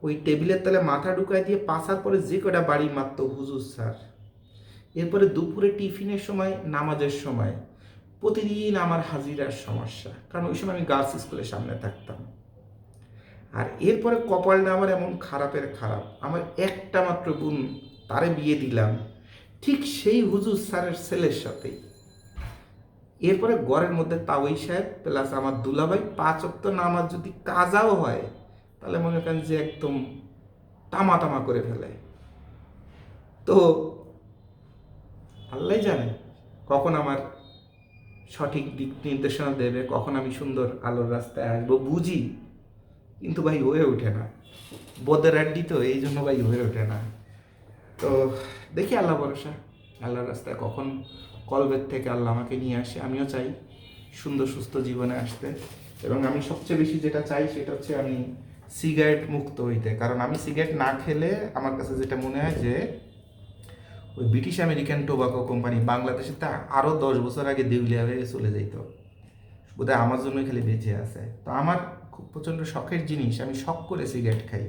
ওই টেবিলের তলে মাথা ঢুকায় দিয়ে পাশার পরে যে কটা বাড়ি মারত হুজুর স্যার। এরপরে দুপুরে টিফিনের সময়, নামাজের সময় প্রতিদিন আমার হাজিরার সমস্যা, কারণ ওই সময় আমি গার্লস স্কুলের সামনে থাকতাম। আর এরপরে কপালটা আমার এমন খারাপের খারাপ, আমার একটা মাত্র বোন, তারে বিয়ে দিলাম ঠিক সেই হুজুর স্যারের ছেলের সাথেই। এরপরে ঘরের মধ্যে তাওই সাহেব প্লাস আমার দুলাভাই 5 ওয়াক্ত নামাজ যদি কাজাও হয় তাহলে মনে করেন যে একদম তামা তামা করে ফেলে। তো আল্লাহ জানে কখন আমার সঠিক দিক নির্দেশনা দেবে, কখন আমি সুন্দর আলোর রাস্তায় আসবো বুঝি, কিন্তু ভাই হয়ে ওঠে না। বদের আড্ডি তো, এই জন্য ভাই হয়ে ওঠে না। তো দেখি আল্লাহ ভরসা, আল্লাহর রাস্তায় কখন কলবের থেকে আল্লাহ আমাকে নিয়ে আসে। আমিও চাই সুন্দর সুস্থ জীবনে আসতে, এবং আমি সবচেয়ে বেশি যেটা চাই সেটা হচ্ছে আমি সিগারেট মুক্ত হইতে। কারণ আমি সিগারেট না খেলে আমার কাছে যেটা মনে হয় যে ওই ব্রিটিশ আমেরিকান টোবাকো কোম্পানি বাংলাদেশে তা আরও 10 বছর আগে দেউলিয়া হয়ে চলে যেত, বোধহয় আমার জন্যই খালি বেঁচে আছে। তো আমার খুব প্রচণ্ড শখের জিনিস, আমি শখ করে সিগারেট খাই,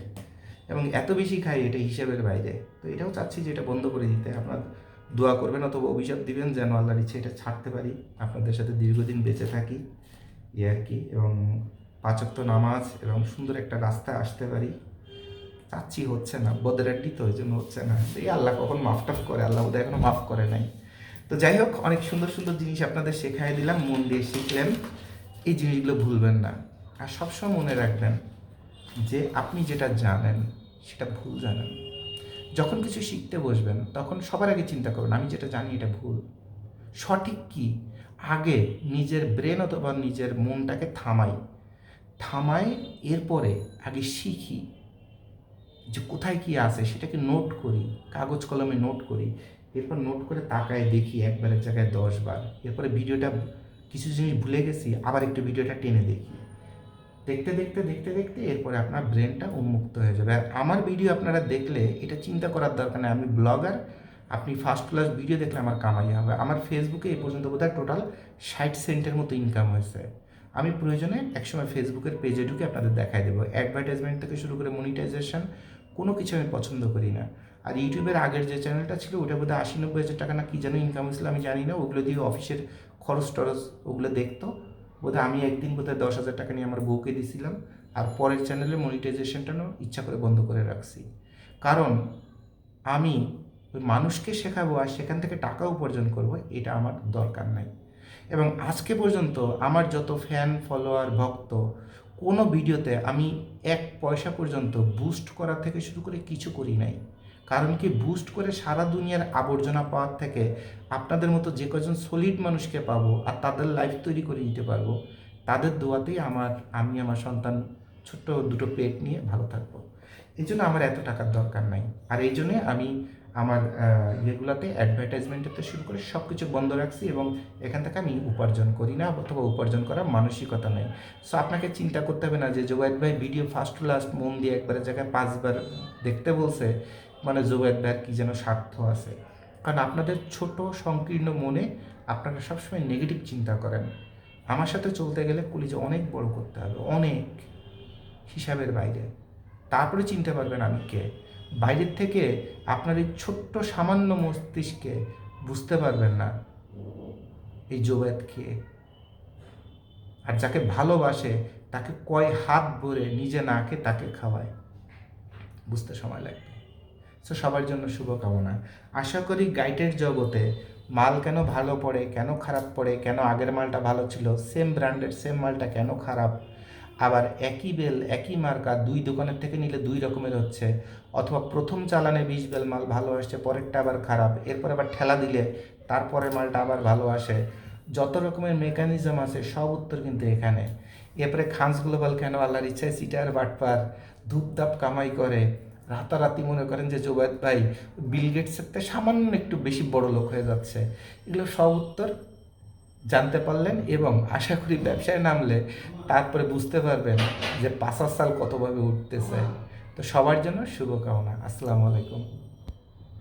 এবং এত বেশি খাই এটা হিসাবের বাইরে। তো এটাও চাচ্ছি যে এটা বন্ধ করে দিতে। আপনার দোয়া করবেন অথবা অভিশাপ দিবেন যেন আল্লাহর ইচ্ছে এটা ছাড়তে পারি, আপনাদের সাথে দীর্ঘদিন বেঁচে থাকি আর কি, এবং 5 ওয়াক্ত নামাজ এবং সুন্দর একটা রাস্তায় আসতে পারি। চাচ্ছি, হচ্ছে না, বদরাড্ডি তো, ওই জন্য হচ্ছে না। এই আল্লাহ কখন মাফ টাফ করে, আল্লাহ বোধহয় এখনো মাফ করে নাই। তো যাই হোক, অনেক সুন্দর সুন্দর জিনিস আপনাদের শেখাই দিলাম, মন দিয়ে শিখলেন। এই জিনিসগুলো ভুলবেন না, আর সবসময় মনে রাখবেন যে আপনি যেটা জানেন সেটা ভুল জানেন। যখন কিছু শিখতে বসবেন তখন সবার আগে চিন্তা করবেন আমি যেটা জানি এটা ভুল, সঠিক কি। আগে নিজের ব্রেন অথবা নিজের মনটাকে থামাই, এরপরে আগে শিখি যে কোথায় কি আছে, সেটাকে নোট করি, কাগজ কলমে নোট করি, এরপর নোট করে তাকায় দেখি একবারের জায়গায় 10 বার। এরপরে ভিডিওটা কিছু জিনিস ভুলে গেছি, আবার একটু ভিডিওটা টেনে দেখি, দেখতে দেখতে দেখতে দেখতে এরপরে আপনার ব্রেনটা উন্মুক্ত হয়ে যাবে। আর আমার ভিডিও আপনারা দেখলে এটা চিন্তা করার দরকার নেই আমি ব্লগার, আপনি ফার্স্ট ক্লাস ভিডিও দেখলে আমার কামাই হবে। আমার ফেসবুকে এই পর্যন্ত বোধহয় টোটাল 60 সেন্টের মতো ইনকাম হয়েছে। আমি প্রয়োজনে একসময় ফেসবুকের পেজে ঢুকে আপনাদের দেখাই দেবো। অ্যাডভার্টাইজমেন্ট থেকে শুরু করে মনিটাইজেশন কোনো কিছু আমি পছন্দ করি না। আর ইউটিউবের আগের যে চ্যানেলটা ছিল ওটা বোধহয় 80-90 হাজার টাকা না কি যেন ইনকাম হয়েছিল, আমি জানি না। ওগুলো দিয়ে অফিসের খরচ টরচ ওগুলো দেখতো। বোধহয় আমি একদিন বোধহয় 10,000 টাকা নিয়ে আমার বউকে দিয়েছিলাম। আর পরের চ্যানেলে মনিটাইজেশনটা ইচ্ছা করে বন্ধ করে রাখছি, কারণ আমি ওই মানুষকে শেখাবো আর সেখান থেকে টাকা উপার্জন করব, এটা আমার দরকার নাই। এবং আজকে পর্যন্ত আমার যত ফ্যান ফলোয়ার ভক্ত, কোনো ভিডিওতে আমি 1 পয়সা পর্যন্ত বুস্ট করা থেকে শুরু করে কিছু করি নাই। কারণ কি, বুস্ট করে সারা দুনিয়ার আবর্জনা পাওয়ার থেকে আপনাদের মতো যে কজন সলিড মানুষকে পাবো আর তাদের লাইফ তৈরি করে দিতে পারবো, তাদের দোয়াতেই আমি আমার সন্তান ছোট্ট দুটো পেট নিয়ে ভালো থাকবো। এই জন্য আমার এত টাকার দরকার নাই। আর এই জন্যে আমি আমার ইয়েগুলোতে অ্যাডভার্টাইজমেন্টের শুরু করে সব কিছু বন্ধ রাখছি, এবং এখান থেকে আমি উপার্জন করি না অথবা উপার্জন করার মানসিকতা নেই। সো আপনাকে চিন্তা করতে হবে না যে জোবায়েদ ভাই ভিডিও ফার্স্ট টু লাস্ট মন দিয়ে একবারের জায়গায় 5 বার দেখতে বলছে মানে জোবায়েদ ভাইয়ের কী যেন স্বার্থ আছে। কারণ আপনাদের ছোট সংকীর্ণ মনে আপনারা সবসময় নেগেটিভ চিন্তা করেন। আমার সাথে চলতে গেলে কলিজা অনেক বড় করতে হবে, অনেক হিসাবের বাইরে, তারপরে চিনতে পারবেন আমি কে। বাইরের থেকে আপনার এই ছোট্ট সামান্য মস্তিষ্কে বুঝতে পারবেন না এই জোবায়েত কে। আর যাকে ভালোবাসে তাকে কয় হাত ভরে নিজে না খেয়ে তাকে খাওয়ায়, বুঝতে সময় লাগবে। সো সবার জন্য শুভকামনা। আশা করি গাইডের জগতে মাল কেন ভালো পড়ে, কেন খারাপ পড়ে, কেন আগের মালটা ভালো ছিল, সেম ব্র্যান্ডের সেম মালটা কেন খারাপ, আবার একই বেল একই মার্কা 2 দোকানের থেকে নিলে 2 রকমের হচ্ছে, অথবা প্রথম চালানে 20 বেল মাল ভালো আসছে, পরেরটা আবার খারাপ, এরপর আবার ঠেলা দিলে তারপরের মালটা আবার ভালো আসে, যত রকমের মেকানিজম আছে সব উত্তর কিন্তু এখানে। এরপরে খানস গ্লোবাল কেন আল্লাহর ইচ্ছায় সিটার বাটপার ধূপধাপ কামাই করে, রাতারাতি মনে করেন যে জোবায়েদ ভাই বিল গেটসের থেকে সামান্য একটু বেশি বড় লোক হয়ে যাচ্ছে, এগুলো সব উত্তর জানতে পারলেন। এবং আশা করি ব্যবসায় নামলে তারপরে বুঝতে পারবেন যে 5 সাল কতভাবে উঠতেছে। তো সবার জন্য শুভকামনা। আসসালামু আলাইকুম।